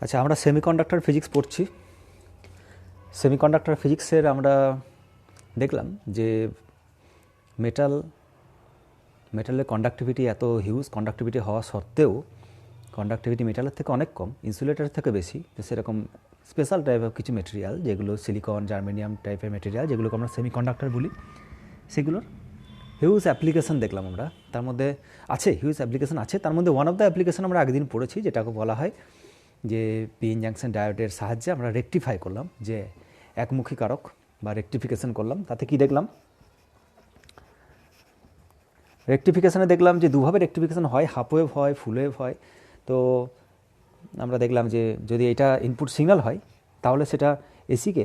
আচ্ছা, আমরা semiconductor physics পড়ছি। সেমিকন্ডাক্টর ফিজিক্সের আমরা দেখলাম যে মেটালের কন্ডাক্টিভিটি এত হিউজ কন্ডাক্টিভিটি হওয়া সত্ত্বেও কন্ডাক্টিভিটি মেটালের থেকে অনেক কম, ইনসুলেটরের থেকে বেশি। তো সেরকম স্পেশাল টাইপ অফ কিছু মেটেরিয়াল, যেগুলো সিলিকন, জার্মেনিয়াম টাইপের মেটেরিয়াল, যেগুলোকে আমরা সেমিকন্ডাক্টর বলি, সেগুলোর হিউজ অ্যাপ্লিকেশন দেখলাম আমরা। তার মধ্যে আছে হিউজ অ্যাপ্লিকেশন আছে, তার মধ্যে ওয়ান অফ দ্য অ্যাপ্লিকেশন আমরা আগের দিন পড়েছি, যেটাকে বলা হয় যে পিএন জাংশন ডায়োডের সাহায্যে আমরা রেকটিফাই করলাম, যে একমুখী কারক বা রেকটিফিকেশন করলাম। তাতে কি দেখলাম? রেকটিফিকেশানে দেখলাম যে দুভাবে রেকটিফিকেশান হয়, হাফ ওয়েভ হয়, ফুল ওয়েভ হয়। তো আমরা দেখলাম যে যদি এটা ইনপুট সিগন্যাল হয় তাহলে সেটা এসিকে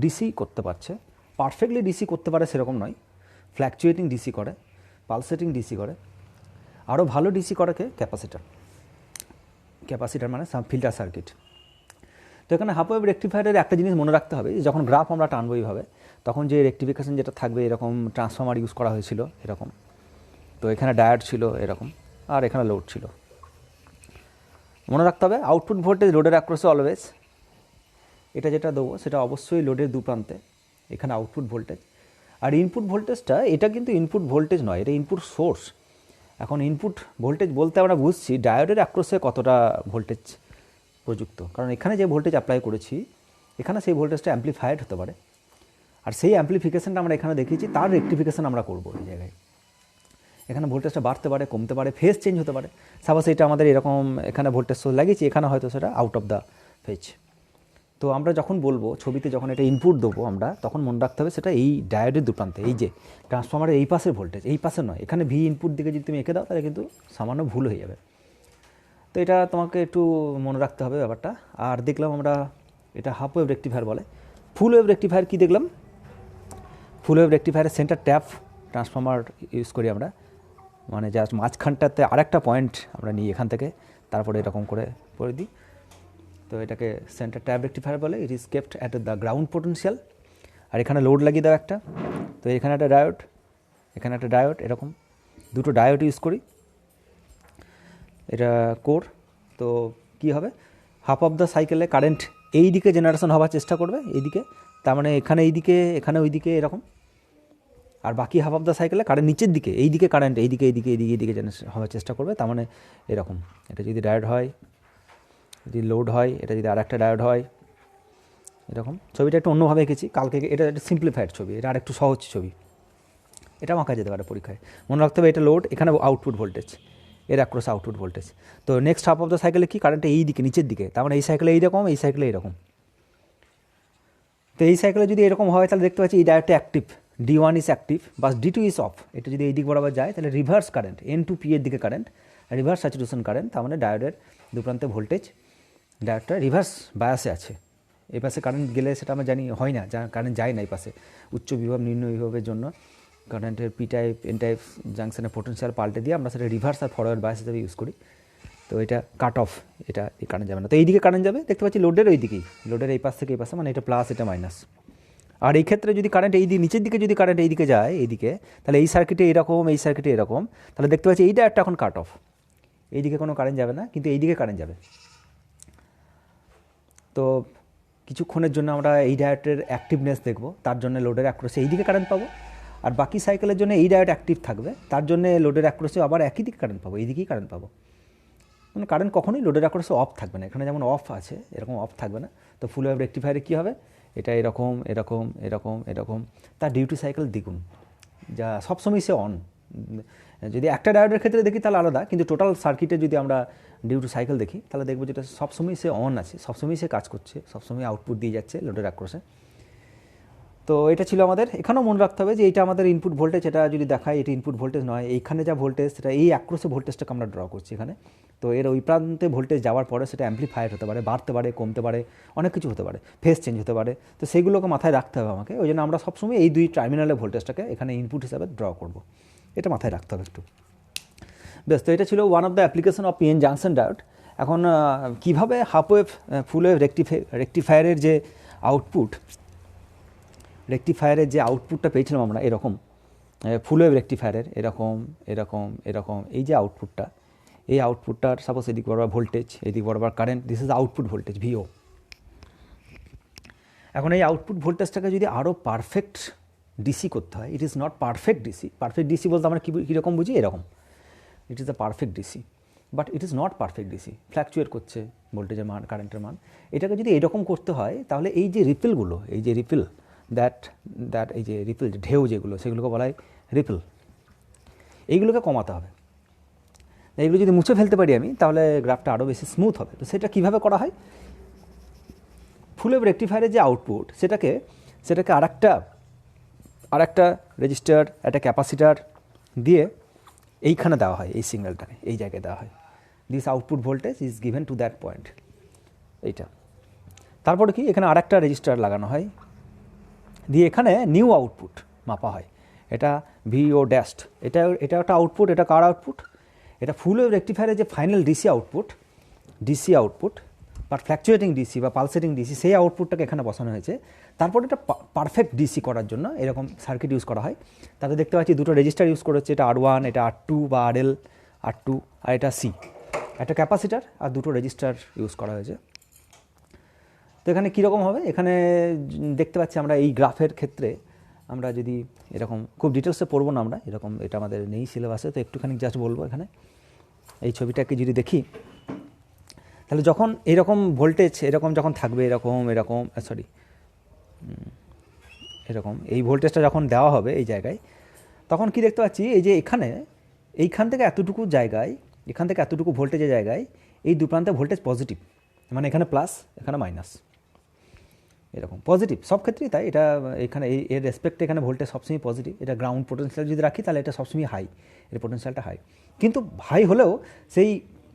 ডিসি করতে পারছে। পারফেক্টলি ডিসি করতে পারে সেরকম নয়, ফ্ল্যাকচুয়েটিং ডিসি করে, পালসেটিং ডিসি করে। আরও ভালো ডিসি করে কে? ক্যাপাসিটার মানে ফিল্টার সার্কিট। তো এখানে হাফ ওয়েভ রেকটিফায়ারের একটা জিনিস মনে রাখতে হবে, যখন গ্রাফ আমরা টানবো এইভাবে, তখন যে রেকটিফিকেশান যেটা থাকবে, এরকম ট্রান্সফর্মার ইউজ করা হয়েছিল এরকম। তো এখানে ডায়োড ছিল এরকম, আর এখানে লোড ছিল। মনে রাখতে হবে আউটপুট ভোল্টেজ লোডের অ্যাক্রসে অলওয়েজ, এটা যেটা দেবো সেটা অবশ্যই লোডের দু প্রান্তে, এখানে আউটপুট ভোল্টেজ। আর ইনপুট ভোল্টেজটা, এটা কিন্তু ইনপুট ভোল্টেজ নয়, এটা ইনপুট সোর্স। এখন ইনপুট ভোল্টেজ বলতে আমরা বুঝছি ডায়োডের অ্যাক্রসে কতটা ভোল্টেজ প্রযুক্ত, কারণ এখানে যে ভোল্টেজ অ্যাপ্লাই করেছি এখানে সেই ভোল্টেজটা অ্যাম্প্লিফাইড হতে পারে, আর সেই অ্যাম্প্লিফিকেশানটা আমরা এখানে দেখিয়েছি, তার রেকটিফিকেশান আমরা করবো এই জায়গায়। এখানে ভোল্টেজটা বাড়তে পারে, কমতে পারে, ফেজ চেঞ্জ হতে পারে। সাপোজ এটা আমাদের এরকম এখানে ভোল্টেজ সোর্স লাগিয়েছি, এখানে হয়তো সেটা আউট অফ দ্য ফেজ। তো আমরা যখন বলবো ছবিতে, যখন এটা ইনপুট দেবো আমরা, তখন মনে রাখতে হবে সেটা এই ডায়োডের দুপ্রান্তে, এই যে ট্রান্সফর্মারের এই পাশের ভোল্টেজ, এই পাশে নয়। এখানে ভি ইনপুট দিকে যদি তুমি এঁকে দাও তাহলে কিন্তু সামান্য ভুল হয়ে যাবে। তো এটা তোমাকে একটু মনে রাখতে হবে ব্যাপারটা। আর দেখলাম আমরা এটা হাফ ওয়েভ রেকটিফায়ার বলে। ফুল ওয়েভ রেকটিফায়ার কী দেখলাম? ফুল ওয়েভ রেকটিফায়ারের সেন্টার ট্যাপ ট্রান্সফর্মার ইউজ করি আমরা, মানে জাস্ট মাঝখানটাতে আরেকটা পয়েন্ট আমরা নিই এখান থেকে, তারপরে এরকম করে দিই। তো এটাকে সেন্টার ট্যাপ রেকটিফায়ার বলে। It is kept at the ground potential. আর এখানে লোড লাগিয়ে দাও একটা, তো এখানে একটা ডায়োড, এখানে একটা ডায়োড, এরকম দুটো ডায়োড ইউজ করি। এটা কোর। তো কি হবে, হাফ অফ দ্য সাইকেলে কারেন্ট এই দিকে জেনারেশন হওয়ার চেষ্টা করবে, এইদিকে, তার মানে এখানে এইদিকে, এখানে ওইদিকে এরকম। আর বাকি হাফ অফ দ্য সাইকেলে কারেন্ট নিচের দিকে, এইদিকে কারেন্ট এইদিকে জেনারেশন হওয়ার চেষ্টা করবে, তার মানে এরকম। এটা যদি ডায়োড হয়, যদি লোড হয়, এটা যদি আরেকটা ডায়োড হয়, এরকম। ছবিটা একটু অন্যভাবে এঁকেছি কালকে, এটা একটা সিম্পলিফাইড ছবি, এটা আরেকটু সহজ ছবি, এটা আঁকা যেতে পারে পরীক্ষায়। মনে রাখতে হবে এটা লোড, এখানে আউটপুট ভোল্টেজ, এর অ্যাক্রস আউটপুট ভোল্টেজ। তো নেক্সট হাফ অফ দ্য সাইকেলে কি, কারেন্টটা এই দিকে নিচের দিকে, তার মানে এই সাইকেলে এইরকম, এই সাইকেলে এরকম। তো এই সাইকেলে যদি এরকম হয় তাহলে দেখতে পাচ্ছি এই ডায়োডটা অ্যাক্টিভ, D1 ইজ অ্যাক্টিভ বা D2 ইজ অফ। এটা যদি এই দিক বরাবর যায় তাহলে রিভার্স কারেন্ট, N2P এর দিকে কারেন্ট, রিভার্স স্যাচুরেশন কারেন্ট, তার মানে ডায়োডের দুপ্রান্তে ভোল্টেজ, ডায়োডটা রিভার্স বায়াসে আছে। এই পাশে কারেন্ট গেলে সেটা আমরা জানি হয় না, যা কারেন্ট যায় না এই পাশে। উচ্চ বিভব নিম্ন বিভবের জন্য কারেন্টের পি টাইপ এন টাইপ জাংশনের পোটেনশিয়াল পাল্টে দিয়ে আমরা সেটা রিভার্স আর ফরওয়ার্ড বায়াস হিসেবে ইউজ করি। তো এটা কাট অফ, এটা এই কারেন্ট যাবে না। তো এইদিকে কারেন্ট যাবে, দেখতে পাচ্ছি লোডের ওই দিকেই, লোডের এই পাশ থেকে এই পাশে, মানে এটা প্লাস, এটা মাইনাস। আর এই ক্ষেত্রে যদি কারেন্ট এই দিকে নিচের দিকে, যদি কারেন্ট এই দিকে যায় এইদিকে, তাহলে এই সার্কিটে এরকম, এই সার্কিটে এরকম, তাহলে দেখতে পাচ্ছি এইটা একটা এখন কাট অফ, এইদিকে কোনো কারেন্ট যাবে না, কিন্তু এইদিকে কারেন্ট যাবে। তো কিছুক্ষণের জন্য আমরা এই ডায়োডের অ্যাক্টিভনেস দেখব, তার জন্য লোডের অ্যাক্রসে এইদিকে কারেন্ট পাবো। আর বাকি সাইকেলের জন্য এই ডায়োড অ্যাক্টিভ থাকবে, তার জন্য লোডের অ্যাক্রসে আবার একই দিকে কারেন্ট পাবো, এইদিকেই কারেন্ট পাবো। মানে কারেন্ট কখনোই লোডের অ্যাক্রসে অফ থাকবে না, এখানে যেমন অফ আছে এরকম অফ থাকবে না। তো ফুল ওয়েভ রেকটিফায়ারে কী হবে, এটা এরকম এরকম এরকম এরকম, তার ডিউটি সাইকেল দ্বিগুণ, যা সবসময় সে অন। যদি একটা ডায়োডের ক্ষেত্রে দেখি তাহলে আলাদা, কিন্তু টোটাল সার্কিটে যদি আমরা ডিউটি সাইকেল দেখি তাহলে দেখবো যেটা সবসময় সে অন আছে, সবসময় সে কাজ করছে, সবসময় আউটপুট দিয়ে যাচ্ছে লোডের অ্যাক্রসে। তো এটা ছিল আমাদের। এখানেও মনে রাখতে হবে যে এটা আমাদের ইনপুট ভোল্টেজ, এটা যদি দেখায় এটা ইনপুট ভোল্টেজ নয়, এইখানে যা ভোল্টেজ সেটা এই অ্যাক্রসে ভোল্টেজটাকে আমরা ড্র করছি এখানে। তো এর ওই প্রান্তে ভোল্টেজ যাওয়ার পরে সেটা অ্যাম্প্লিফায়ার হতে পারে, বাড়তে পারে, কমতে পারে, অনেক কিছু হতে পারে, ফেজ চেঞ্জ হতে পারে। তো সেইগুলোকে মাথায় রাখতে হবে আমাকে, ওই জন্য আমরা সবসময় এই দুই টার্মিনালের ভোল্টেজটাকে এখানে ইনপুট হিসাবে ড্র করব, এটা মাথায় রাখতে হবে একটু। বেশ, তো এটা ছিল one of the application of PN junction diode. এখন কীভাবে হাফ ওয়েভ ফুল ওয়েভ রেকটিফায়ারের যে আউটপুট, রেকটিফায়ারের যে আউটপুটটা পেয়েছিলাম আমরা এরকম, ফুল ওয়েভ রেকটিফায়ারের এরকম এরকম এরকম, এই যে আউটপুটটা, এই আউটপুটটার সাপোজ এদিক বরাবর ভোল্টেজ, এদিক বরাবর current, this is output voltage V O. এখন এই আউটপুট ভোল্টেজটাকে যদি আরও পারফেক্ট ডিসি করতে হয়, it is not perfect DC. Perfect DC বলতে আমরা কীরকম বুঝি, এরকম, ইট is the perfect DC, but it is not perfect DC, fluctuate করছে ভোল্টেজের মান, কারেন্টের মান। এটাকে যদি এরকম করতে হয় তাহলে এই যে রিপেলগুলো, এই যে রিপেল দ্যাট এই যে রিপেল ঢেউ যেগুলো, সেগুলোকে বলা হয় রিপেল, এইগুলোকে কমাতে হবে। এইগুলো যদি মুছে ফেলতে পারি আমি, তাহলে গ্রাফটা আরও বেশি স্মুথ হবে। তো সেটা কীভাবে করা হয়, ফুল ওয়েভ রেকটিফায়ারের যে আউটপুট সেটাকে আরেকটা রেজিস্টার, একটা ক্যাপাসিটার দিয়ে এইখানে দেওয়া হয়, এই সিগন্যালটাকে এই জায়গায় দেওয়া হয়। This output voltage is given to that point, এইটা। তারপরে কি এখানে আরেকটা রেজিস্টার লাগানো হয়, দিয়ে এখানে নিউ আউটপুট মাপা হয়। এটা ভিও ড্যাস্ট, এটা একটা আউটপুট। এটা কার আউটপুট, এটা ফুল ওয়েভ রেকটিফায়ারের যে ফাইনাল ডিসি আউটপুট বা ফ্ল্যাকচুয়েটিং ডিসি বা পালসেটিং ডিসি, সেই আউটপুটটাকে এখানে বসানো হয়েছে। তারপর এটা পারফেক্ট ডিসি করার জন্য এরকম সার্কিট ইউজ করা হয়। তাতে দেখতে পাচ্ছি দুটো রেজিস্টার ইউজ করেছে, এটা R1, এটা R2 বা RL R2, আর এটা C, একটা ক্যাপাসিটার আর দুটো রেজিস্টার ইউজ করা হয়েছে। তো এখানে কীরকম হবে, এখানে দেখতে পাচ্ছি আমরা এই গ্রাফের ক্ষেত্রে আমরা যদি এরকম, খুব ডিটেলসে পড়বো না আমরা, এরকম এটা আমাদের নেই সিলেবাসে, তো একটুখানি জাস্ট বলবো। এখানে এই ছবিটাকে যদি দেখি, তাহলে যখন এরকম ভোল্টেজ এরকম যখন থাকবে, এরকম এই ভোল্টেজটা যখন দেওয়া হবে এই জায়গায়, তখন কি দেখতে পাচ্ছি, এই যে এইখান থেকে এতটুকু জায়গায়, এখান থেকে এতটুকু ভোল্টেজের জায়গায় এই দু প্রান্তে ভোল্টেজ পজিটিভ, মানে এখানে প্লাস এখানে মাইনাস, এরকম পজিটিভ সব ক্ষেত্রেই তাই। এটা এখানে এর রেসপেক্টে এখানে ভোল্টেজ সবসময় পজিটিভ। এটা গ্রাউন্ড পোটেনশিয়াল যদি রাখি তাহলে এটা সবসময় হাই, এর পোটেনশিয়ালটা হাই। কিন্তু হাই হলেও সেই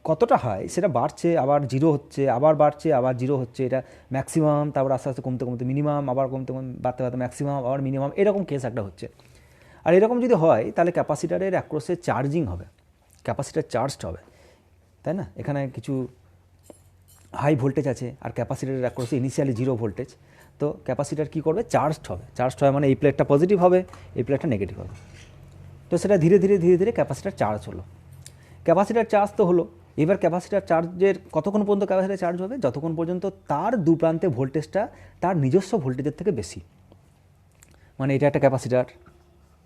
কতটা হাই সেটা বাড়ছে, আবার জিরো হচ্ছে, আবার বাড়ছে, আবার জিরো হচ্ছে, এটা ম্যাক্সিমাম, তারপর আস্তে আস্তে কমতে কমতে মিনিমাম, আবার কমতে বাড়তে বাড়তে ম্যাক্সিমাম, আবার মিনিমাম, এরকম কেস একটা হচ্ছে। আর এরকম যদি হয় তাহলে ক্যাপাসিটারের অ্যাক্রসে চার্জিং হবে, ক্যাপাসিটার চার্জড হবে, তাই না? এখানে কিছু হাই ভোল্টেজ আছে আর ক্যাপাসিটারের অ্যাক্রসে ইনিশিয়ালি জিরো ভোল্টেজ, তো ক্যাপাসিটার কী করবে, চার্জড হবে মানে এই প্লেটটা পজিটিভ হবে, এই প্লেটটা নেগেটিভ হবে। তো সেটা ধীরে ধীরে ক্যাপাসিটার চার্জ হলো, ক্যাপাসিটার চার্জ তো হলো। এবার ক্যাপাসিটার চার্জের কতক্ষণ পর্যন্ত ক্যাপাসিটার চার্জ হবে, যতক্ষণ পর্যন্ত তার দু প্রান্তে ভোল্টেজটা তার নিজস্ব ভোল্টেজের থেকে বেশি। মানে এটা একটা ক্যাপাসিটার,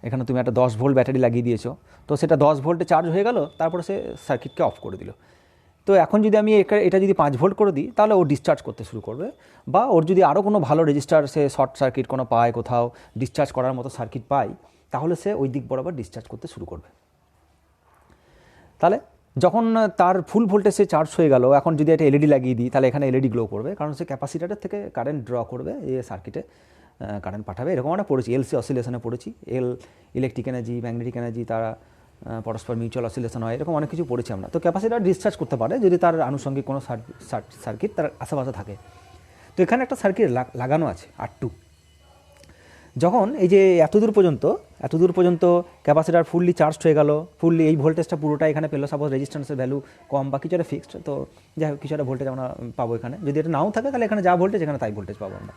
এখানে তুমি একটা 10 ভোল্ট ব্যাটারি লাগিয়ে দিয়েছো, তো সেটা 10 ভোল্টে চার্জ হয়ে গেল, তারপরে সে সার্কিটকে অফ করে দিল। তো এখন যদি আমি এটা যদি 5 ভোল্ট করে দিই, তাহলে ও ডিসচার্জ করতে শুরু করবে, বা ওর যদি আরও কোনো ভালো রেজিস্টার, সে শর্ট সার্কিট কোনো পায়, কোথাও ডিসচার্জ করার মতো সার্কিট পায়, তাহলে সে ওই দিক বরাবর ডিসচার্জ করতে শুরু করবে। তাহলে যখন তার ফুল ভোল্টেজ সে চার্জ হয়ে গেল, এখন যদি একটা এলইডি লাগিয়ে দিই, তাহলে এখানে এলইডি গ্লো করবে, কারণ সে ক্যাপাসিটারের থেকে কারেন্ট ড্র করবে, এই সার্কিটে কারেন্ট পাঠাবে। এরকম আমরা পড়েছি, এলসি অসিলেশনে পড়েছি, ইলেকট্রিক এনার্জি, ম্যাগনেটিক এনার্জি, তারা পরস্পর মিউচুয়াল অসিলেশন হয়, এরকম অনেক কিছু পড়েছি আমরা। তো ক্যাপাসিটার ডিসচার্জ করতে পারে যদি তার আনুষঙ্গিক কোনো সার্কিট তার আশেপাশে থাকে। তো এখানে একটা সার্কিট লাগানো আছে R2। যখন এই যে এতদূর পর্যন্ত ক্যাপাসিটার ফুললি চার্জ হয়ে গেল, ফুললি এই ভোল্টেজটা পুরোটা এখানে পেলো, সাপোজ রেজিস্ট্যান্সের ভ্যালু কম বা কিছু একটা ফিক্সড, তো যাই হোক কিছু একটা ভোল্টেজ আমরা পাবো এখানে। যদি এটা নাও থাকে তাহলে এখানে যা ভোল্টেজ এখানে তাই ভোল্টেজ পাবো আমরা।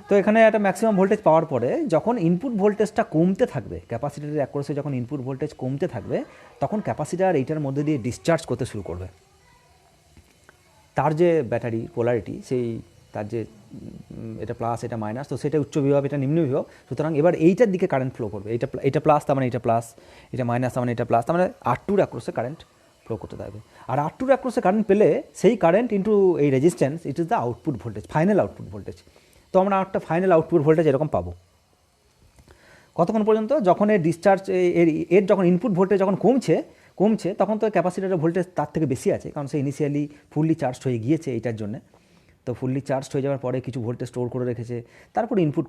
তো এখানে একটা ম্যাক্সিমাম ভোল্টেজ পাওয়ার পরে যখন ইনপুট ভোল্টেজটা কমতে থাকবে, ক্যাপাসিটারের অ্যাক্রসে যখন ইনপুট ভোল্টেজ কমতে থাকবে, তখন ক্যাপাসিটার এইটার মধ্যে দিয়ে ডিসচার্জ করতে শুরু করবে। তার যে ব্যাটারি পোলারিটি, সেই তার যে এটা প্লাস এটা মাইনাস, তো সেটা উচ্চ বিভব, এটা নিম্ন বিভব, সুতরাং এবার এইটার দিকে কারেন্ট ফ্লো করবে। এটা প্লাস, তার মানে এটা প্লাস, এটা মাইনাস, তার মানে এটা প্লাস, তার মানে R2-র অ্যাক্রসে কারেন্ট ফ্লো করতে থাকবে। আর R2-র অ্যাক্রসে কারেন্ট পেলে সেই কারেন্ট ইন্টু এই resistance, it is the output voltage, final output voltage. তো আমরা একটা ফাইনাল আউটপুট ভোল্টেজ এরকম পাবো কতক্ষণ পর্যন্ত, যখন এর ডিসচার্জ এর যখন ইনপুট ভোল্টেজ যখন কমছে, তখন তো ক্যাপাসিটারের ভোল্টেজ তার থেকে বেশি আছে, কারণ সে ইনিশিয়ালি ফুললি চার্জ হয়ে গিয়েছে এইটার জন্য। তো ফুললি চার্জ হয়ে যাওয়ার পরে কিছু ভোল্টেজ স্টোর করে রেখেছে, তারপরে ইনপুট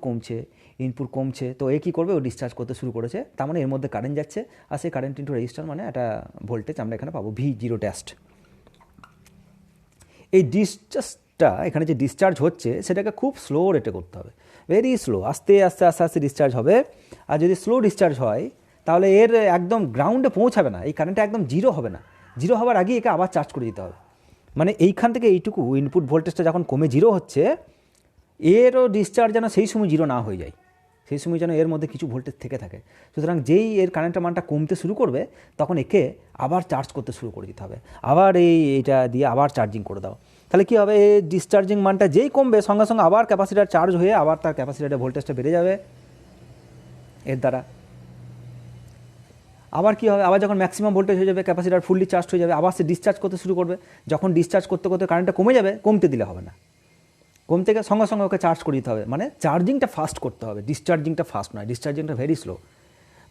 কমছে, তো এ কী করবে, ও ডিসচার্জ করতে শুরু করেছে, তার মানে এর মধ্যে কারেন্ট যাচ্ছে, আর সেই কারেন্ট ইন্টু রেজিস্টার মানে একটা ভোল্টেজ আমরা এখানে পাবো V0 ড্যাস্ট। এই ডিসচার্জটা এখানে যে ডিসচার্জ হচ্ছে সেটাকে খুব স্লো রেটে করতে হবে, ভেরি স্লো, আস্তে আস্তে ডিসচার্জ হবে। আর যদি স্লো ডিসচার্জ হয় তাহলে এর একদম গ্রাউন্ডে পৌঁছাবে না, এই কারেন্টটা একদম জিরো হবে না, জিরো হওয়ার আগে একে আবার চার্জ করে দিতে হবে। মানে এইখান থেকে এইটুকু ইনপুট ভোল্টেজটা যখন কমে জিরো হচ্ছে, এরও ডিসচার্জ যেন সেই সময় জিরো না হয়ে যায়, সেই সময় যেন এর মধ্যে কিছু ভোল্টেজ থেকে থাকে। সুতরাং যেই এর কারেন্টের মানটা কমতে শুরু করবে তখন একে আবার চার্জ করতে শুরু করে দিতে হবে, আবার এইটা দিয়ে আবার চার্জিং করে দাও। তাহলে কী হবে, এই ডিসচার্জিং মানটা যেই কমবে সঙ্গে সঙ্গে আবার ক্যাপাসিটার চার্জ হয়ে আবার তার ক্যাপাসিটারের ভোল্টেজটা বেড়ে যাবে এর দ্বারা। আবার কী হবে, আবার যখন ম্যাক্সিমাম ভোল্টেজ হয়ে যাবে, ক্যাপাসিটার ফুললি চার্জ হয়ে যাবে, আবার সে ডিসচার্জ করতে শুরু করবে। যখন ডিসচার্জ করতে করতে কারেন্টটা কমে যাবে, কমতে দিলে হবে না, কমতে গেলে সঙ্গে সঙ্গে ওকে চার্জ করে দিতে হবে। মানে চার্জিংটা ফাস্ট করতে হবে, ডিসচার্জিংটা ফাস্ট নয়, ডিসচার্জিংটা ভেরি স্লো।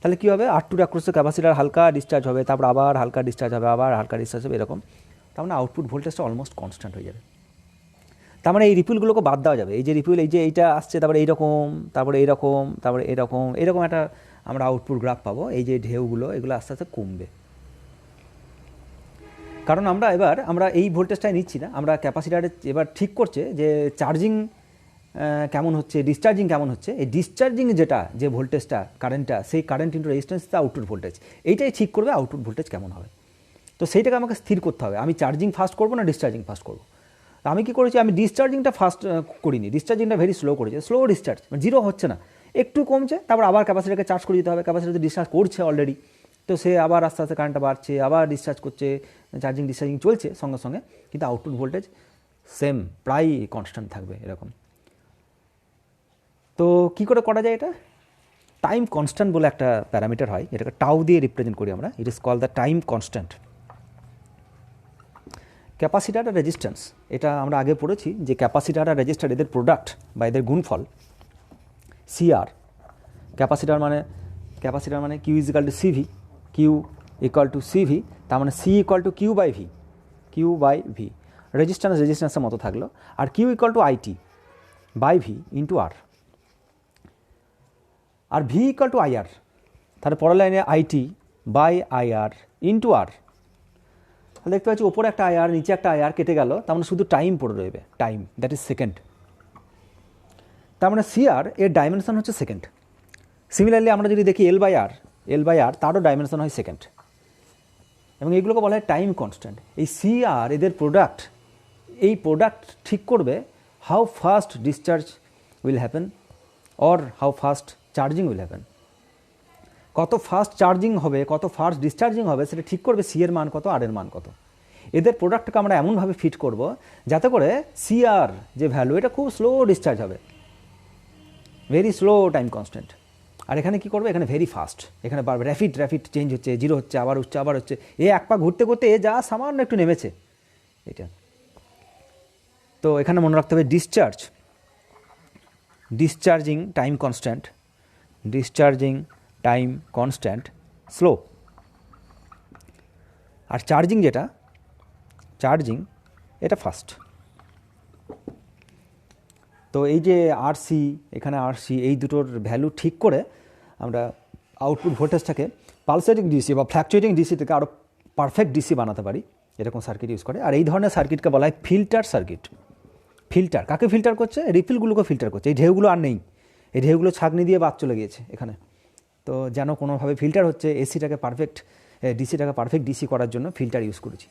তাহলে কী হবে, R2 অ্যাক্রসে ক্যাপাসিটার হালকা ডিসচার্জ হবে, তারপর আবার হালকা ডিসচার্জ হবে, আবার হালকা ডিসচার্জ হবে, এরকম। তার মানে আউটপুট ভোল্টেজটা অলমোস্ট কনস্ট্যান্ট হয়ে যাবে। তার মানে এই রিপুলগুলোকে বাদ দেওয়া যাবে। এই যে রিপুল, এই যে এইটা আসছে, তারপরে এইরকম, তারপরে এইরকম, তারপরে এরকম, এরকম একটা আমরা আউটপুট গ্রাফ পাবো। এই যে ঢেউগুলো, এগুলো আস্তে আস্তে কমবে, কারণ আমরা এই ভোল্টেজটাই নিচ্ছি না, আমরা ক্যাপাসিটারে এবার ঠিক করছে যে চার্জিং কেমন হচ্ছে, ডিসচার্জিং কেমন হচ্ছে। এই ডিসচার্জিং যে ভোল্টেজটা, কারেন্টটা, সেই current into resistance output voltage, এইটাই ঠিক করবে আউটপুট ভোল্টেজ কেমন হবে। তো সেইটাকে আমাকে স্থির করতে হবে, আমি চার্জিং ফাস্ট করবো না ডিসচার্জিং ফাস্ট করবো। আমি কী করেছি, আমি ডিসচার্জিংটা ফাস্ট করিনি, ডিসচার্জিংটা ভেরি স্লো করেছি, স্লো ডিসচার্জ, মানে জিরো হচ্ছে না, একটু কমছে, তারপর আবার ক্যাপাসিটারকে চার্জ করে দিতে হবে। ক্যাপাসিটার ডিসচার্জ করছে অলরেডি, তো সে আবার আস্তে আস্তে কারেন্টটা বাড়ছে, আবার ডিসচার্জ করছে, চার্জিং ডিসচার্জিং চলছে সঙ্গে সঙ্গে, কিন্তু আউটপুট ভোল্টেজ সেম, প্রায় কনস্ট্যান্ট থাকবে এরকম। তো কী করে করা যায় এটা, টাইম কনস্ট্যান্ট বলে একটা প্যারামিটার হয়, এটাকে টাউ দিয়ে রিপ্রেজেন্ট করি আমরা, it is call the time constant. Capacitor আর রেজিস্ট্যান্স, এটা আমরা আগে পড়েছি যে ক্যাপাসিটার আর রেজিস্টার এদের প্রোডাক্ট বা এদের গুণফল সিআর। ক্যাপাসিটার মানে Q is equal to C V, Q equal to C V, তার মানে C equal to Q by V. রেজিস্ট্যান্সের মতো থাকলো, আর Q equal to I T by V into R, আর ভি ইকাল টু আইআর। তাহলে পরের line I T by I R into আর। তাহলে দেখতে পাচ্ছি ওপরে একটা আইআর, নিচে একটা আইআর কেটে গেল, তার মানে শুধু টাইম পড়ে রইবে, টাইম, দ্যাট ইজ সেকেন্ড। তার মানে সিআর এর ডাইমেনশন হচ্ছে সেকেন্ড। সিমিলারলি আমরা যদি দেখি এল বাই আর তারও ডাইমেনশন হয় সেকেন্ড, এবং এইগুলোকে বলা হয় টাইম কনস্ট্যান্ট। এই সিআর এদের প্রোডাক্ট, এই প্রোডাক্ট ঠিক করবে how fast discharge will happen or how fast charging will happen. কত ফাস্ট চার্জিং হবে, কত ফাস্ট ডিসচার্জিং হবে, সেটা ঠিক করবে সি এর মান কত, আর এর মান কত। এদের প্রোডাক্টকে আমরা এমনভাবে ফিট করব যাতে করে সিআর যে ভ্যালু, এটা খুব স্লো ডিসচার্জ হবে, ভেরি স্লো টাইম কনস্ট্যান্ট। আর এখানে কী করবে, এখানে ভেরি ফাস্ট, এখানে র্যাপিড চেঞ্জ হচ্ছে, জিরো হচ্ছে, আবার হচ্ছে, এ এক পা ঘুরতে করতে এ যা সামান্য একটু নেমেছে এটা। তো এখানে মনে রাখতে হবে ডিসচার্জিং টাইম কনস্ট্যান্ট স্লো, আর চার্জিং এটা ফাস্ট। তো এই যে আরসি, এখানে আরসি, এই দুটোর ভ্যালু ঠিক করে আমরা আউটপুট ভোল্টেজটাকে পালসেটিং ডিসি বা ফ্ল্যাকচুয়েটিং ডিসি থেকে আরও পারফেক্ট ডিসি বানাতে পারি, এরকম সার্কিট ইউজ করে। আর এই ধরনের সার্কিটকে বলা হয় ফিল্টার সার্কিট। ফিল্টার কাকে ফিল্টার করছে, রিপিলগুলোকে ফিল্টার করছে। এই ঢেউগুলো আর নেই, এই ঢেউগুলো ছাঁকনি দিয়ে বাদ চলে গিয়েছে এখানে, তো যেন কোনোভাবে ফিল্টার হচ্ছে, ডিসিটাকে পারফেক্ট ডিসি করার জন্য ফিল্টার ইউজ করেছি।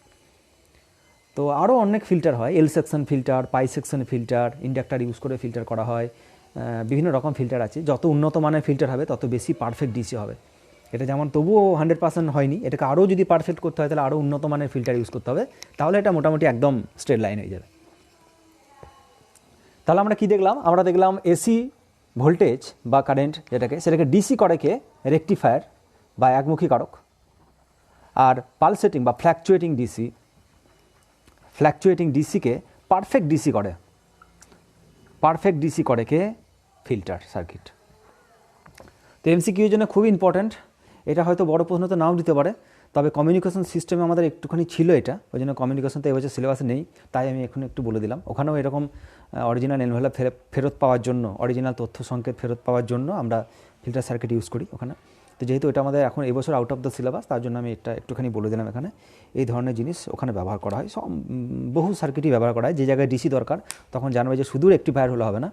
তো আরও অনেক ফিল্টার হয়, এল সেকশন ফিল্টার, পাই সেকশন ফিল্টার, ইন্ডাক্টার ইউজ করে ফিল্টার করা হয়, বিভিন্ন রকম ফিল্টার আছে। যত উন্নত মানের ফিল্টার হবে তত বেশি পারফেক্ট ডিসি হবে। এটা যেমন তবুও 100% হয়নি, এটাকে আরও যদি পারফেক্ট করতে হয় তাহলে আরও উন্নত মানের ফিল্টার ইউজ করতে হবে, তাহলে এটা মোটামুটি একদম স্ট্রেট লাইন হয়ে যাবে। তাহলে আমরা কী দেখলাম, আমরা দেখলাম এসি ভোল্টেজ বা কারেন্ট সেটাকে ডিসি করে কে রেকটিফায়ার বা একমুখী কারক, আর পালসেটিং বা ফ্ল্যাকচুয়েটিং ডিসিকে পারফেক্ট ডিসি করে কে ফিল্টার সার্কিট। তো এমসিকিউর জন্য খুবই ইম্পর্ট্যান্ট, এটা হয়তো বড় প্রশ্ন তো নাও দিতে পারে, তবে কমিউনিকেশন সিস্টেমে আমাদের একটুখানি ছিল এটা, ওই জন্য কমিউনিকেশন তো এবছর সিলেবাসে নেই, তাই আমি এখন একটু বলে দিলাম। ওখানেও এরকম অরিজিনাল এনভেলপ ফেরত পাওয়ার জন্য, অরিজিনাল তথ্য সংকেত ফেরত পাওয়ার জন্য আমরা ফিল্টার সার্কিট ইউজ করি ওখানে। তো যেহেতু এটা আমাদের এখন এবছর আউট অফ দ্য সিলেবাস, তার জন্য আমি এটা একটুখানি বলে দিলাম। এখানে এই ধরনের জিনিস ওখানে ব্যবহার করা হয়, বহু সার্কিটই ব্যবহার করা হয়। যে জায়গায় ডিসি দরকার তখন জানবে যে শুধু রেকটিফায়ার হলে হবে না,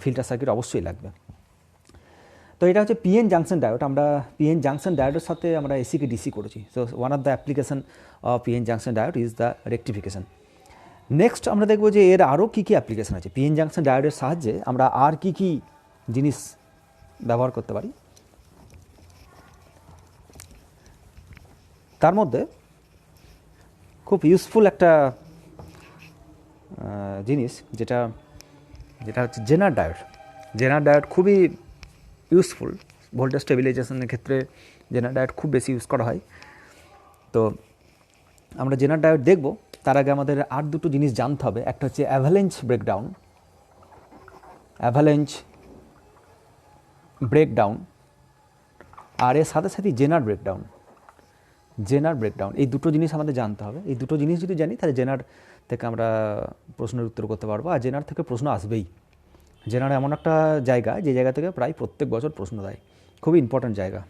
ফিল্টার সার্কিট অবশ্যই লাগবে। তো এটা হচ্ছে পিএন জাংশন ডায়োড। আমরা পিএন জাংশন ডায়োডের সাথে আমরা এসিকে ডিসি করেছি। So one of the application of PN junction diode is the rectification. Next আমরা দেখব যে এর আরও কী কী অ্যাপ্লিকেশন আছে। পিএন জাংশন ডায়োডের সাহায্যে আমরা আর কী কী জিনিস ব্যবহার করতে পারি। তার মধ্যে খুব ইউজফুল একটা জিনিস যেটা হচ্ছে জেনার ডায়োড। জেনার ডায়োড খুবই ইউজফুল ভোল্টেজ স্টেবিলাইজেশনের ক্ষেত্রে। জেনার ডায়োড খুব বেশি ইউজ করা হয়। তো আমরা জেনার ডায়োড দেখব, তার আগে আমাদের আর দুটো জিনিস জানতে হবে। একটা হচ্ছে অ্যাভালেঞ্চ ব্রেকডাউন, আর এর সাথে সাথে জেনার ব্রেকডাউন। এই দুটো জিনিস আমাদের জানতে হবে। এই দুটো জিনিস যদি জানি তাহলে জেনার থেকে আমরা প্রশ্নের উত্তর করতে পারবো, আর জেনার থেকে প্রশ্ন আসবেই। জেনার এমন একটা জায়গা যে জায়গা থেকে প্রায় প্রত্যেক বছর প্রশ্ন দেয়, খুবই ইম্পর্ট্যান্ট জায়গা।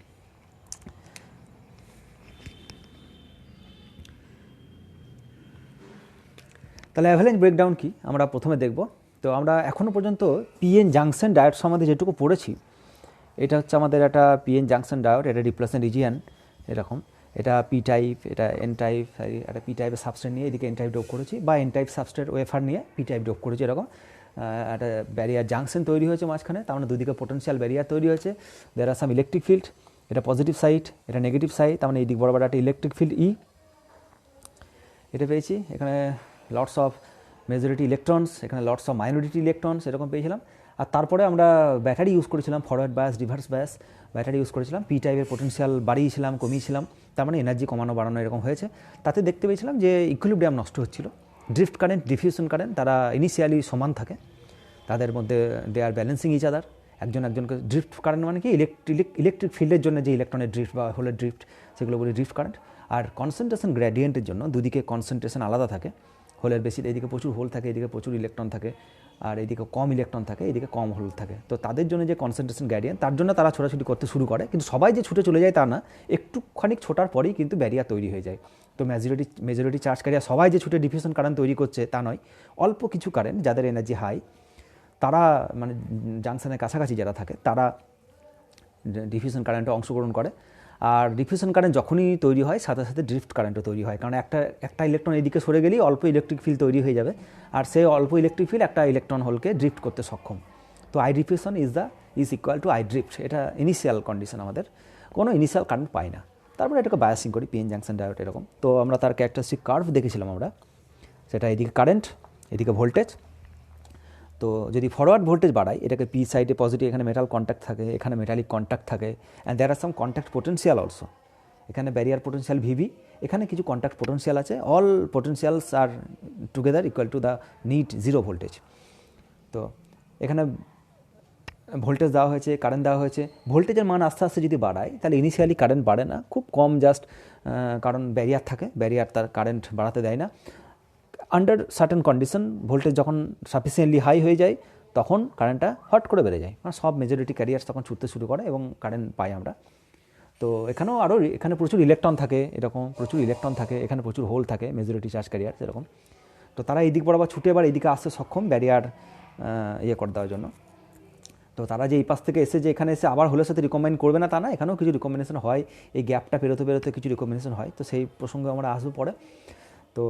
তাহলে অ্যাভালেঞ্চ ব্রেকডাউন কি আমরা প্রথমে দেখব। তো আমরা এখনও পর্যন্ত পিএন জাংশন ডায়োড সম্বন্ধে যেটুকু পড়েছি, এটা হচ্ছে আমাদের একটা পিএন জাংশন ডায়োড, এটা রিপ্লেসমেন্ট রিজিয়ান এরকম, এটা পি টাইপ, এটা এন টাইপ, একটা পি টাইপের সাবস্ট্রেট নিয়ে এদিকে এন টাইপ ডোপ করেছি, বা এন টাইপ সাবস্ট্রেট ওয়েফার নিয়ে পি টাইপ ডোপ করেছি। এরকম একটা ব্যারিয়ার জাংশন তৈরি হয়েছে মাঝখানে, তার মানে দুদিকে পোটেনশিয়াল ব্যারিয়ার তৈরি হয়েছে। দেয়ার আর সাম ইলেকট্রিক ফিল্ড, এটা পজিটিভ সাইড, এটা নেগেটিভ সাইড, তার মানে এই দিক বরাবর একটা ইলেকট্রিক ফিল্ড ই এটা পেয়েছি। এখানে লটস অফ মেজরিটি ইলেকট্রনস, এখানে লটস অফ মাইনরিটি ইলেকট্রনস এরকম পেয়েছিলাম। আর তারপরে আমরা ব্যাটারি ইউজ করেছিলাম, forward bias, reverse bias battery use করেছিলাম। পি টাইপের পোটেনশিয়াল বাড়িয়েছিলাম, কমিয়েছিলাম, তার মানে এনার্জি কমানো বাড়ানো এরকম হয়েছে। তাতে দেখতে পেয়েছিলাম যে ইকুইলিব্রিয়াম নষ্ট হচ্ছিল। ড্রিফট কারেন্ট, ডিফিউশন কারেন্ট, তারা ইনিশিয়ালি সমান থাকে, তাদের মধ্যে দে আর ব্যালেন্সিং ইচ আদার। একজনকে ড্রিফট কারেন্ট মানে কি, ইলেকট্রিক ফিল্ডের জন্য যে ইলেকট্রনের ড্রিফট বা হোলের ড্রিফট, সেগুলো বলি ড্রিফট কারেন্ট। আর কনসেন্ট্রেশন গ্রেডিয়েন্টের জন্য দুদিকে কনসেন্ট্রেশন আলাদা থাকে। হোলের বেশি, এদিকে প্রচুর হোল থাকে, এদিকে প্রচুর ইলেকট্রন থাকে, আর এদিকে কম ইলেকট্রন থাকে, এদিকে কম হোল থাকে। তো তাদের জন্য যে কনসেন্ট্রেশন গ্রেডিয়েন্ট, তার জন্য তারা ছোটাছুটি করতে শুরু করে। কিন্তু সবাই যে ছুটে চলে যায় তা না, একটুখানি ছোটার পরেই কিন্তু ব্যারিয়ার তৈরি হয়ে যায়। তো মেজরিটি চার্জ ক্যারিয়ার সবাই যে ছুটে ডিফিউশন কারেন্ট তৈরি করছে তা নয়। অল্প কিছু কারেন্ট যাদের এনার্জি হাই, তারা মানে জাংশনের কাছাকাছি যারা থাকে, তারা ডিফিউশন কারেন্টে অংশগ্রহণ করে। আর ডিফিউশন কারেন্ট যখনই তৈরি হয়, সাথে সাথে ড্রিফট কারেন্টও তৈরি হয়, কারণ একটা ইলেকট্রন এদিকে সরে গেলেই অল্প ইলেকট্রিক ফিল্ড তৈরি হয়ে যাবে, আর সেই অল্প ইলেকট্রিক ফিল্ড একটা ইলেকট্রন হোলকে ড্রিফট করতে সক্ষম। তো I diffusion is equal two I drift. এটা ইনিশিয়াল কন্ডিশন, আমাদের কোনো ইনিশিয়াল কারেন্ট পাই না। তারপরে এটাকে বায়াসিং করি, পিএন জাংশন ডায়োড এরকম। তো আমরা তার ক্যারেক্টারিস্টিক কার্ভ দেখেছিলাম আমরা, সেটা এদিকে কারেন্ট, এদিকে ভোল্টেজ। তো যদি ফরওয়ার্ড ভোল্টেজ বাড়াই, এটাকে পি সাইডে পজিটিভ, এখানে মেটাল কন্ট্যাক্ট থাকে, এখানে মেটালিক কন্ট্যাক্ট থাকে, and there are some contact potential also. এখানে ব্যারিয়ার পোটেন্সিয়াল ভিভি, এখানে কিছু কন্ট্যাক্ট পোটেন্সিয়াল আছে। All potentials are together equal to the net zero voltage. তো এখানে ভোল্টেজ দেওয়া হয়েছে, কারেন্ট দেওয়া হয়েছে। ভোল্টেজের মান আস্তে আস্তে যদি বাড়ায়, তাহলে ইনিশিয়ালি কারেন্ট বাড়ে না, খুব কম, জাস্ট কারণ ব্যারিয়ার থাকে, ব্যারিয়ার তার কারেন্ট বাড়াতে দেয় না। আন্ডার সার্টেন কন্ডিশন ভোল্টেজ যখন সাফিসিয়েন্টলি হাই হয়ে যায়, তখন কারেন্টটা হট করে বেড়ে যায়, মানে সব মেজরিটি ক্যারিয়ার্স তখন ছুটতে শুরু করে এবং কারেন্ট পাই আমরা। তো এখানেও আরও, এখানে প্রচুর ইলেকট্রন থাকে, এরকম প্রচুর ইলেকট্রন থাকে, এখানে প্রচুর হোল থাকে, মেজরিটি চার্জ ক্যারিয়ার এরকম। তো তারা এই দিক বরাবর ছুটে এবার এইদিকে আসতে সক্ষম, ব্যারিয়ার করে দেওয়ার জন্য। তো তারা যে এই পাশ থেকে এসে যে এখানে এসে আবার হোলের সাথে রিকম্বাইন করবে না তা না, এখানেও কিছু রিকম্বিনেশন হয়, এই গ্যাপটা পেরোতে পেরোতে কিছু রিকম্বিনেশন হয়। তো সেই প্রসঙ্গে আমরা আসবো পরে। তো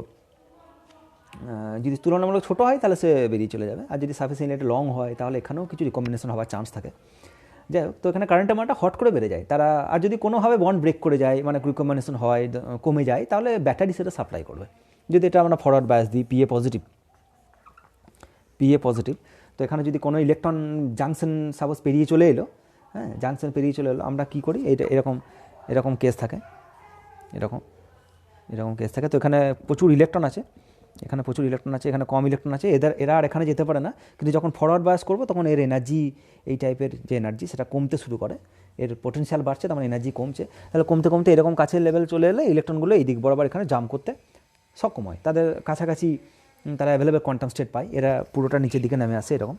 যদি তুলনামূলক ছোটো হয় তাহলে সে বেরিয়ে চলে যাবে, আর যদি সাফিসিয়েন্টলি লং হয় তাহলে এখানেও কিছু রিকম্বিনেশন হওয়ার চান্স থাকে। যাই হোক, তো এখানে কারেন্টের মানটা হট করে বেড়ে যায় তারা। আর যদি কোনোভাবে বন্ড ব্রেক করে যায়, মানে রিকম্বিনেশন হয়, কমে যায়, তাহলে ব্যাটারি সেটা সাপ্লাই করবে। যদি এটা আমরা ফরওয়ার্ড বায়াস দিই, পিএ পজিটিভ, তো এখানে যদি কোনো ইলেকট্রন জাংশন সাপোজ পেরিয়ে চলে এলো, হ্যাঁ, জাংশন পেরিয়ে চলে এলো, আমরা কী করি, এটা এরকম কেস থাকে, এরকম কেস থাকে। তো এখানে প্রচুর ইলেকট্রন আছে, এখানে কম ইলেকট্রন আছে, এরা আর এখানে যেতে পারে না। কিন্তু যখন ফরওয়ার্ড বায়াস করবো, তখন এর এনার্জি, এই টাইপের যে এনার্জি, সেটা কমতে শুরু করে, এর পোটেনশিয়াল বাড়ছে, তার মানে এনার্জি কমছে। তাহলে কমতে এরকম কাছের লেভেল চলে এলে ইলেকট্রনগুলো এই দিক বরাবর এখানে জাম্প করতে সক্ষম হয়, তাদের কাছাকাছি তারা অ্যাভেলেবেল কোয়ান্টাম স্টেট পায়, এরা পুরোটা নিচের দিকে নেমে আসে এরকম।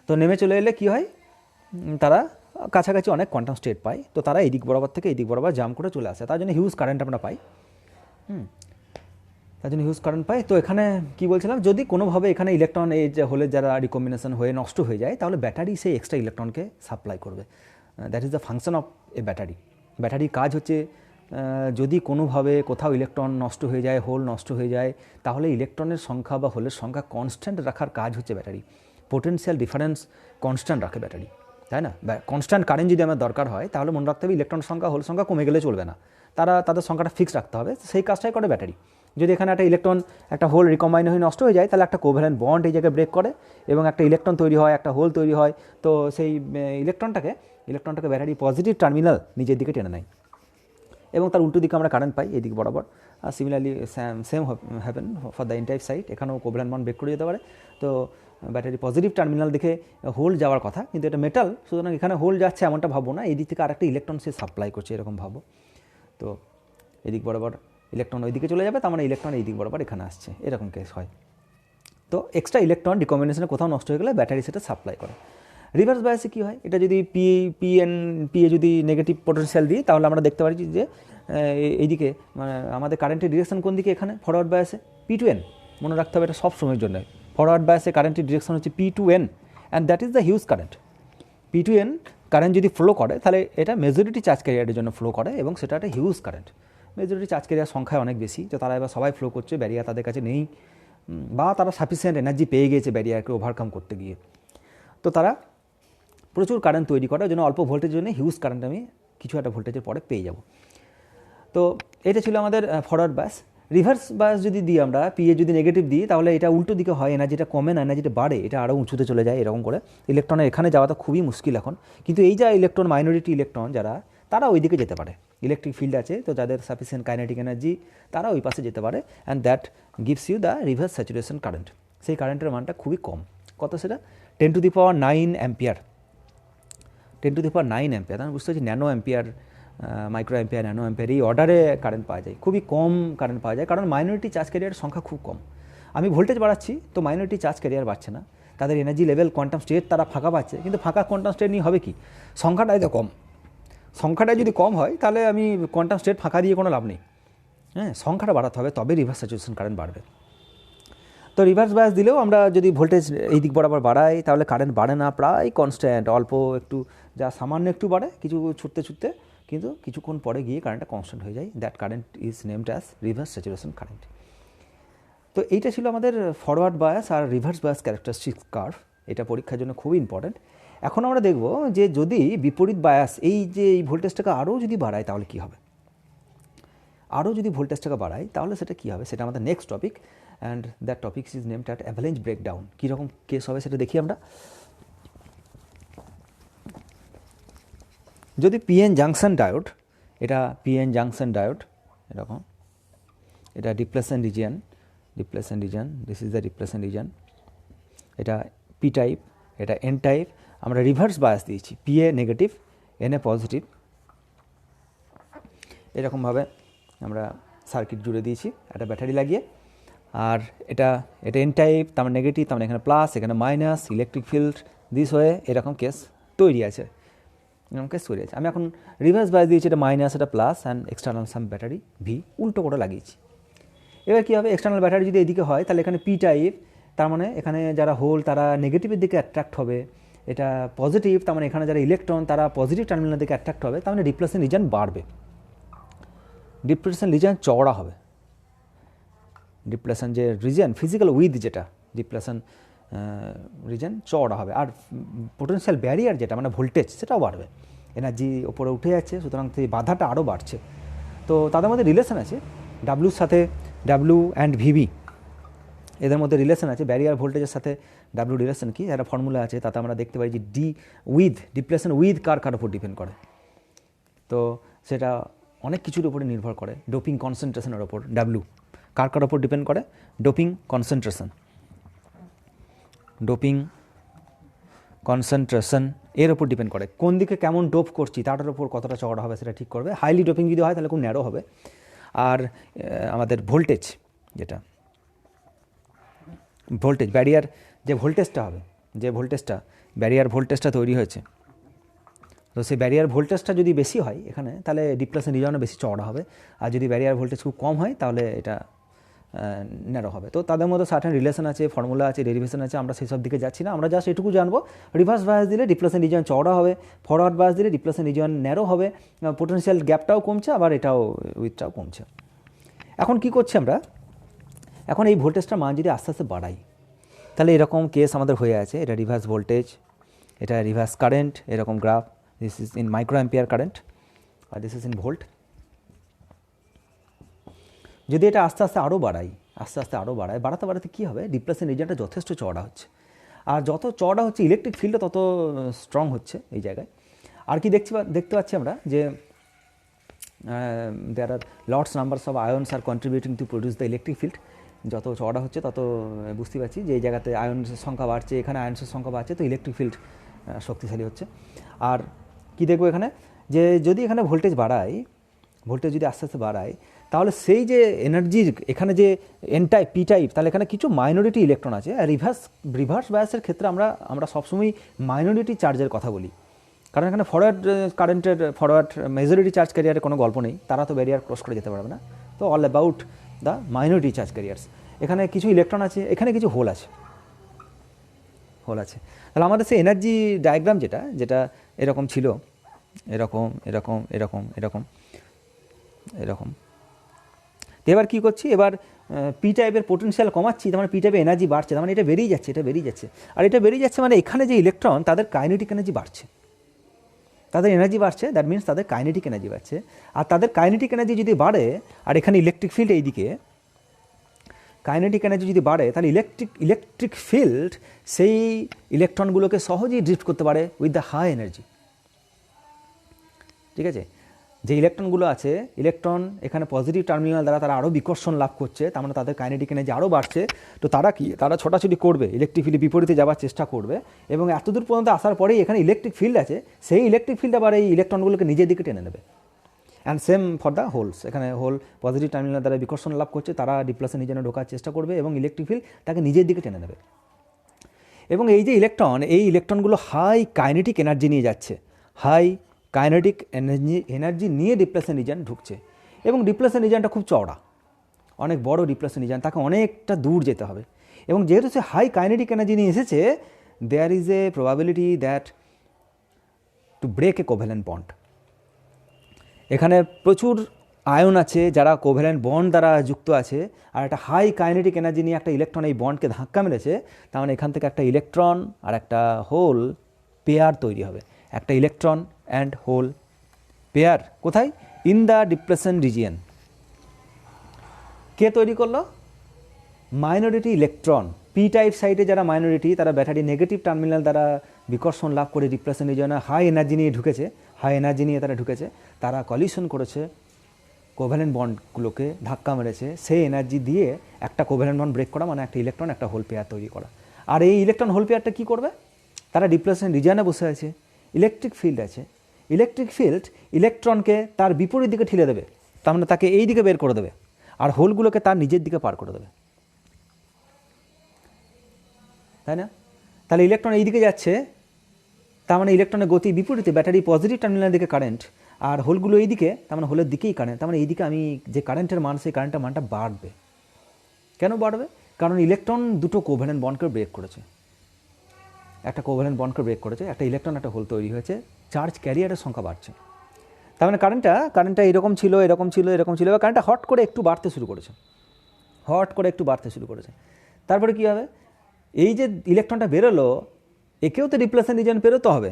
তো নেমে চলে এলে কী হয়, তারা কাছাকাছি অনেক কোয়ান্টাম স্টেট পায়। তো তারা এই দিক বরাবর থেকে এই দিক বরাবর জাম্প করে চলে আসে, তার জন্য হিউজ কারেন্ট আমরা পাই। তো এখানে কি বলছিলাম, যদি কোনোভাবে এখানে ইলেকট্রন এই যে হোলের যারা রিকম্বিনেশন হয়ে নষ্ট হয়ে যায়, তাহলে ব্যাটারি সেই এক্সট্রা ইলেকট্রনকে সাপ্লাই করবে। That is the function of A battery. ব্যাটারির কাজ হচ্ছে, যদি কোনোভাবে কোথাও ইলেকট্রন নষ্ট হয়ে যায়, হোল নষ্ট হয়ে যায়, তাহলে ইলেকট্রনের সংখ্যা বা হোলের সংখ্যা কনস্ট্যান্ট রাখার কাজ হচ্ছে ব্যাটারি। পোটেনশিয়াল ডিফারেন্স কনস্ট্যান্ট রাখে ব্যাটারি। তাই না? কনস্ট্যান্ট কারেন্ট যদি আমার দরকার হয় তাহলে মনে রাখতে হবে ইলেকট্রন সংখ্যা হোল সংখ্যা কমে গেলে চলবে না, তাদের সংখ্যাটা ফিক্স রাখতে হবে। সেই কাজটাই করে ব্যাটারি। যদি এখানে একটা ইলেকট্রন একটা হোল রিকম্বাইন হয়ে নষ্ট হয়ে যায় তাহলে একটা কোভ্যালেন্ট বন্ড এই জায়গায় ব্রেক করে এবং একটা ইলেকট্রন তৈরি হয়, একটা হোল তৈরি হয়। তো সেই ইলেকট্রনটাকে ব্যাটারি পজিটিভ টার্মিনাল নিজের দিকে টেনে নেয় এবং তার উল্টো দিকে আমরা কারেন্ট পাই এই দিক বরাবর। আর similarly same happen for the entire side, এখানেও কোভ্যালেন্ট বন্ড ব্রেক করে যেতে পারে। তো ব্যাটারি পজিটিভ টার্মিনাল দেখে হোল যাওয়ার কথা, কিন্তু এটা মেটাল, সুতরাং এখানে হোল যাচ্ছে এমনটা ভাববো না, এই দিক থেকে আরেকটা ইলেকট্রন সে সাপ্লাই করছে এরকম ভাবো। তো এদিক বরাবর ইলেকট্রন ওই দিকে চলে যাবে, তার মানে ইলেকট্রন এই দিক বরাবর এখানে আসছে, এরকম কেস হয়। তো এক্সট্রা ইলেকট্রন ডিকম্বিনেশনে কোথাও নষ্ট হয়ে গেলে ব্যাটারি সেটা সাপ্লাই করে। রিভার্স বায়াসে কী হয়, এটা যদি পিএ যদি নেগেটিভ পোটেনশিয়াল দিই তাহলে আমরা দেখতে পারি যে এইদিকে মানে আমাদের কারেন্টের ডিরেকশন কোন দিকে, এখানে ফরওয়ার্ড বায়াসে P2N। মনে রাখতে হবে এটা সব সময়ের জন্য। ফরওয়ার্ড বায়াসে কারেন্টের ডিরেকশন হচ্ছে P2N and that is the huge current. P2N current যদি ফ্লো করে তাহলে এটা মেজরিটি চার্জ ক্যারিয়ারের জন্য ফ্লো করে এবং সেটা একটা huge current. Majority charge carrier সংখ্যায় অনেক বেশি, তো তারা এবার সবাই ফ্লো করছে, ব্যারিয়ার তাদের কাছে নেই বা তারা সাফিসিয়েন্ট এনার্জি পেয়ে গিয়েছে ব্যারিয়ারকে ওভারকাম করতে গিয়ে। তো তারা প্রচুর কারেন্ট তৈরি করে, ওই জন্য অল্প ভোল্টেজের জন্য হিউজ কারেন্ট আমি কিছু একটা ভোল্টেজের পরে পেয়ে যাব। তো এটা ছিল আমাদের ফরওয়ার্ড বায়াস। রিভার্স বায়াস যদি দিই আমরা, পিএ যদি নেগেটিভ দিই তাহলে এটা উল্টো দিকে হয়, এনার্জিটা কমে না, এনার্জিটা বাড়ে, এটা আরও উঁচুতে চলে যায় এরকম করে। ইলেকট্রনের এখানে যাওয়াটা খুবই মুশকিল এখন, কিন্তু এই যা ইলেকট্রন মাইনরিটি ইলেকট্রন যারা, তারা ওই দিকে যেতে পারে। ইলেকট্রিক ফিল্ড আছে তো যাদের সাফিসিয়েন্ট কাইনেটিক এনার্জি, তারা ওই পাশে যেতে পারে and that gives you the reverse saturation current. সেই কারেন্টের মানটা খুবই কম, কত সেটা 10⁻9 অ্যাম্পিয়ার। 10⁻9 অ্যাম্পিয়ার, তাহলে বুঝতে পারছি nano ampere, micro ampere, nano ampere এই অর্ডারে কারেন্ট পাওয়া যায়, খুবই কম কারেন্ট পাওয়া যায়, কারণ মাইনরিটি চার্জ ক্যারিয়ারের সংখ্যা খুব কম। আমি ভোল্টেজ বাড়াচ্ছি তো মাইনরিটি চার্জ ক্যারিয়ার বাড়ছে না, তাদের এনার্জি লেভেল কোয়ান্টাম স্টেট তারা ফাঁকা পাচ্ছে, কিন্তু ফাঁকা কোয়ান্টাম স্টেট নিয়ে হবে কি, সংখ্যাটাই তো কম। সংখ্যাটা যদি কম হয় তাহলে আমি কোয়ান্টাম স্টেট ফাঁকা দিয়ে কোনো লাভ নেই। হ্যাঁ, সংখ্যাটা বাড়াতে হবে, তবে রিভার্স স্যাচুরেশন কারেন্ট বাড়বে। তো রিভার্স বায়াস দিলেও আমরা যদি ভোল্টেজ এই দিক বরাবর বাড়াই তাহলে কারেন্ট বাড়ে না, প্রায় কনস্ট্যান্ট, অল্প একটু যা সামান্য একটু বাড়ে কিছু ছুটতে, কিন্তু কিছুক্ষণ পরে গিয়ে কারেন্টটা কনস্ট্যান্ট হয়ে যায়। That current is named as reverse saturation current. তো এইটা ছিল আমাদের ফরওয়ার্ড বায়াস আর রিভার্স বায়াস ক্যারেক্টারিস্টিক্স কার্ভ। এটা পরীক্ষার জন্য খুবই ইম্পর্ট্যান্ট। এখন আমরা দেখব যে যদি বিপরীত বায়াস এই ভোল্টেজটাকে আরও যদি বাড়ায় তাহলে কী হবে, আরও যদি ভোল্টেজটাকে বাড়ায় তাহলে সেটা কী হবে, সেটা আমাদের next topic and that topic is named at avalanche breakdown. কীরকম কেস হবে সেটা দেখি আমরা। যদি পিএন জাংশন ডায়োড, এটা পিএন জাংশন ডায়োড এরকম, এটা depletion region, this is the depletion region, এটা পি টাইপ, এটা এন টাইপ। আমরা রিভার্স বায়াস দিয়েছি, পিএ নেগেটিভ এনএ পজিটিভ, এরকমভাবে আমরা সার্কিট জুড়ে দিয়েছি একটা ব্যাটারি লাগিয়ে। আর এটা এন টাইপ, তার মানে নেগেটিভ, তার মানে এখানে প্লাস, এখানে মাইনাস, ইলেকট্রিক ফিল্ড দিস হয়ে এরকম কেস তৈরি আছে, এরকম কেস তৈরি আছে। আমি এখন রিভার্স বায়াস দিয়েছি, এটা মাইনাস, এটা plus and external some battery V উল্টো করে লাগিয়েছি। এবার কী হবে, এক্সটার্নাল ব্যাটারি যদি এদিকে হয় তাহলে এখানে পি টাইপ, তার মানে এখানে যারা হোল তারা নেগেটিভের দিকে অ্যাট্রাক্ট হবে, এটা পজিটিভ, তার মানে এখানে যারা ইলেকট্রন তারা পজিটিভ টার্মিনালের দিকে অ্যাট্রাক্ট হবে, তার মানে ডিপ্লেশন রিজন বাড়বে, ডিপ্লেশন রিজন চওড়া হবে। ডিপ্লেশন যে রিজন ফিজিক্যাল উইথ, যেটা ডিপ্লেশন রিজন চওড়া হবে, আর পোটেনশিয়াল ব্যারিয়ার যেটা মানে ভোল্টেজ সেটাও বাড়বে, এনার্জি ওপরে উঠে যাচ্ছে, সুতরাং সেই বাধাটা আরও বাড়ছে। তো তাদের মধ্যে রিলেশন আছে, ডাব্লুর সাথে ডাব্লু অ্যান্ড ভিবি, এদের মধ্যে রিলেশন আছে, ব্যারিয়ার ভোল্টেজের সাথে ডাব্লু রিলেশন কি, একটা ফর্মুলা আছে, তাতে আমরা দেখতে পাই যে ডিপ্লেশন উইথ কার উপর ডিপেন্ড করে। তো সেটা অনেক কিছুর উপরে নির্ভর করে, ডোপিং কনসেন্ট্রেশনের ওপর ডাব্লু কার ওপর ডিপেন্ড করে, ডোপিং কনসেন্ট্রেশন এর ওপর ডিপেন্ড করে, কোন দিকে কেমন ডোপ করছি তাটার ওপর কতটা চওড়া হবে সেটা ঠিক করবে। হাইলি ডোপিং যদি হয় তাহলে খুব ন্যারো হবে। আর আমাদের ভোল্টেজ, যেটা ভোল্টেজ ব্যারিয়ার যে ভোল্টেজটা হবে, যে ভোল্টেজটা ব্যারিয়ার ভোল্টেজটা তৈরি হয়েছে, তো সেই ব্যারিয়ার ভোল্টেজটা যদি বেশি হয় এখানে তাহলে ডিপ্লেশন রিজনও বেশি চওড়া হবে, আর যদি ব্যারিয়ার ভোল্টেজ খুব কম হয় তাহলে এটা ন্যারো হবে। তো তাদের মধ্যে সার্টেন রিলেশন আছে, ফর্মুলা আছে, ডেরিভেশন আছে, আমরা সেই সব দিকে যাচ্ছি না, আমরা জাস্ট এটুকু জানবো রিভার্স বায়াস দিলে ডিপ্লেশন রিজন চওড়া হবে, ফরওয়ার্ড বায়াস দিলে ডিপ্লেশন রিজন ন্যারো হবে, পোটেনশিয়াল গ্যাপটাও কমছে, আবার এটাও উইথটাও কমছে। এখন কি করছি আমরা, এখন এই ভোল্টেজটার মান যদি আস্তে আস্তে বাড়াই তাহলে এরকম কেস আমাদের হয়ে আছে, এটা রিভার্স ভোল্টেজ, এটা রিভার্স কারেন্ট, এরকম graph. This is in micro ampere current আর দিস ইজ ইন ভোল্ট। যদি এটা আস্তে আস্তে আরও বাড়াই, বাড়াতে বাড়াতে কী হবে, ডিপ্লেশন রিজিয়নটা যথেষ্ট চওড়া হচ্ছে, আর যত চওড়া হচ্ছে ইলেকট্রিক ফিল্ডটা তত স্ট্রং হচ্ছে এই জায়গায়। আর কি দেখতে পাচ্ছি আমরা যে there are lots numbers of ions are contributing to produce the electric field. যত চওড়া হচ্ছে তত বুঝতে পারছি যে এই জায়গাতে আয়নসের সংখ্যা বাড়ছে, এখানে আয়নসের সংখ্যা বাড়ছে, তো ইলেকট্রিক ফিল্ড শক্তিশালী হচ্ছে। আর কি দেখবো এখানে, যে যদি এখানে ভোল্টেজ যদি আস্তে আস্তে বাড়ায়, তাহলে সেই যে এনার্জির এখানে যে এন টাইপ পি টাইপ, তাহলে এখানে কিছু মাইনরিটি ইলেকট্রন আছে। আর রিভার্স বায়াসের ক্ষেত্রে আমরা সবসময় মাইনরিটি চার্জের কথা বলি, কারণ এখানে ফরওয়ার্ড মেজরিটি চার্জ ক্যারিয়ারের কোনো গল্প নেই, তারা তো ব্যারিয়ার ক্রস করে যেতে পারবে না। তো all about the minority charge carriers. এখানে কিছু ইলেকট্রন আছে, এখানে কিছু হোল আছে। তাহলে আমাদের সেই এনার্জি ডায়াগ্রাম যেটা এরকম ছিল, এরকম। তো এবার কী করছি, এবার পি টাইপের পোটেনশিয়াল কমাচ্ছি, তার মানে পি টাইপের এনার্জি বাড়ছে, তার মানে এটা বেরিয়ে যাচ্ছে। আর এটা বেরিয়ে যাচ্ছে মানে এখানে যে ইলেকট্রন, তাদের কাইনেটিক এনার্জি বাড়ছে, তাদের এনার্জি বাড়ছে, দ্যাট মিনস তাদের কাইনেটিক এনার্জি বাড়ছে। আর তাদের কাইনেটিক এনার্জি যদি বাড়ে, আর এখানে ইলেকট্রিক ফিল্ড এইদিকে, কাইনেটিক এনার্জি যদি বাড়ে, তাহলে ইলেকট্রিক ফিল্ড সেই ইলেকট্রনগুলোকে সহজেই ড্রিফট করতে পারে উইথ দ্য হাই এনার্জি। ঠিক আছে, যে ইলেকট্রনগুলো আছে, ইলেকট্রন এখানে পজিটিভ টার্মিনাল দ্বারা তারা আরও বিকর্ষণ লাভ করছে, তার মানে তাদের কাইনেটিক এনার্জি আরও বাড়ছে। তো তারা ছোটাছুটি করবে, ইলেকট্রিক ফিল্ডের বিপরীতে যাওয়ার চেষ্টা করবে, এবং এতদূর পর্যন্ত আসার পরেই এখানে ইলেকট্রিক ফিল্ড আছে, সেই ইলেকট্রিক ফিল্ড আবার এই ইলেকট্রনগুলোকে নিজের দিকে টেনে নেবে। And same for the holes, এখানে হোল পজিটিভ টার্মিনাল দ্বারা বিকর্ষণ লাভ করছে, তারা ডিপ্লেশন রিজিয়নে ঢোকার চেষ্টা করবে, এবং ইলেকট্রিক ফিল্ড তাকে নিজের দিকে টেনে নেবে। এবং এই যে ইলেকট্রনগুলো হাই কাইনেটিক এনার্জি নিয়ে যাচ্ছে, হাই কাইনেটিক এনার্জি নিয়ে ডিপ্লেশন রিজিয়ন ঢুকছে, এবং ডিপ্লেশন রিজিয়নটা খুব চওড়া, অনেক বড় ডিপ্লেশন রিজিয়ন, তাকে অনেকটা দূর যেতে হবে। এবং যেহেতু সে হাই কাইনেটিক এনার্জি নিয়ে এসেছে, there is a probability that to break a covalent bond. এখানে প্রচুর আয়ন আছে যারা কোভ্যালেন্ট বন্ড দ্বারা যুক্ত আছে, আর একটা হাই কাইনেটিক এনার্জি নিয়ে একটা ইলেকট্রন এই বন্ডকে ধাক্কা মেরেছে, তার মানে এখান থেকে একটা ইলেকট্রন আর একটা হোল পেয়ার তৈরি হবে, একটা ইলেকট্রন অ্যান্ড হোল পেয়ার। কোথায়? In the depletion region. কে তৈরি করলো? Minority electron. পি টাইপ সাইটে যারা মাইনরিটি, তারা ব্যাটারি নেগেটিভ টার্মিনাল দ্বারা বিকর্ষণ লাভ করে ডিপ্লেশন রিজিয়নে হাই এনার্জি নিয়ে ঢুকেছে, তারা কলিশন করেছে, কোভ্যালেন্ট বন্ডগুলোকে ধাক্কা মেরেছে, সেই এনার্জি দিয়ে একটা কোভ্যালেন্ট বন্ড ব্রেক করা, মানে একটা ইলেকট্রন একটা হোল পেয়ার তৈরি করা। আর এই ইলেকট্রন হোল পেয়ারটা কী করবে? তারা ডিপ্লেশন রিজিয়নে বসে আছে, ইলেকট্রিক ফিল্ড আছে, ইলেকট্রিক ফিল্ড ইলেকট্রনকে তার বিপরীত দিকে ঠেলে দেবে, তার মানে তাকে এই দিকে বের করে দেবে, আর হোলগুলোকে তার নিজের দিকে পার করে দেবে, তাই না? তাহলে ইলেকট্রন এই দিকে যাচ্ছে, তার মানে ইলেকট্রনের গতি বিপরীতে, ব্যাটারি পজিটিভ টার্মিনালের দিকে কারেন্ট, আর হোলগুলো এই দিকে, তার মানে হোলের দিকেই কারেন্ট, তার মানে এই দিকে আমি যে কারেন্টের মান, সেই কারেন্টের মানটা বাড়বে। কেন বাড়বে? কারণ ইলেকট্রন দুটো কোভ্যালেন্ট বন্ডকে ব্রেক করেছে, একটা ইলেকট্রন একটা হোল তৈরি হয়েছে, চার্জ ক্যারিয়ারের সংখ্যা বাড়ছে। তার মানে কারেন্টটা এরকম ছিল, এবার কারেন্টটা হট করে একটু বাড়তে শুরু করেছে। তারপরে কী হবে? এই যে ইলেকট্রনটা বেরোলো, একেও তো ডিপ্লেশন রিজিয়ন পেরোতে হবে,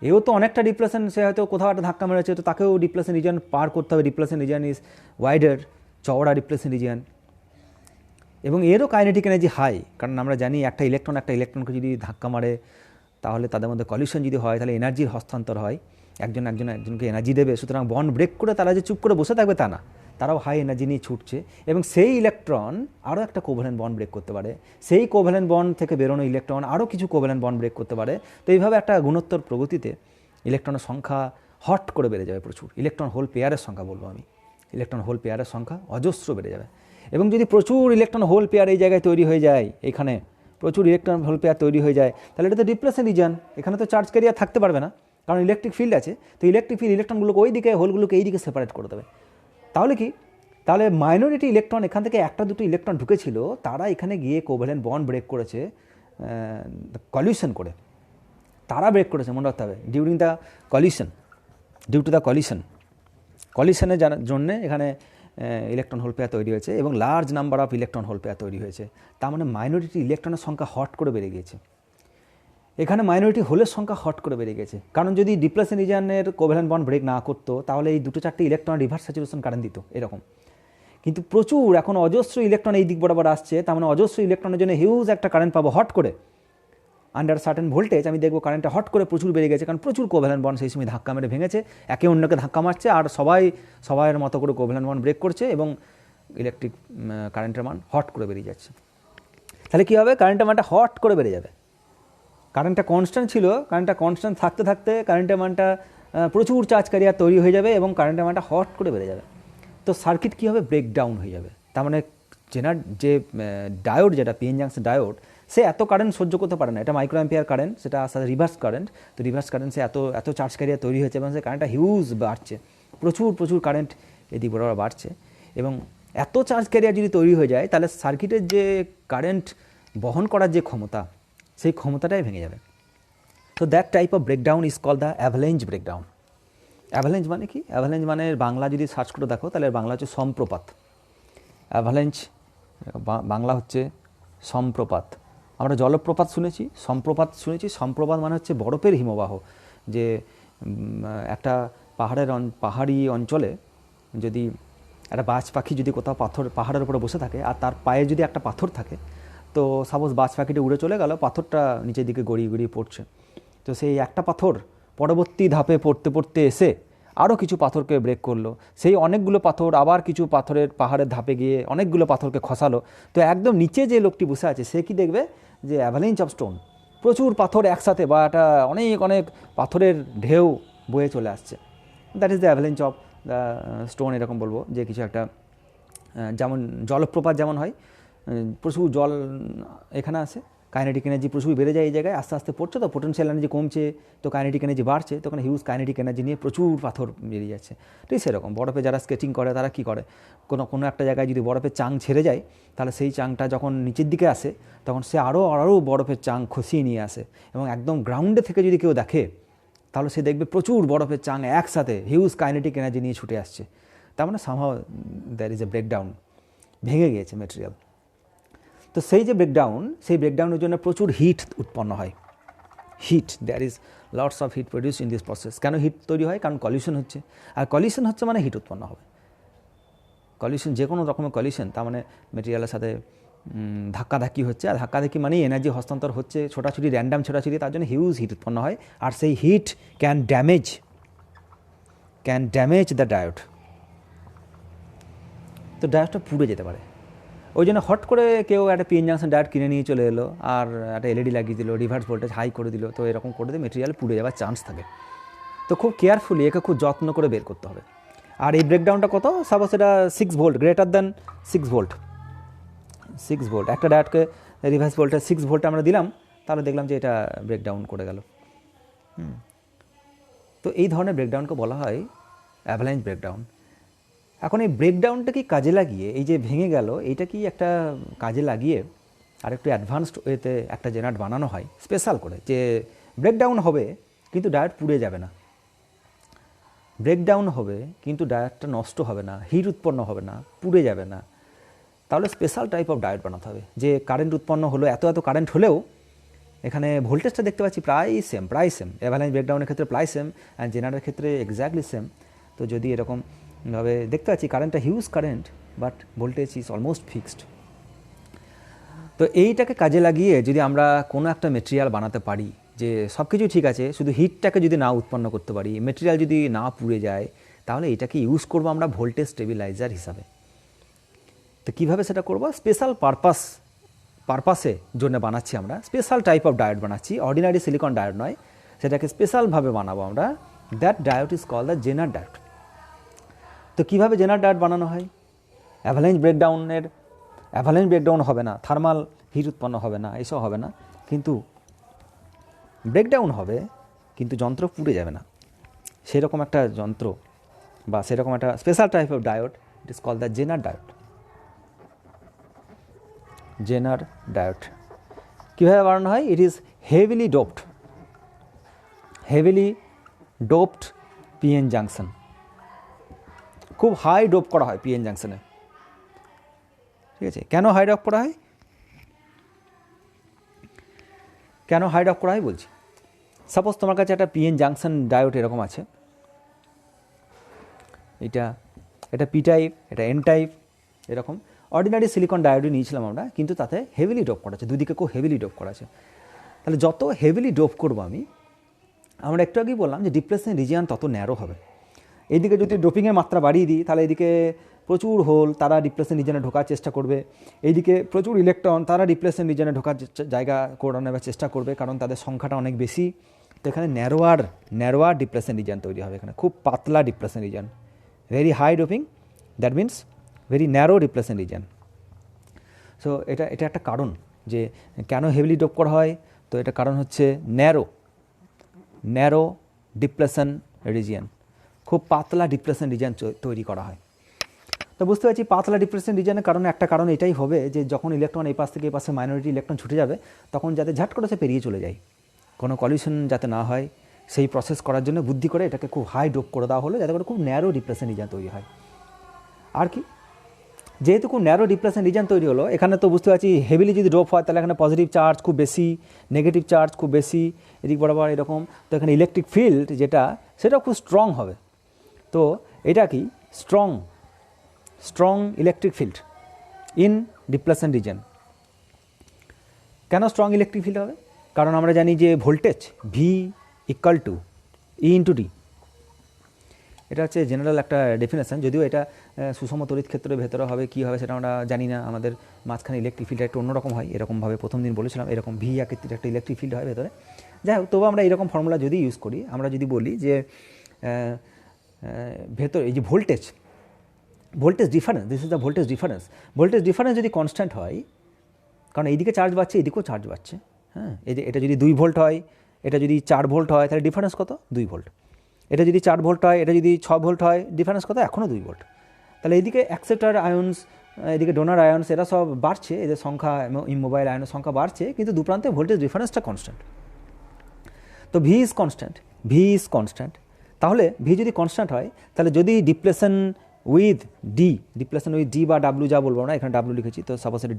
এও তো অনেকটা ডিপ্লেশন, সে হয়তো কোথাও একটা ধাক্কা মেরেছে, তো তাকেও ডিপ্লেশন রিজিয়ন পার করতে হবে। ডিপ্লেশন রিজিয়ন ইজ ওয়াইডার, চওড়া ডিপ্লেশন রিজিয়ন, এবং এরও কাইনেটিক এনার্জি হাই, কারণ আমরা জানি একটা ইলেকট্রনকে যদি ধাক্কা মারে, তাহলে তাদের মধ্যে কলিশন যদি হয়, তাহলে এনার্জির হস্তান্তর হয়, একজনকে এনার্জি দেবে। সুতরাং বন্ড ব্রেক করে তারা যে চুপ করে বসে থাকবে তা না, তারাও হাই এনার্জি নিয়ে ছুটছে, এবং সেই ইলেকট্রন আরও একটা কোভ্যালেন্ট বন্ড ব্রেক করতে পারে, সেই কোভ্যালেন্ট বন্ড থেকে বেরোনো ইলেকট্রন আরও কিছু কোভ্যালেন্ট বন্ড ব্রেক করতে পারে। তো এইভাবে একটা গুণোত্তর প্রগতিতে ইলেকট্রনের সংখ্যা হট করে বেড়ে যাবে প্রচুর। ইলেকট্রন হোল পেয়ারের সংখ্যা বলবো আমি, ইলেকট্রন হোল পেয়ারের সংখ্যা অজস্র বেড়ে যাবে। এবং যদি প্রচুর ইলেকট্রন হোল পেয়ার এই জায়গায় তৈরি হয়ে যায়, এখানে প্রচুর ইলেকট্রন হোল পেয়ার তৈরি হয়ে যায়, তাহলে এটা তো ডিপ্লেশন রিজিয়ন, এখানে তো চার্জ ক্যারিয়ার থাকতে পারবে না, কারণ ইলেকট্রিক ফিল্ড আছে। তো ইলেকট্রিক ফিল্ড ইলেকট্রনগুলোকে ওই দিকে, হোলগুলোকে এই দিকে সেপারেট করে দেবে। তাহলে মাইনরিটি ইলেকট্রন, এখান থেকে একটা দুটো ইলেকট্রন ঢুকেছিল, তারা এখানে গিয়ে কোভ্যালেন্ট বন্ড ব্রেক করেছে, কলিউশন করে তারা ব্রেক করেছে, মনে রাখতে হবে, ডিউ টু দ্য কলিশনের জন্য এখানে ইলেকট্রন হোল পেয়ার তৈরি হয়েছে, এবং large number of electron whole pair তৈরি হয়েছে। তার মানে মাইনরিটি ইলেকট্রনের সংখ্যা হট করে বেড়ে গিয়েছে। এখানে মাইনরিটি হোলের সংখ্যা হট করে বেড়ে গেছে, কারণ যদি ডিপ্লেশন রিজিয়নের কোভ্যালেন্ট বন্ড ব্রেক না করতো তাহলে এই দুটো চারটে ইলেকট্রন রিভার্স স্যাচুরেশন কারেন্ট দিত এরকম। কিন্তু প্রচুর এখন অজস্র ইলেকট্রন এই দিক বরাবর আসছে, তার মানে অজস্র ইলেকট্রনের জন্য হিউজ একটা কারেন্ট পাবো হট করে আন্ডার সার্টেন ভোল্টেজ। আমি দেখবো কারেন্টটা হট করে প্রচুর বেড়ে গেছে, কারণ প্রচুর কোভ্যালেন্ট বন্ড সেই সময় ধাক্কা মেরে ভেঙেছে, একে অন্যকে ধাক্কা মারছে, আর সবাইয়ের মতো করে কোভ্যালেন্ট বন্ড ব্রেক করছে এবং ইলেকট্রিক কারেন্টের মান হট করে বেরিয়ে যাচ্ছে। তাহলে কী হবে, কারেন্টের মানটা হট করে বেড়ে যাবে। কারেন্টটা কনস্ট্যান্ট ছিল, কারেন্টটা কনস্ট্যান্ট থাকতে থাকতে কারেন্টের মানটা প্রচুর চার্জ ক্যারিয়ার তৈরি হয়ে যাবে এবং কারেন্টের মানটা হট করে বেড়ে যাবে। তো সার্কিট কী হবে, ব্রেকডাউন হয়ে যাবে। তার মানে যে ডায়োড, যেটা পিএন জাংশন ডায়োড, সে এত কারেন্ট সহ্য করতে পারে না। এটা মাইক্রো অ্যাম্পিয়ার কারেন্ট, সেটা আসলে রিভার্স কারেন্ট। তো রিভার্স কারেন্ট সে এত চার্জ ক্যারিয়ার তৈরি হয়েছে এবং সে কারেন্টটা হিউজ বাড়ছে, প্রচুর কারেন্ট এদিক বরাবর বাড়ছে। এবং এত চার্জ ক্যারিয়ার যদি তৈরি হয়ে যায় তাহলে সার্কিটের যে কারেন্ট বহন করার যে ক্ষমতা, সেই ক্ষমতাটাই ভেঙে যাবে। তো that type of breakdown is called the avalanche breakdown. Avalanche মানে কি? অ্যাভালেঞ্জ মানে বাংলা যদি সার্চ করে দেখো তাহলে বাংলা হচ্ছে সম্প্রপাত। অ্যাভালেঞ্জ বাংলা হচ্ছে সম্প্রপাত। আমরা জলপ্রপাত শুনেছি, সম্প্রপাত শুনেছি। সম্প্রপাত মানে হচ্ছে বরফের হিমবাহ, যে একটা পাহাড়ি অঞ্চলে যদি একটা বাজ পাখি যদি কোথাও পাহাড়ের উপরে বসে থাকে আর তার পায়ে যদি একটা পাথর থাকে, তো সাপোজ বাজ পাখিটা উড়ে চলে গেল, পাথরটা নিচের দিকে গড়িয়ে পড়ছে, তো সেই একটা পাথর পরবর্তী ধাপে পড়তে এসে আরও কিছু পাথরকে ব্রেক করলো, সেই অনেকগুলো পাথর আবার কিছু পাহাড়ের ধাপে গিয়ে অনেকগুলো পাথরকে খসালো। তো একদম নিচে যে লোকটি বসে আছে সে কি দেখবে, যে অ্যাভালেঞ্চ অফ স্টোন, প্রচুর পাথর একসাথে বা একটা অনেক পাথরের ঢেউ বয়ে চলে আসছে। That is the avalanche of the stone, এরকম বলবো। যে কিছু একটা, যেমন জলপ্রপাত যেমন হয়, প্রচুর জল এখানে আসে, কাইনেটিক এনার্জি প্রচুর বেড়ে যায় এই জায়গায়, আস্তে আস্তে পড়ছে, তো পোটেনশিয়াল এনার্জি কমছে, তো কাইনেটিক এনার্জি বাড়ছে, তখন হিউজ কাইনেটিক এনার্জি নিয়ে প্রচুর পাথর বেরিয়ে যাচ্ছে। ঠিক সেরকম বরফে যারা স্কেটিং করে তারা কী করে, কোনো একটা জায়গায় যদি বরফের চাং ছেড়ে যায়, তাহলে সেই চাংটা যখন নিচের দিকে আসে তখন সে আরও বরফের চাং খসিয়ে নিয়ে আসে, এবং একদম গ্রাউন্ডে থেকে যদি কেউ দেখে তাহলে সে দেখবে প্রচুর বরফের চাং একসাথে হিউজ কাইনেটিক এনার্জি নিয়ে ছুটে আসছে। তার মানে somehow there is a breakdown, ভেঙে গিয়েছে মেটেরিয়াল। তো সেই যে ব্রেকডাউন, সেই ব্রেকডাউনের জন্য প্রচুর হিট উৎপন্ন হয়। Heat, there is lots of heat produce in this process. কেন হিট তৈরি হয়? কারণ কলিউশন হচ্ছে, আর কলিউশন হচ্ছে মানে হিট উৎপন্ন হবে। কলিউশন, যে কোনো রকমের কলিউশন, তার মানে মেটেরিয়ালের সাথে ধাক্কাধাক্কি হচ্ছে, আর ধাক্কাধাক্কি মানেই এনার্জি হস্তান্তর হচ্ছে, ছোটাছুটি, র্যান্ডাম ছোটাছুটি, তার জন্য হিউজ হিট উৎপন্ন হয়। আর সেই heat can damage the diode. তো ডায়োডটা পুড়ে যেতে পারে। ওই জন্য হট করে কেউ একটা পিএন জাংশন ডায়োড কিনে নিয়ে চলে এলো আর একটা এলইডি লাগিয়ে দিল, রিভার্স ভোল্টেজ হাই করে দিল, তো এরকম করে দিয়ে মেটেরিয়াল পুড়ে যাওয়ার চান্স থাকে। তো খুব কেয়ারফুলি একে খুব যত্ন করে বের করতে হবে। আর এই ব্রেকডাউনটা কত? সাপোজ এটা 6 ভোল্ট, গ্রেটার দ্যান 6 ভোল্ট, একটা ডায়োডকে রিভার্স ভোল্টেজ 6 ভোল্টে আমরা দিলাম, তাহলে দেখলাম যে এটা ব্রেকডাউন করে গেল। তো এই ধরনের ব্রেকডাউনকে বলা হয় অ্যাভালাঞ্চ ব্রেকডাউন। এখন এই ব্রেকডাউনটা কি কাজে লাগিয়ে, এই যে ভেঙে গেল, এইটা কি একটা কাজে লাগিয়ে আর একটু অ্যাডভান্সড ওয়েতে একটা জেনারেটর বানানো হয় স্পেশাল করে, যে ব্রেকডাউন হবে কিন্তু ডায়োড পুড়ে যাবে না, ব্রেকডাউন হবে কিন্তু ডায়োডটা নষ্ট হবে না, হিট উৎপন্ন হবে না, পুড়ে যাবে না। তাহলে স্পেশাল টাইপ অফ ডায়োড বানাতে হবে, যে কারেন্ট উৎপন্ন হলো, এত কারেন্ট হলেও এখানে ভোল্টেজটা দেখতে পাচ্ছি প্রায় সেম। অ্যাভালাঞ্চ ব্রেকডাউনের ক্ষেত্রে প্রায় সেম, অ্যান্ড জেনারেটরের ক্ষেত্রে এক্স্যাক্টলি সেম। তো যদি এরকমভাবে দেখতে পাচ্ছি কারেন্টটা huge current, but voltage is almost fixed. তো এইটাকে কাজে লাগিয়ে যদি আমরা কোনো একটা মেটেরিয়াল বানাতে পারি, যে সব কিছু ঠিক আছে, শুধু হিটটাকে যদি না উৎপন্ন করতে পারি, মেটেরিয়াল যদি না পুড়ে যায়, তাহলে এটাকে ইউজ করবো আমরা ভোল্টেজ স্টেবিলাইজার হিসাবে। তো কীভাবে সেটা করবো? স্পেশাল পারপাসে জন্য বানাচ্ছি আমরা, স্পেশাল টাইপ অফ ডায়োড বানাচ্ছি, অর্ডিনারি সিলিকন ডায়োড নয়, সেটাকে স্পেশালভাবে বানাবো আমরা। That diode is called the Zener diode. তো কীভাবে জেনার ডায়োড বানানো হয়? অ্যাভালাঞ্চ ব্রেকডাউন হবে না, থার্মাল হিট উৎপন্ন হবে না, এসব হবে না, কিন্তু ব্রেকডাউন হবে, কিন্তু যন্ত্র পুড়ে যাবে না। সেরকম একটা যন্ত্র বা সেরকম একটা special type of diode, it is called the Zener diode. কীভাবে বানানো হয়? It is heavily doped PN junction, খুব হাই ডোপ করা হয় পিএন জাংশনে। ঠিক আছে, কেন হাই ডোপ করা হয়? কেন হাই ড্রপ করা হয় বলছি। সাপোজ তোমার কাছে একটা পিএন জাংশন ডায়োড এরকম আছে, এটা পি টাইপ, এটা এন টাইপ, এরকম অর্ডিনারি সিলিকন ডায়োডই নিয়েছিলাম আমরা, কিন্তু তাতে হেভিলি ডোপ করা আছে, দুদিকে খুব হেভিলি ডোপ করা আছে। তাহলে যত হেভিলি ডোপ করবো আমরা একটু আগেই বললাম যে ডিপ্লেশন রিজিয়ন তত ন্যারো হবে। এইদিকে যদি ডোপিংয়ের মাত্রা বাড়িয়ে দিই তাহলে এদিকে প্রচুর হোল, তারা ডিপ্লেশন রিজনে ঢোকার চেষ্টা করবে, এইদিকে প্রচুর ইলেকট্রন, তারা ডিপ্লেশন রিজনে ঢোকার জায়গা করে নেওয়ার চেষ্টা করবে, কারণ তাদের সংখ্যাটা অনেক বেশি। তো এখানে ন্যারোয়ার ডিপ্লেশন রিজন তৈরি হবে, এখানে খুব পাতলা depletion region, very high doping, that means very narrow depletion region. So এটা একটা কারণ যে কেন হেভিলি ডোপ করা হয়। তো এটা কারণ হচ্ছে ন্যারো ডিপ্লেশন রিজিয়ন, খুব পাতলা ডিপ্লেশন রিজন তৈরি করা হয়। তো বুঝতে পারছি পাতলা ডিপ্রেশন রিজনের কারণে একটা কারণ এটাই হবে যে যখন ইলেকট্রন এই পাশ থেকে এই পাশে মাইনরিটি ইলেকট্রন ছুটে যাবে, তখন যাতে ঝাট করে সে পেরিয়ে চলে যায়, কোনো কলিউশন যাতে না হয়, সেই প্রসেস করার জন্য বুদ্ধি করে এটাকে খুব হাই ডোপ করে দেওয়া হলো, যাতে করে খুব ন্যারো ডিপ্রেশন রিজন তৈরি হয়। আর কি, যেহেতু খুব ন্যারো ডিপ্রেশন রিজন তৈরি হলো, এখানে তো বুঝতে পারছি হেভিলি যদি ডোপ হয় তাহলে এখানে পজিটিভ চার্জ খুব বেশি, নেগেটিভ চার্জ খুব বেশি, এদিক বরাবর এরকম। তো এখানে ইলেকট্রিক ফিল্ড যেটা সেটাও খুব স্ট্রং হবে। তো এটা কি strong electric field in depletion reason. কেন স্ট্রং ইলেকট্রিক ফিল্ড হবে? কারণ আমরা জানি যে voltage V equal to E into D, এটা হচ্ছে জেনারেল একটা ডেফিনেশন, যদিও এটা সুষম তড়িৎ ক্ষেত্রের ভেতরে হবে কী হবে সেটা আমরা জানি না। আমাদের মাঝখানে ইলেকট্রিক ফিল্ডটা একটু অন্যরকম হয়, এরকমভাবে প্রথম দিন বলেছিলাম, এরকম ভি আকৃতির একটা ইলেকট্রিক ফিল্ড হয় ভেতরে। যাই হোক, তবু আমরা এরকম ফর্মুলা যদি ইউজ করি, আমরা যদি বলি যে ভেতরে এই যে voltage difference, this is the voltage difference যদি কনস্ট্যান্ট হয়, কারণ এইদিকে চার্জ বাড়ছে, এদিকেও চার্জ বাড়ছে, হ্যাঁ, এই যে এটা যদি 2 ভোল্ট হয়, এটা যদি 4 ভোল্ট হয়, তাহলে ডিফারেন্স কত? 2 ভোল্ট। এটা যদি 4 ভোল্ট হয়, এটা যদি 6 ভোল্ট হয়, ডিফারেন্স কত? এখনও 2 ভোল্ট। তাহলে এইদিকে অ্যাকসেপ্টার আয়ন্স, এদিকে ডোনার আয়ন্স, এরা সব বাড়ছে, এদের সংখ্যা, ইমোবাইল আয়নের সংখ্যা বাড়ছে, কিন্তু দুপ্রান্তে ভোল্টেজ ডিফারেন্সটা কনস্ট্যান্ট। তো ভি ইজ কনস্ট্যান্ট। তাহলে ভি যদি কনস্ট্যান্ট হয়, তাহলে যদি ডিপ্লেশন উইথ ডি বা ডাব্লু যা বলবো না, এখানে ডাব্লু লিখেছি, তো সাপোজ এটা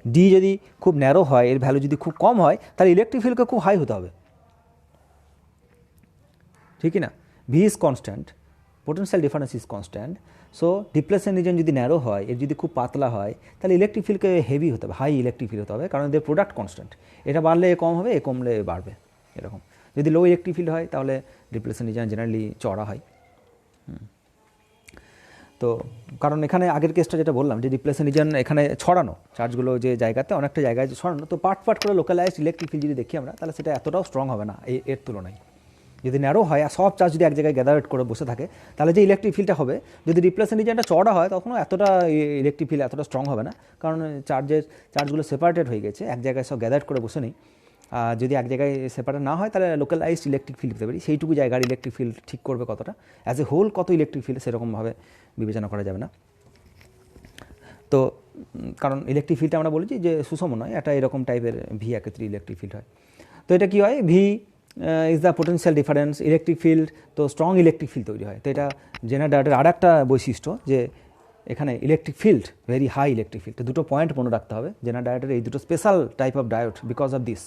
ডি যদি খুব ন্যারো হয়, এর ভ্যালু যদি খুব কম হয়, তাহলে ইলেকট্রিক ফিল্ডকে খুব হাই হতে হবে, ঠিক না? V is constant, potential difference is constant. So depletion reason যদি ন্যারো হয়, এর যদি খুব পাতলা হয়, তাহলে ইলেকট্রিক ফিল্ডকে হেভি হতে হবে, হাই ইলেকট্রিক ফিল্ড হতে হবে, কারণ এদের প্রোডাক্ট কনস্ট্যান্ট, এটা বাড়লে এ কম হবে, এ কমলে বাড়বে, এরকম। যদি লো ইলেকট্রিক ফিল্ড হয়, তাহলে ডিপ্লেশন রিজন জেনারেলি চড়া হয়। তো কারণ এখানে আগের কেসটা যেটা বললাম যে ডিপ্লেশন রিজন এখানে ছড়ানো, চার্জগুলো যে জায়গাতে অনেকটা জায়গায় ছড়ানো, তো পার্ট করে লোকালাইজড ইলেকট্রিক ফিল্ড যদি দেখি আমরা, তাহলে সেটা এতটাও স্ট্রং হবে না এর তুলনায়। যদি ন্যারো হয় আর সব চার্জ যদি এক জায়গায় গ্যাদারেট করে বসে থাকে, তাহলে যে ইলেকট্রিক ফিল্ডটা হবে, যদি ডিপ্লেশন রিজনটা চড়া হয়, তখনও এতটা ইলেকট্রিক ফিল্ড এতটা স্ট্রং হবে না, কারণ চার্জগুলো সেপারেটেড হয়ে গেছে, এক জায়গায় সব গ্যাদারেট করে বসে নেই। যদি এক জায়গায় সেপারেট না হয়, তাহলে লোকালাইজড ইলেকট্রিক ফিল্ড দিতে পারি, সেইটুকু জায়গার ইলেকট্রিক ফিল্ড ঠিক করবে কতটা, অ্যাজ এ হোল কত ইলেকট্রিক ফিল্ড সেরকমভাবে বিবেচনা করা যাবে না। তো কারণ ইলেকট্রিক ফিল্ডটা আমরা বলেছি যে সুষম নয়, এটা এরকম টাইপের ভি আকৃতির ইলেকট্রিক ফিল্ড হয়। তো এটা কী হয়, V is the potential difference, electric field, তো স্ট্রং ইলেকট্রিক ফিল্ড তৈরি হয়। তো এটা জেনারেল ডায়োডের আর একটা বৈশিষ্ট্য, যে এখানে electric field very high electric field. তো দুটো পয়েন্ট মনে রাখতে হবে জেনারেল ডায়োডের, এই দুটো special type of diode because of this.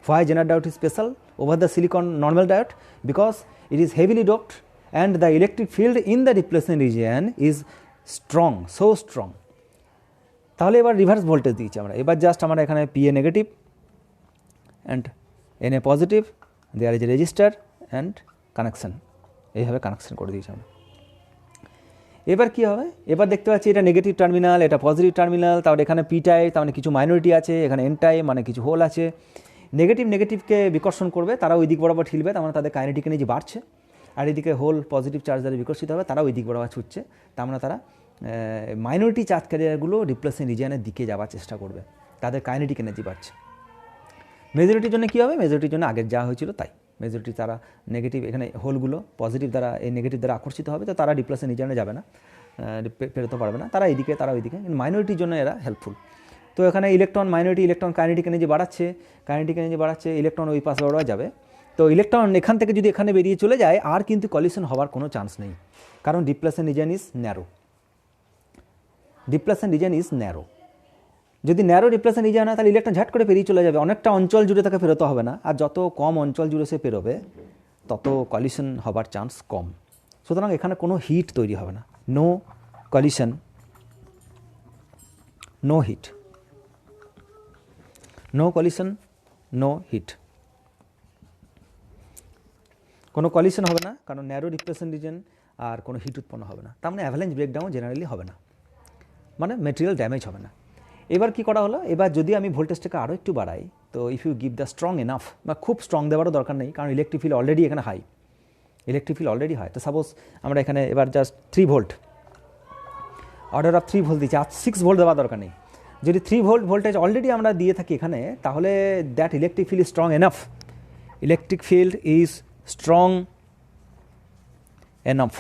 Why general diode is special over the silicon normal diode? Because it is heavily doped and the electric field in the depletion region is strong, so strong. তাহলে এবার reverse voltage দিয়েছি আমরা, এবার just আমরা এখানে PA negative and NA positive, there is a resistor and connection, এইভাবে connection করে দিয়েছি আমরা। এবার কী হবে, এবার দেখতে পাচ্ছি এটা নেগেটিভ টার্মিনাল, এটা পজিটিভ টার্মিনাল, তারপরে এখানে পি টাইপ, তার মানে কিছু মাইনরিটি আছে, এখানে এন টাইপ মানে কিছু হোল আছে। নেগেটিভকে বিকর্ষণ করবে, তারা ওই দিক বরাবর ঠিলবে, তার মানে তাদের কাইনেটিক এনার্জি বাড়ছে, আর এদিকে হোল পজিটিভ চার্জ দ্বারা বিকর্ষিত হবে, তারা ওই দিক বরাবর ছুটছে, তার মানে তারা মাইনরিটি চার্জ ক্যারিয়ারগুলো ডিপ্লেশন রিজিয়নের দিকে যাওয়ার চেষ্টা করবে, তাদের কাইনেটিক এনার্জি বাড়ছে। মেজরিটির জন্য কী হবে, মেজরিটির জন্য আগের যা হয়েছিল তাই, মেজরিটি তারা নেগেটিভ, এখানে হোলগুলো পজিটিভ দ্বারা এই নেগেটিভ দ্বারা আকর্ষিত হবে, তো তারা ডিপ্লেশন রিজিয়নে যাবে না, পেরোতে পারবে না, তারা এইদিকে তারা ওইদিকে, মাইনরিটির জন্য এরা হেল্পফুল। তো এখানে মাইনরিটি ইলেকট্রন কাইনেটিক এনার্জি বাড়াচ্ছে, ইলেকট্রন ওই পাশে বরাবর যাবে। তো ইলেকট্রন এখান থেকে যদি এখানে বেরিয়ে চলে যায়, আর কিন্তু কলিশন হওয়ার কোনো চান্স নেই, কারণ ডিপ্লেশন রিজন ইজ ন্যারো। যদি ন্যারো রিপ্লেসমেন্ট রিজিয়ন হয় তাহলে ইলেকট্রন ঝাট করে পেরিয়ে চলে যাবে, অনেকটা অঞ্চল জুড়ে তাকে পেরোতে হবে না, আর যত কম অঞ্চল জুড়ে সে পেরোবে তত কলিশন হবার চান্স কম। সুতরাং এখানে কোনো হিট তৈরি হবে না, no collision, no heat, no collision, no heat, কোনো কলিশন হবে না, কারণ ন্যারো রিপ্লেসমেন্ট রিজিয়ন, আর কোনো হিট উৎপন্ন হবে না। তার মানে অ্যাভালাঞ্চ ব্রেকডাউন জেনারেলি হবে না, মানে মেটেরিয়াল ড্যামেজ হবে না। এবার কি করা হলো, এবার যদি আমি ভোল্টেজটাকে আরও একটু বাড়াই, তো if you give the strong enough, বা খুব স্ট্রং দেওয়ারও দরকার নেই, কারণ ইলেকট্রিক ফিল্ড অলরেডি এখানে হাই, ইলেকট্রিক ফিল্ড অলরেডি হাই। তো সাপোজ আমরা এখানে এবার just 3 volt, order of 3 volt দিচ্ছি, আর 6 ভোল্ট দেওয়ার দরকার নেই। যদি 3 ভোল্ট ভোল্টেজ অলরেডি আমরা দিয়ে থাকি এখানে, তাহলে that electric field is strong enough, electric field is strong enough.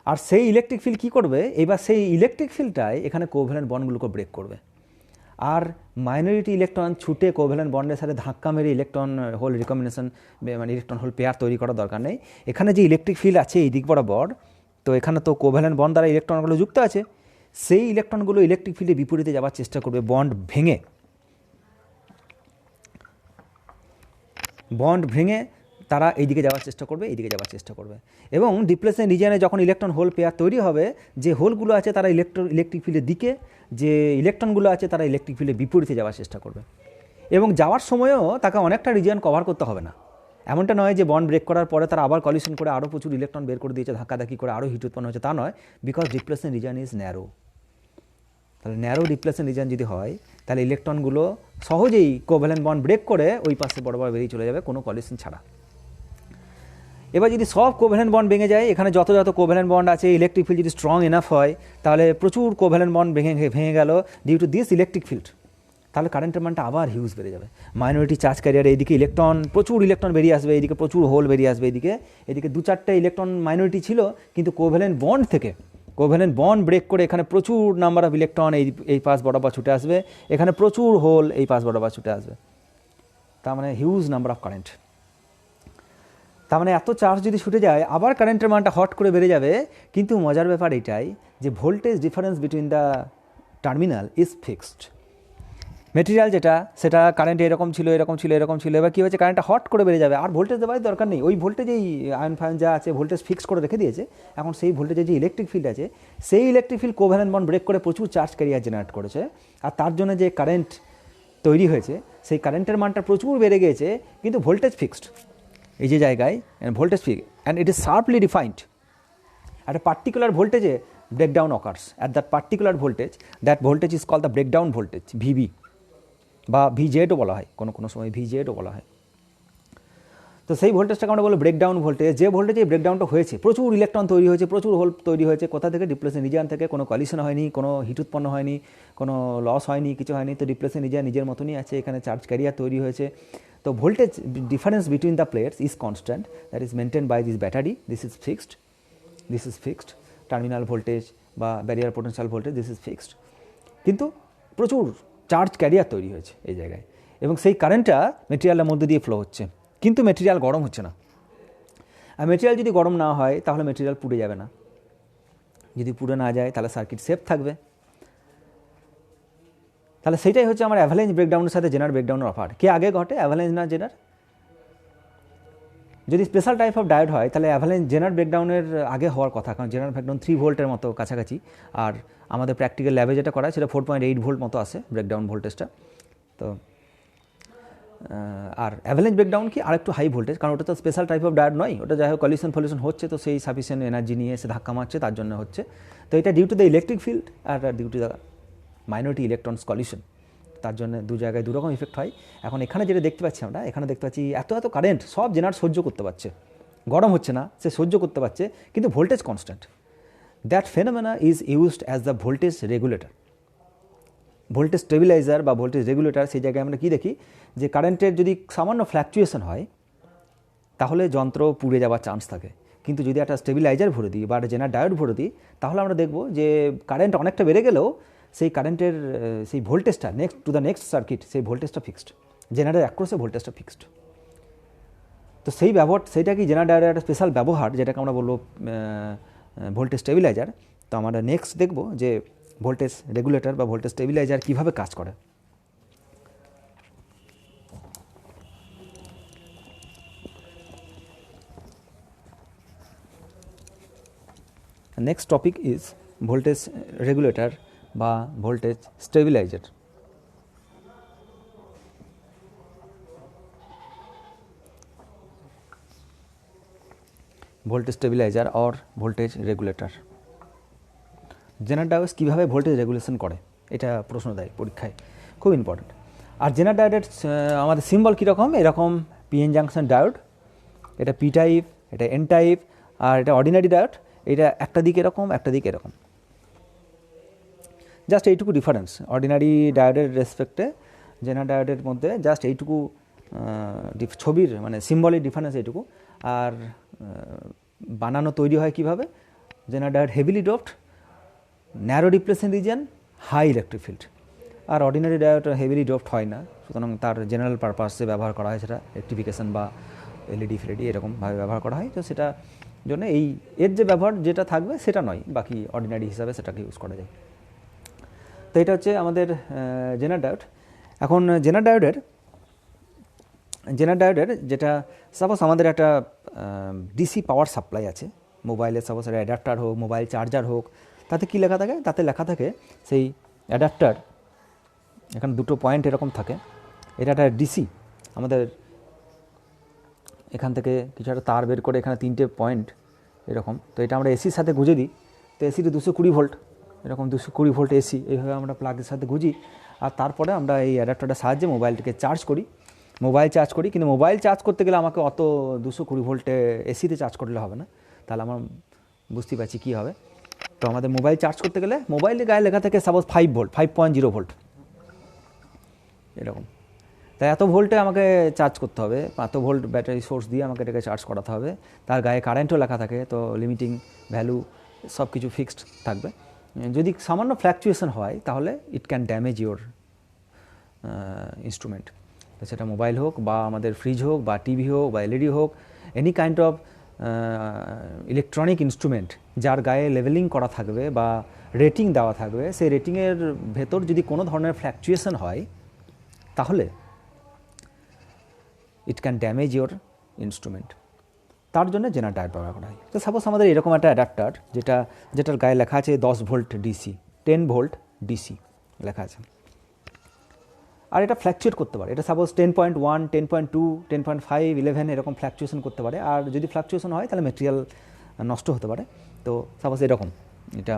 আর সেই ইলেকট্রিক ফিল্ড কী করবে, এবার সেই ইলেকট্রিক ফিল্ডটাই এখানে কোভ্যালেন্ট বন্ডগুলোকে ব্রেক করবে, আর মাইনরিটি ইলেকট্রন ছুটে কোভ্যালেন্ট বন্ডের সাথে ধাক্কা মেরে ইলেকট্রন হোল রিকম্বিনেশন, মানে ইলেকট্রন হোল পেয়ার তৈরি করার দরকার নেই। এখানে যে ইলেকট্রিক ফিল্ড আছে এই দিক বরাবর, তো এখানে তো কোভ্যালেন্ট বন্ড দ্বারা ইলেকট্রনগুলো যুক্ত আছে, সেই ইলেকট্রনগুলো ইলেকট্রিক ফিল্ডের বিপরীতে যাওয়ার চেষ্টা করবে, বন্ড ভেঙে তারা এইদিকে যাওয়ার চেষ্টা করবে, এইদিকে যাওয়ার চেষ্টা করবে। এবং ডিপ্লেশন রিজিয়নে যখন ইলেকট্রন হোল পেয়ার তৈরি হবে, যে হোলগুলো আছে তারা ইলেকট্রিক ফিল্ডের দিকে, যে ইলেকট্রনগুলো আছে তারা ইলেকট্রিক ফিল্ডের বিপরীতে যাওয়ার চেষ্টা করবে। এবং যাওয়ার সময়ও তাকে অনেকটা রিজিয়ন কভার করতে হবে না, এমনটা নয় যে বন্ড ব্রেক করার পরে তারা আবার কলিশন করে আরও প্রচুর ইলেকট্রন বের করে দিয়েছে, ধাক্কাধাক্কি করে আরও হিট উৎপন্ন হচ্ছে, তা নয়, because depletion region is narrow. তাহলে ন্যারো ডিপ্লেশন রিজিয়ন যদি হয়, তাহলে ইলেকট্রনগুলো সহজেই কোভ্যালেন্ট বন্ড ব্রেক করে ওই পাশে বরাবর বেরিয়ে চলে যাবে, কোনো কলিশন ছাড়া। এবার যদি সব কোভ্যালেন্ট বন্ড ভেঙে যায়, এখানে যত যত কোভ্যালেন্ট বন্ড আছে, ইলেকট্রিক ফিল্ড যদি স্ট্রং এনাফ হয়, তাহলে প্রচুর কোভ্যালেন্ট বন্ড ভেঙে গেল due to this electric field, তাহলে কারেন্টের মানটা আবার হিউজ বেড়ে যাবে। মাইনরিটি চার্জ ক্যারিয়ারে এইদিকে ইলেকট্রন, প্রচুর ইলেকট্রন বেরিয়ে আসবে, এইদিকে প্রচুর হোল বেরিয়ে আসবে, এদিকে 2-4টে ইলেকট্রন মাইনরিটি ছিল, কিন্তু কোভ্যালেন্ট বন্ড ব্রেক করে এখানে প্রচুর নাম্বার অফ ইলেকট্রন এই পাশ বরাবর ছুটে আসবে, এখানে প্রচুর হোল এই পাশ বরাবর ছুটে আসবে, তার মানে হিউজ নাম্বার অফ কারেন্ট। তার মানে এত চার্জ যদি ছুটে যায়, আবার কারেন্টের মানটা হট করে বেড়ে যাবে। কিন্তু মজার ব্যাপার এটাই যে voltage difference between the terminal is fixed. Material যেটা, সেটা কারেন্ট এরকম ছিল, এবার কী হয়েছে, কারেন্টটা হট করে বেড়ে যাবে, আর ভোল্টেজ দেওয়ার দরকার নেই, ওই ভোল্টেজেই আয়ন ফায়ন যা আছে ভোল্টেজ ফিক্স করে রেখে দিয়েছে। এখন সেই ভোল্টেজে যে ইলেকট্রিক ফিল্ড আছে, সেই electric field covalent bond break করে প্রচুর চার্জ ক্যারিয়ার জেনারেট করেছে, আর তার জন্য যে কারেন্ট তৈরি হয়েছে, সেই কারেন্টের মানটা প্রচুর বেড়ে গিয়েছে, কিন্তু ভোল্টেজ ফিক্সড। এই যে জায়গায় voltage fix and it is sharply defined. at a particular voltage breakdown occurs at that particular voltage, that voltage is called the breakdown voltage, VB বা ভিজেডও বলা হয়, কোনো সময় ভিজেডও বলা হয়। তো সেই ভোল্টেজটাকে আমরা বলবো ব্রেকডাউন ভোল্টেজ। যে ভোল্টেজে ব্রেকডাউনটা হয়েছে, প্রচুর ইলেকট্রন তৈরি হয়েছে, প্রচুর হোল তৈরি হয়েছে, কোথা থেকে, ডিপ্লেশন রিজিয়ন থেকে, কোনো কলিশন হয়নি, কোনো হিট উৎপন্ন হয়নি, কোনো লস হয়নি, কিছু হয়নি, তো ডিপ্লেশন রিজিয়ন নিজের মতনই আছে, এখানে চার্জ ক্যারিয়ার তৈরি হয়েছে। তো voltage difference between the plates is constant, that is maintain by this battery, this is fixed, terminal voltage বা barrier potential voltage, this is fixed. কিন্তু প্রচুর চার্জ ক্যারিয়ার তৈরি হয়েছে এই জায়গায়, এবং সেই কারেন্টটা মেটেরিয়ালের মধ্যে দিয়ে ফ্লো হচ্ছে, কিন্তু মেটেরিয়াল গরম হচ্ছে না। আর মেটেরিয়াল যদি গরম না হয়, তাহলে মেটেরিয়াল পুড়ে যাবে না, যদি পুড়ে না যায় তাহলে সার্কিট সেফ থাকবে। তাহলে সেটাই হচ্ছে আমার অ্যাভালেঞ্চ ব্রেকডাউনের সাথে জেনার ব্রেকডাউনের অফার। কে আগে ঘটে, অ্যাভালেঞ্চ না জেনার? যদি স্পেশাল টাইপ অফ ডায়োড হয়, তাহলে অ্যাভালেঞ্চ জেনার ব্রেকডাউনের আগে হওয়ার কথা, কারণ জেনার ব্রেকডাউন 3 ভোল্টের মতো কাছাকাছি, আর আমাদের প্র্যাকটিক্যাল ল্যাবে যেটা করা হয় সেটা 4.8 ভোল্ট মতো আসে ব্রেকডাউন ভোল্টেজটা। তো আর অ্যাভালেঞ্চ ব্রেকডাউন কি আর একটু হাই ভোল্টেজ, কারণ ওটা তো স্পেশাল টাইপ অফ ডায়োড নয়, ওটা যাই হোক কলিশন হচ্ছে, তো সেই সাফিসিয়েন্ট এনার্জি নিয়ে এসে ধাক্কা মারছে, তার জন্য হচ্ছে। তো এটা due to the electric field আর due to the minority electrons collision, তার জন্য দু জায়গায় দুরকম ইফেক্ট হয়। এখন এখানে যেটা দেখতে পাচ্ছি আমরা, এখানে দেখতে পাচ্ছি এত কারেন্ট সব জেনার সহ্য করতে পারছে, গরম হচ্ছে না, সে সহ্য করতে পারছে, কিন্তু voltage constant. That phenomena is used as the voltage regulator, voltage stabiliser বা ভোল্টেজ রেগুলেটর। সেই জায়গায় আমরা কী দেখি, যে কারেন্টের যদি সামান্য ফ্ল্যাকচুয়েশন হয়, তাহলে যন্ত্র পুড়ে যাওয়ার চান্স থাকে, কিন্তু যদি একটা স্টেবিলাইজার ভরে দিই বা একটা জেনার ডায়োড ভরে দিই, তাহলে আমরা দেখব যে কারেন্ট অনেকটা বেড়ে গেলেও সেই কারেন্টের সেই ভোল্টেজটা নেক্সট সার্কিট, সেই ভোল্টেজটা ফিক্সড, জেনারের অ্যাক্রসে ভোল্টেজটা ফিক্সড। তো সেই সেইটা কি জেনার ডায়োডের একটা স্পেশাল ব্যবহার, যেটাকে আমরা বলবো ভোল্টেজ স্টেবিলাইজার। তো আমরা নেক্সট দেখব যে ভোল্টেজ রেগুলেটর বা ভোল্টেজ স্টেবিলাইজার কীভাবে কাজ করে। Next topic is voltage regulator বা voltage stabiliser. Voltage stabiliser or voltage regulator. Zener diodes কীভাবে ভোল্টেজ রেগুলেশন করে, এটা প্রশ্ন দেয় পরীক্ষায়, খুব ইম্পর্ট্যান্ট। আর জেনার ডায়োডের আমাদের সিম্বল কীরকম, এরকম পিএন জাংশন ডায়োড, এটা পি টাইপ, এটা এন টাইপ, আর এটা অর্ডিনারি ডায়োড, এটা একটা দিক এরকম একটা দিক এরকম, জাস্ট এইটুকু ডিফারেন্স অর্ডিনারি ডায়োডের রেসপেক্টে জেনার ডায়োডের মধ্যে, জাস্ট এইটুকু ছবির মানে সিম্বলের ডিফারেন্স এইটুকু। আর বানানো তৈরি হয় কীভাবে, Zener diode heavily doped, narrow depletion region, high electric field. আর অর্ডিনারি ডায়োড হেভিলি ডোপড হয় না, সুতরাং তার জেনারেল পারপাসে ব্যবহার করা হয়, সেটা রেক্টিফিকেশন বা এলইডি ফিএলইডি এরকমভাবে ব্যবহার করা হয়। তো সেটা জন্য এর যে ব্যবহার যেটা থাকবে সেটা নয়, বাকি অর্ডিনারি হিসাবে সেটাকে ইউজ করা যায়। তো এটা হচ্ছে আমাদের জেনার ডায়োড। এখন জেনার ডায়োডের যেটা সাপোজ আমাদের একটা ডিসি পাওয়ার সাপ্লাই আছে মোবাইলে, সাপোজ একটা অ্যাডাপ্টার হোক, মোবাইল চার্জার হোক, তাতে কী লেখা থাকে, তাতে লেখা থাকে সেই অ্যাডাপ্টার, এখানে দুটো পয়েন্ট এরকম থাকে, এটা একটা ডিসি, আমাদের এখান থেকে কিছু একটা তার বের করে এখানে 3টে পয়েন্ট এরকম, তো এটা আমরা এসির সাথে গুঁজে দিই, তো এসিতে 220 ভোল্ট, এরকম 220 ভোল্ট এসি, এইভাবে আমরা প্লাগের সাথে গুঁজি, আর তারপরে আমরা এই অ্যাডাপ্টারটার সাহায্যে মোবাইলটাকে চার্জ করি, কিন্তু মোবাইল চার্জ করতে গেলে আমাকে অত 220 ভোল্টে এসিতে চার্জ করলে হবে না, তাহলে আমার বুঝতে পারছি কী হবে। তো আমাদের মোবাইল চার্জ করতে গেলে মোবাইলের গায়ে লেখা থাকে সাপোজ 5 ভোল্ট, 5.0 ভোল্ট এরকম, তাই এত ভোল্টে আমাকে চার্জ করতে হবে, এত ভোল্ট ব্যাটারি সোর্স দিয়ে আমাকে এটাকে চার্জ করাতে হবে। তার গায়ে কারেন্টও লেখা থাকে, তো লিমিটিং ভ্যালু সব কিছু ফিক্সড থাকবে। যদি সামান্য ফ্ল্যাকচুয়েশন হয় তাহলে it can damage your instrument, সেটা মোবাইল হোক বা আমাদের ফ্রিজ হোক বা টিভি হোক বা এলইডি হোক, any kind of electronic instrument যার গায়ে লেভেলিং করা থাকবে বা রেটিং দেওয়া থাকবে, সেই রেটিংয়ের ভেতর যদি কোনো ধরনের ফ্ল্যাকচুয়েশন হয় তাহলে it can damage your instrument. তার জন্য জেনার ডায়োড ব্যবহার করা হয়। তো সাপোজ আমাদের এরকম একটা অ্যাডাপ্টার যেটার গায়ে লেখা আছে 10 ভোল্ট ডিসি, 10 ভোল্ট ডিসি লেখা আছে, আর এটা ফ্ল্যাকচুয়েট করতে পারে, এটা সাপোজ 10.1, 10.2, 10.5, 11 এরকম ফ্ল্যাকচুয়েশন করতে পারে। আর যদি ফ্ল্যাকচুয়েশন হয় তাহলে মেটেরিয়াল নষ্ট হতে পারে। তো সাপোজ এরকম, এটা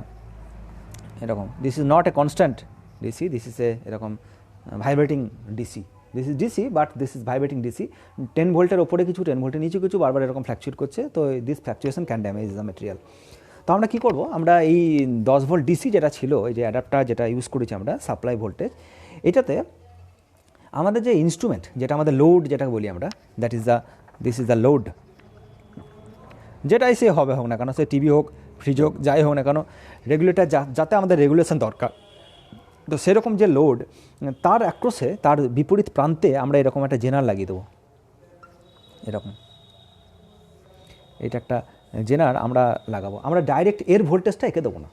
এরকম, this is not a constant DC, this is a এরকম vibrating DC, this is DC but this is vibrating DC, 10 ভোল্টের ওপরে কিছু 10 ভোল্টের নিচে কিছু বারবার এরকম ফ্ল্যাকচুয়েট করছে, তো this fluctuation can damage the material. তো আমরা কী করবো, আমরা এই 10 ভোল্ট ডিসি যেটা ছিল, এই যে অ্যাডাপ্টার যেটা ইউজ করেছি আমরা সাপ্লাই ভোল্টেজ, এটাতে আমাদের যে ইনস্ট্রুমেন্ট, যেটা আমাদের লোড যেটা বলি আমরা, দিস ইজ দ্য লোড, যেটাই সে হবে হোক না কেন, সে টিভি হোক, ফ্রিজ হোক, যাই হোক না কেন, রেগুলেটর যাতে আমাদের রেগুলেশন দরকার, তো সেরকম যে লোড, তার অ্যাক্রসে, তার বিপরীত প্রান্তে আমরা এরকম একটা জেনার লাগিয়ে দেবো, এরকম, এটা একটা জেনার আমরা লাগাবো। আমরা ডাইরেক্ট এর ভোল্টেজটা এঁকে দেবো না,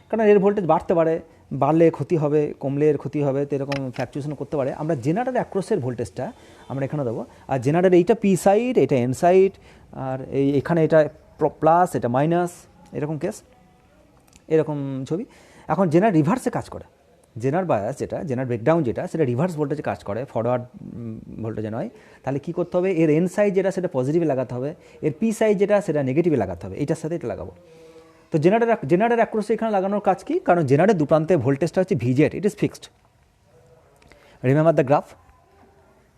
কারণ এর ভোল্টেজ বাড়তে পারে, বাড়লে ক্ষতি হবে, কমলে এর ক্ষতি হবে, তো এরকম ফ্ল্যাকচুয়েশন করতে পারে। আমরা জেনারের অ্যাক্রসের ভোল্টেজটা আমরা এখানে দেবো, আর জেনারের এইটা পি সাইড, এটা এন সাইড, আর এখানে এটা প্লাস, এটা মাইনাস, এরকম কেস, এরকম ছবি। এখন জেনার রিভার্সে কাজ করে, জেনার বায়াস যেটা, জেনার ব্রেকডাউন যেটা, সেটা রিভার্স ভোল্টেজে কাজ করে, ফরওয়ার্ড ভোল্টেজে নয়। তাহলে কী করতে হবে, এর এন সাইড যেটা সেটা পজিটিভে লাগাতে হবে, এর পি সাইড যেটা সেটা নেগেটিভে লাগাতে হবে, এইটার সাথে এটা লাগাবো। তো জেনারের অ্যাক্রসে এখানে লাগানোর কাজ কি, কারণ জেনারের দুপ্রান্তে ভোল্টেজটা হচ্ছে ভিজেড, ইট is fixed, remember the graph,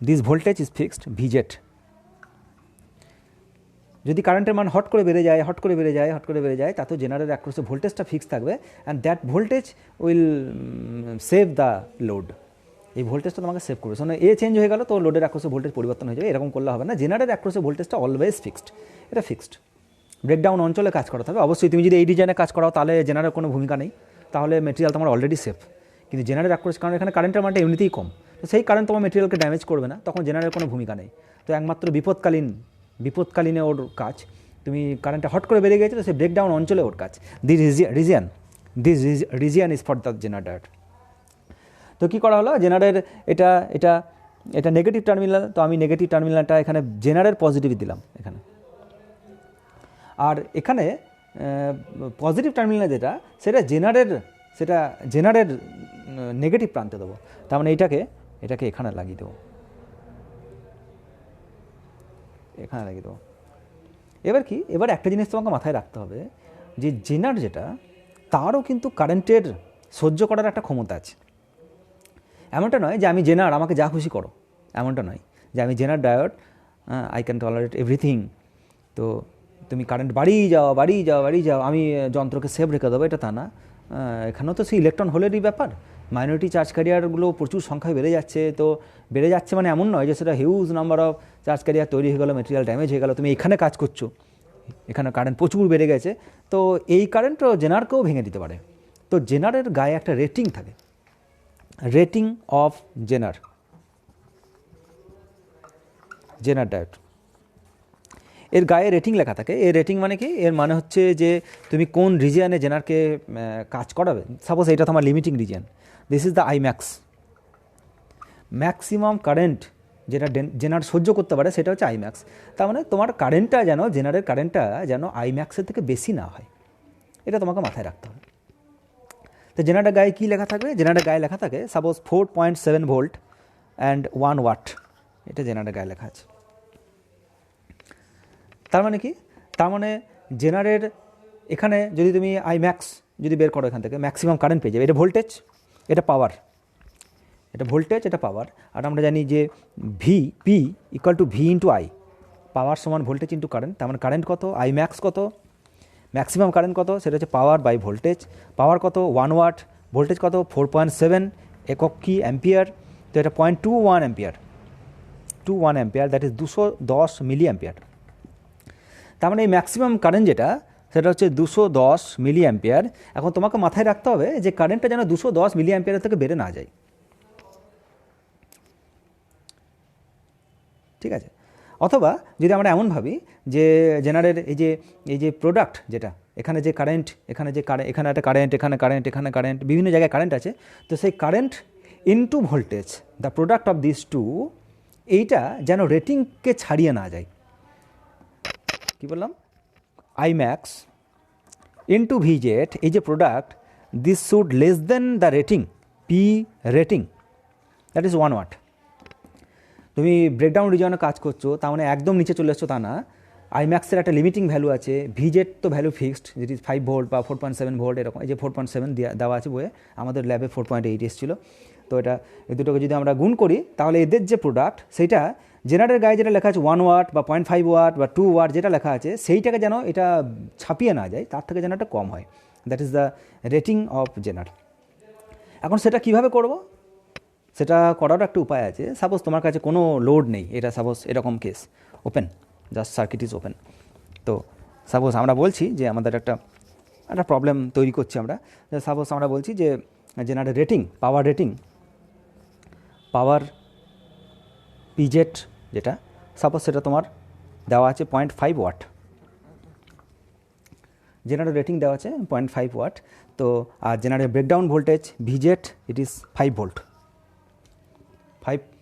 this voltage is fixed ভিজেড। যদি কারেন্টের মান হট করে বেড়ে যায়, তাতেও জেনারেল অ্যাক্রসে ভোল্টেজটা ফিক্স থাকবে, and that voltage will save the load, এই ভোল্টেজটা তোমাকে সেভ করবে। শোনো, এ চেঞ্জ হয়ে গেল তো লোডের অ্যাক্রসে ভোল্টেজ পরিবর্তন হয়ে যাবে, এরকম করলে হবে না। জেনারেল অ্যাক্রসে ভোল্টেজটা অলওয়েজ ফিক্সড, এটা ফিক্সড। ব্রেকডাউন অঞ্চলে কাজ করাতে হবে, অবশ্যই তুমি যদি এই ডিজাইনে কাজ করাও তাহলে জেনারেল কোনো ভূমিকা নেই, তাহলে মেটেরিয়াল তোমার অলরেডি সেফ। কিন্তু জেনারেল অ্যাক্রস, কারণ এখানে কারেন্টের মানটা এমনিতেই কম, তো সেই কারেন্ট তোমার মেটেরিয়ালকে ড্যামেজ করবে না, তখন জেনারেল কোনো ভূমিকা নেই। তো একমাত্র বিপদকালীনে ওর কাজ, তুমি কারেন্টটা হট করে বেড়ে গেছে, তো সেই ব্রেকডাউন অঞ্চলে ওর কাজ। The region this region is for the Zener diode. তো কী করা হলো, জেনারের এটা এটা এটা নেগেটিভ টার্মিনাল, তো আমি নেগেটিভ টার্মিনালটা এখানে জেনারের পজিটিভ দিলাম এখানে, আর এখানে পজিটিভ টার্মিনাল যেটা সেটা জেনারের নেগেটিভ প্রান্তে দেবো। তার মানে এটাকে এখানে লাগিয়ে দেবো, এখানে লাগিয়ে দেবো। এবার একটা জিনিস তোমাকে মাথায় রাখতে হবে যে জেনার যেটা, তারও কিন্তু কারেন্টের সহ্য করার একটা ক্ষমতা আছে। এমনটা নয় যে আমি জেনার, আমাকে যা খুশি করো, এমনটা নয় যে আমি Zener diode, I can tolerate everything, তো তুমি কারেন্ট বাড়িয়ে যাও, আমি যন্ত্রকে সেভ রেখে দেবো, এটা তা না। এখানেও তো সেই ইলেকট্রন হোলেরই ব্যাপার। মাইনরিটি চার্জ ক্যারিয়ারগুলো প্রচুর সংখ্যায় বেড়ে যাচ্ছে, তো বেড়ে যাচ্ছে মানে এমন নয় যে সেটা huge number of charge carrier তৈরি হয়ে গেলো, মেটেরিয়াল ড্যামেজ হয়ে গেলো, তুমি এখানে কাজ করছো, এখানে কারেন্ট প্রচুর বেড়ে গেছে, তো এই কারেন্টও জেনারকেও ভেঙে দিতে পারে। তো জেনারের গায়ে একটা রেটিং থাকে, রেটিং অফ জেনার ডায়োড, এর গায়ে রেটিং লেখা থাকে। এর রেটিং মানে কি, এর মানে হচ্ছে যে তুমি কোন রিজিয়ানে জেনারকে কাজ করাবে। সাপোজ এটা তোমার limiting region, this is the IMAX, maximum current যেটা জেনার সহ্য করতে পারে সেটা হচ্ছে আইম্যাক্স। তার মানে তোমার কারেন্টটা যেন, জেনারের কারেন্টটা যেন আইম্যাক্সের থেকে বেশি না হয়, এটা তোমাকে মাথায় রাখতে হবে। তো জেনারেটার গায়ে কী লেখা থাকবে, জেনারেটার গায়ে লেখা থাকে সাপোজ 4.7 ভোল্ট অ্যান্ড 1 ওয়াট, এটা জেনারেটার গায়ে লেখা আছে। তার মানে কি, তার মানে জেনারের এখানে যদি তুমি আইম্যাক্স যদি বের করো, এখান থেকে ম্যাক্সিমাম কারেন্ট পেয়ে যাবে। এটা ভোল্টেজ, এটা পাওয়ার, এটা ভোল্টেজ, এটা পাওয়ার। আর আমরা জানি যে P equal to V into I, power সমান ভোল্টেজ ইন্টু কারেন্ট। তার মানে কারেন্ট কত, আইম্যাক্স কত, ম্যাক্সিমাম কারেন্ট কত, সেটা হচ্ছে পাওয়ার বাই ভোল্টেজ। পাওয়ার কত 1 ওয়াট, ভোল্টেজ কত 4.7, একক কি অ্যাম্পিয়ার, তো এটা 0.21 ampere, that is 210 milli ampere. তার মানে এই ম্যাক্সিমাম কারেন্ট যেটা, সেটা হচ্ছে 210 মিলি অ্যাম্পিয়ার। এখন তোমাকে মাথায় রাখতে হবে যে কারেন্টটা যেন 210 মিলি অ্যাম্পিয়ারের থেকে বেড়ে না যায়, ঠিক আছে। অথবা যদি আমরা এমন ভাবি যে জেনারের এই যে প্রোডাক্ট যেটা, এখানে যে কারেন্ট, এখানে একটা কারেন্ট, এখানে কারেন্ট, বিভিন্ন জায়গায় কারেন্ট আছে, তো সেই current into voltage, the product of this two, এইটা যেন রেটিংকে ছাড়িয়ে না যায়। কী বললাম, আইম্যাক্স ইনটু ভিজেড, এই যে product, this should less than the rating, P rating, that is 1 watt. তুমি ব্রেকডাউন রিজনে কাজ করছো, তার মানে একদম নিচে চলে এসছো তা না। আইম্যাক্সের একটা লিমিটিং ভ্যালু আছে, ভিজেড তো ভ্যালু ফিক্সড, যেটি 5 ভোল্ট বা 4.7 ভোল্ট, এরকম। এই যে 4.7 দেওয়া আছে বইয়ে, আমাদের ল্যাবে 4.8 এসেছিল। তো এটা এই দুটোকে যদি আমরা গুণ করি, তাহলে এদের যে প্রোডাক্ট, সেইটা জেনারের গায়ে যেটা লেখা আছে 1 ওয়াট বা 0.5 ওয়াট বা 2 ওয়াট যেটা লেখা আছে, সেইটাকে যেন এটা ছাপিয়ে না যায়, তার থেকে যেন একটা কম হয়, that is the rating of Zener. এখন সেটা কীভাবে করব, সেটা করারও একটা উপায় আছে। সাপোজ তোমার কাছে কোনো লোড নেই, এটা সাপোজ এরকম case, open, just circuit is open. তো সাপোজ আমরা বলছি যে আমাদের একটা প্রবলেম তৈরি করছি আমরা, সাপোজ আমরা বলছি যে জেনারের রেটিং, পাওয়ার পিজেট যেটা, সাপোজ সেটা তোমার দেওয়া আছে 0.5 ওয়াট, জেনারের রেটিং দেওয়া আছে 0.5 ওয়াট। তো আর জেনারের breakdown voltage V Z, it is 5 volt,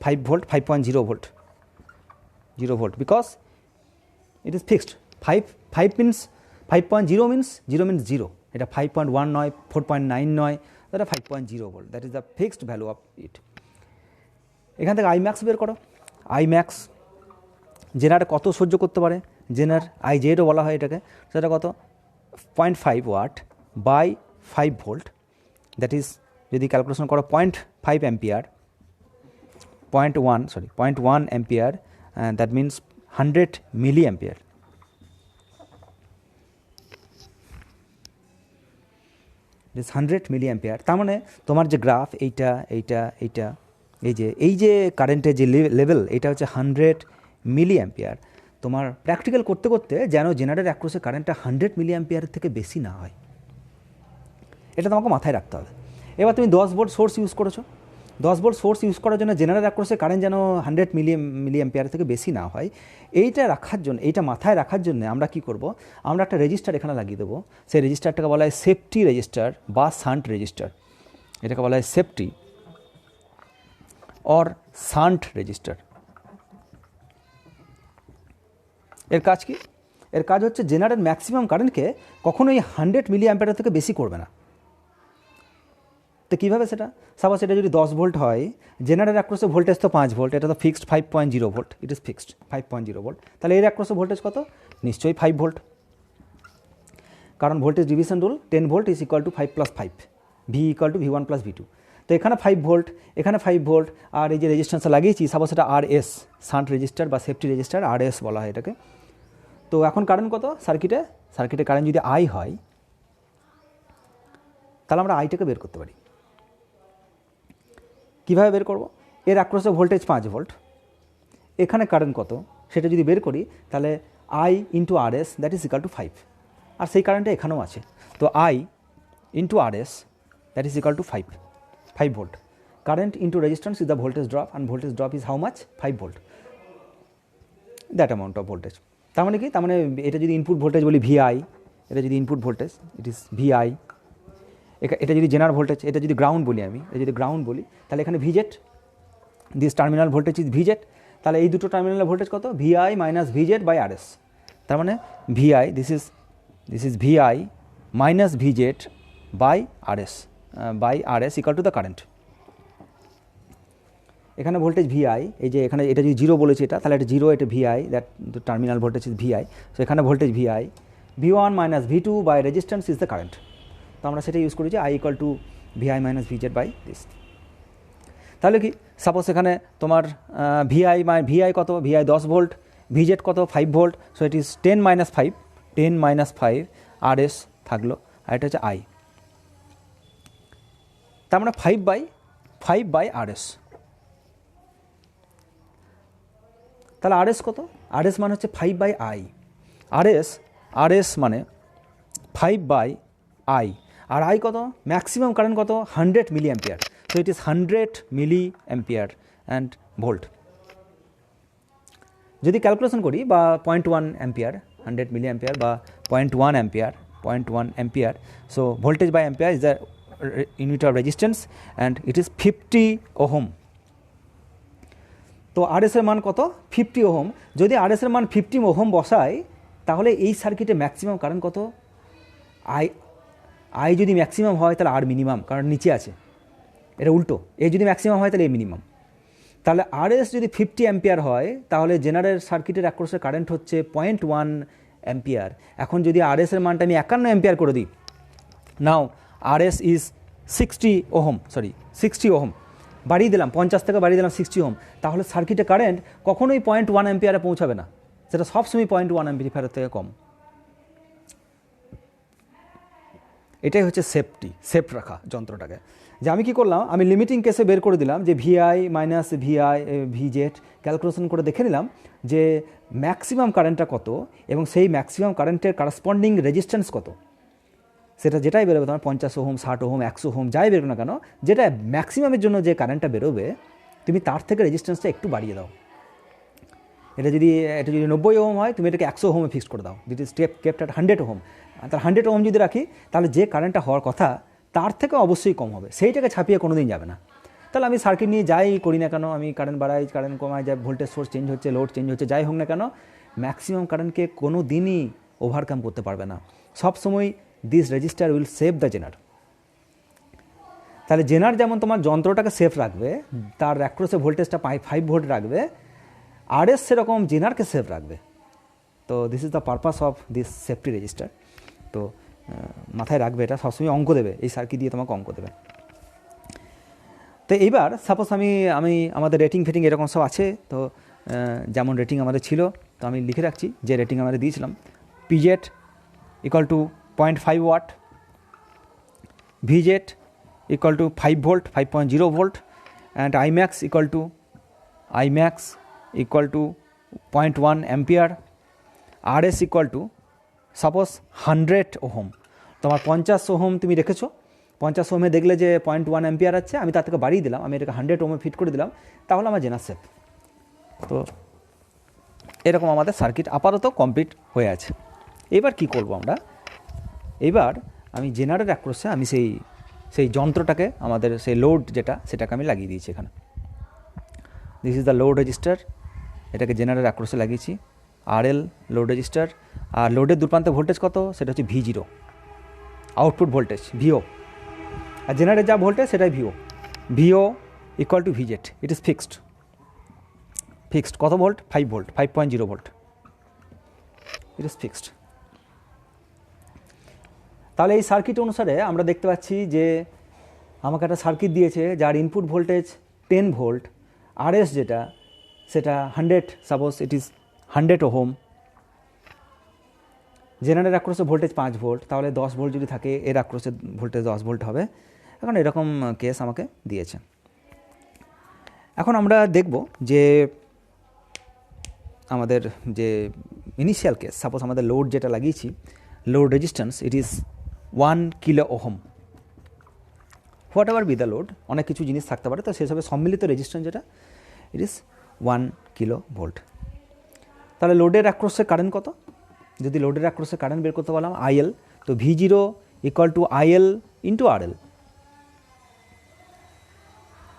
5 volt, 5.0 volt, 0 volt, because it is fixed. 5 means 5.0 means 0 means 0, এটা 5.1 নয়, 4.9 নয়, এটা 5.0 volt, that is the fixed value of it. এখান থেকে আইম্যাক্স বের করো, আইম্যাক্স জেনার কত সহ্য করতে পারে, জেনার আইজেডও বলা হয় এটাকে, সেটা কত 0.5 watt by 5 volt, that is যদি ক্যালকুলেশন করো 0.5 ampere, 0.1 ampere, that means 100 milli ampere. This 100 milli ampere. তার মানে তোমার যে গ্রাফ, এইটা এই যে কারেন্টের যে লেভেল, এটা হচ্ছে 100 মিলি অ্যাম্পিয়ার। তোমার প্র্যাকটিক্যাল করতে করতে যেন জেনারেটর অ্যাক্রসে কারেন্টটা 100 মিলি অ্যাম্পিয়ারের থেকে বেশি না হয়, এটা তোমাকে মাথায় রাখতে হবে। এবার তুমি 10 ভোল্ট সোর্স ইউজ করেছো, 10 ভোল্ট সোর্স ইউজ করার জন্য জেনারেল অ্যাক্রসে কারেন্ট যেন 100 মিলি অ্যাম্পিয়ার থেকে বেশি না হয়, এইটা মাথায় রাখার জন্য আমরা কি করব, আমরা একটা রেজিস্টার এখানে লাগিয়ে দেবো। সেই রেজিস্টারটাকে বলা হয় সেফটি রেজিস্টার বা শান্ট রেজিস্টার। এটাকে বলা হয় সেফটি অর শান্ট রেজিস্টার। এর কাজ কি? এর কাজ হচ্ছে জেনারেল ম্যাক্সিমাম কারেন্টকে কখনোই 100 মিলি অ্যাম্পিয়ার থেকে বেশি করবে না। তো কীভাবে সেটা? সাপোজ এটা যদি 10 ভোল্ট হয়, জেনারেল অ্যাক্রসে ভোল্টেজ তো 5 ভোল্ট, এটা তো fixed 5.0 volt, it is fixed 5.0 volt. তাহলে এর অ্যাক্রসে ভোল্টেজ কত? নিশ্চয়ই 5 ভোল্ট, কারণ voltage division rule 10 volt is equal to 5 + 5, V equal to V1 + V2। তো এখানে 5 ভোল্ট, এখানে 5 ভোল্ট, আর এই যে রেজিস্ট্যান্সটা লাগিয়েছি সাপোজ এটা RS, শান্ট রেজিস্টার বা সেফটি রেজিস্টার, RS বলা হয় এটাকে। তো এখন কারেন্ট কত সার্কিটে কারেন্ট যদি I হয়, তাহলে আমরা আইটাকে বের করতে পারি। কীভাবে বের করব? এর অ্যাক্রসে ভোল্টেজ 5 ভোল্ট, এখানে কারেন্ট কত সেটা যদি বের করি, তাহলে I into RS that is equal two 5, আর সেই কারেন্টটা এখানেও আছে। তো I into RS that is equal two 5 volt. Current into resistance is the voltage drop, and voltage drop is how much? 5 volt, that amount of voltage. তার মানে কি? তার মানে এটা যদি ইনপুট ভোল্টেজ বলি VI, এটা যদি input voltage it is VI, এটা যদি জেনারেল ভোল্টেজ, এটা যদি গ্রাউন্ড বলি আমি, এটা যদি গ্রাউন্ড বলি, তাহলে এখানে VZ, this terminal voltage is VZ। তাহলে এই দুটো টার্মিনাল ভোল্টেজ কত? VI minus VZ by RS। তার মানে VI, this is VI minus VZ by RS equal to the current. এখানে ভোল্টেজ VI, এই যে এখানে এটা যদি 0 বলেছি এটা, তাহলে এটা 0, এটা VI, that terminal voltage is VI। So এখানে voltage VI, V1 minus V2 by resistance is the current. তো আমরা সেটা ইউজ করি যে I equal to VI minus VZ by this. তাহলে কি সাপোজ এখানে তোমার VI কত? VI 10 ভোল্ট, VZ কত? 5 volt. So it is 10 minus 5 RS থাকলো, আর এটা হচ্ছে I। তার মানে 5 বাই RS। তাহলে RS কত? RS মানে হচ্ছে 5 বাই I। RS মানে 5 বাই I, আর I কত? ম্যাক্সিমাম কারেন্ট কত? 100 milli ampere. So it is 100 milli ampere and volt. যদি ক্যালকুলেশন করি বা 0.1 অ্যাম্পিয়ার, 100 মিলি অ্যাম্পিয়ার বা 0.1 ampere, so voltage by ampere is the unit of resistance and it is 50 ohm. তো RS এর মান কত? 50 ওহম। যদি RS এর মান 50 ওহম বসাই, তাহলে এই সার্কিটে ম্যাক্সিমাম কারেন্ট কত? I যদি ম্যাক্সিমাম হয় তাহলে R মিনিমাম, কারণ নিচে আছে, এটা উল্টো। এ যদি ম্যাক্সিমাম হয় তাহলে এ মিনিমাম। তাহলে RS যদি 50 অ্যাম্পিয়ার হয়, তাহলে জেনারেল সার্কিটের অ্যাক্রসে কারেন্ট হচ্ছে 0.1 অ্যাম্পিয়ার। এখন যদি RS এর মানটা আমি 51 অ্যাম্পিয়ার করে দিই, নাও RS ইজ 60 ওহম, বাড়িয়ে দিলাম 50 থেকে বাড়িয়ে দিলাম 60 ওহম, তাহলে সার্কিটে কারেন্ট কখনোই 0.1 অ্যাম্পিয়ারে পৌঁছাবে না, সেটা সবসময় 0.1 অ্যাম্পিয়ারের থেকে কম। এটাই হচ্ছে সেফ রাখা যন্ত্রটাকে। যে আমি কি করলাম, আমি লিমিটিং কেসে বের করে দিলাম যে VI মাইনাস VZ ক্যালকুলেশন করে দেখে নিলাম যে ম্যাক্সিমাম কারেন্টটা কত এবং সেই ম্যাক্সিমাম কারেন্টের কারেসপন্ডিং রেজিস্ট্যান্স কত। সেটা যেটাই বেরোবে, তোমার 50 ওহম, 60 ওহম, 100 ওহম, যাই বেরোবে না কেন, যেটা ম্যাক্সিমামের জন্য যে কারেন্টটা বেরোবে, তুমি তার থেকে রেজিস্ট্যান্সটা একটু বাড়িয়ে দাও। এটা যদি 90 ওহম হয়, তুমি এটাকে 100 ওহমে ফিক্স করে দাও। ইট ইজ কেপ্ট অ্যাট 100 ওহম। তার 100 ওহম যদি রাখি, তাহলে যে কারেন্টটা হওয়ার কথা তার থেকে অবশ্যই কম হবে, সেইটাকে ছাপিয়ে কোনো দিন যাবে না। তাহলে আমি সার্কিট নিয়ে যাই করি না কেন, আমি কারেন্ট বাড়াই, কারেন্ট কমাই, যা ভোল্টেজ সোর্স চেঞ্জ হচ্ছে, লোড চেঞ্জ হচ্ছে, যাই হোক না কেন, ম্যাক্সিমাম কারেন্টকে কোনো দিনই ওভারকাম করতে পারবে না। সবসময় this resistor will save the Zener. তাহলে জেনার যেমন তোমার যন্ত্রটাকে সেফ রাখবে, তার অ্যাক্রসে ভোল্টেজটা 5 ভোল্ট রাখবে, RS সেরকম জেনারকে সেফ রাখবে। তো this is the purpose of this safety register. তো মাথায় রাখবে, এটা সবসময় অঙ্ক দেবে, এই সার্কিট দিয়ে তোমাকে অঙ্ক দেবে। তো এইবার সাপোজ আমি আমাদের রেটিং ফেটিং এরকম সব আছে, তো যেমন রেটিং আমাদের ছিল, তো আমি লিখে রাখছি যে রেটিং আমাদের দিয়েছিলাম। PZ equal to 0.5 watt, VZ equal to 5 volt, 5.0 volt, and IMAX equal to 0.1 ampere, RS equal to suppose 100 ohm. তোমার 50 ওহম তুমি রেখেছো, 50 ওহমে দেখলে যে 0.1 অ্যাম্পিয়ার আছে, আমি তার থেকে বাড়িয়ে দিলাম, আমি এটাকে 100 ওহমে ফিট করে দিলাম, তাহলে আমার জেনার সেফ। তো এরকম আমাদের সার্কিট আপাতত কমপ্লিট হয়ে আছে। এবার কি করব আমরা, এবার আমি জেনারের অ্যাক্রসে আমি সেই যন্ত্রটাকে, আমাদের সেই লোড যেটা, সেটাকে আমি লাগিয়ে দিয়েছি এখানে। This is the load register, এটাকে জেনারের অ্যাক্রসে লাগিয়েছি। RL লোড রেজিস্টার, আর লোডের দুপ্রান্তে ভোল্টেজ কত, সেটা হচ্ছে V0 আউটপুট ভোল্টেজ, VO, আর জেনারের যা ভোল্টেজ সেটাই VO equal to VZ, it is fixed কত volt, 5 volt, 5.0 volt, it is fixed. তাহলে এই সার্কিট অনুসারে আমরা দেখতে পাচ্ছি যে আমাকে একটা সার্কিট দিয়েছে যার ইনপুট ভোল্টেজ 10 ভোল্ট, RS যেটা সেটা 100, সাপোজ ইট ইজ 100 ওহম, জেনারের অ্যাক্রসে ভোল্টেজ 5 ভোল্ট, তাহলে 10 ভোল্ট যদি থাকে এর অ্যাক্রসে ভোল্টেজ 10 ভোল্ট হবে। এখন এরকম কেস আমাকে দিয়েছে। এখন আমরা দেখব যে আমাদের যে ইনিশিয়াল কেস, সাপোজ আমাদের লোড যেটা লাগিয়েছি, load resistance it is 1 kilo ohm, what ever be the load, অনেক কিছু জিনিস থাকতে পারে, তো সেসবে সম্মিলিত রেজিস্ট্যান্স যেটা ইট ইজ 1 কিলো ভোল্ট। তাহলে লোডের অ্যাক্রসে কারেন্ট কত, যদি লোডের অ্যাক্রসে কারেন্ট বের করতে বললাম IL, তো V0 equal two IL into RL,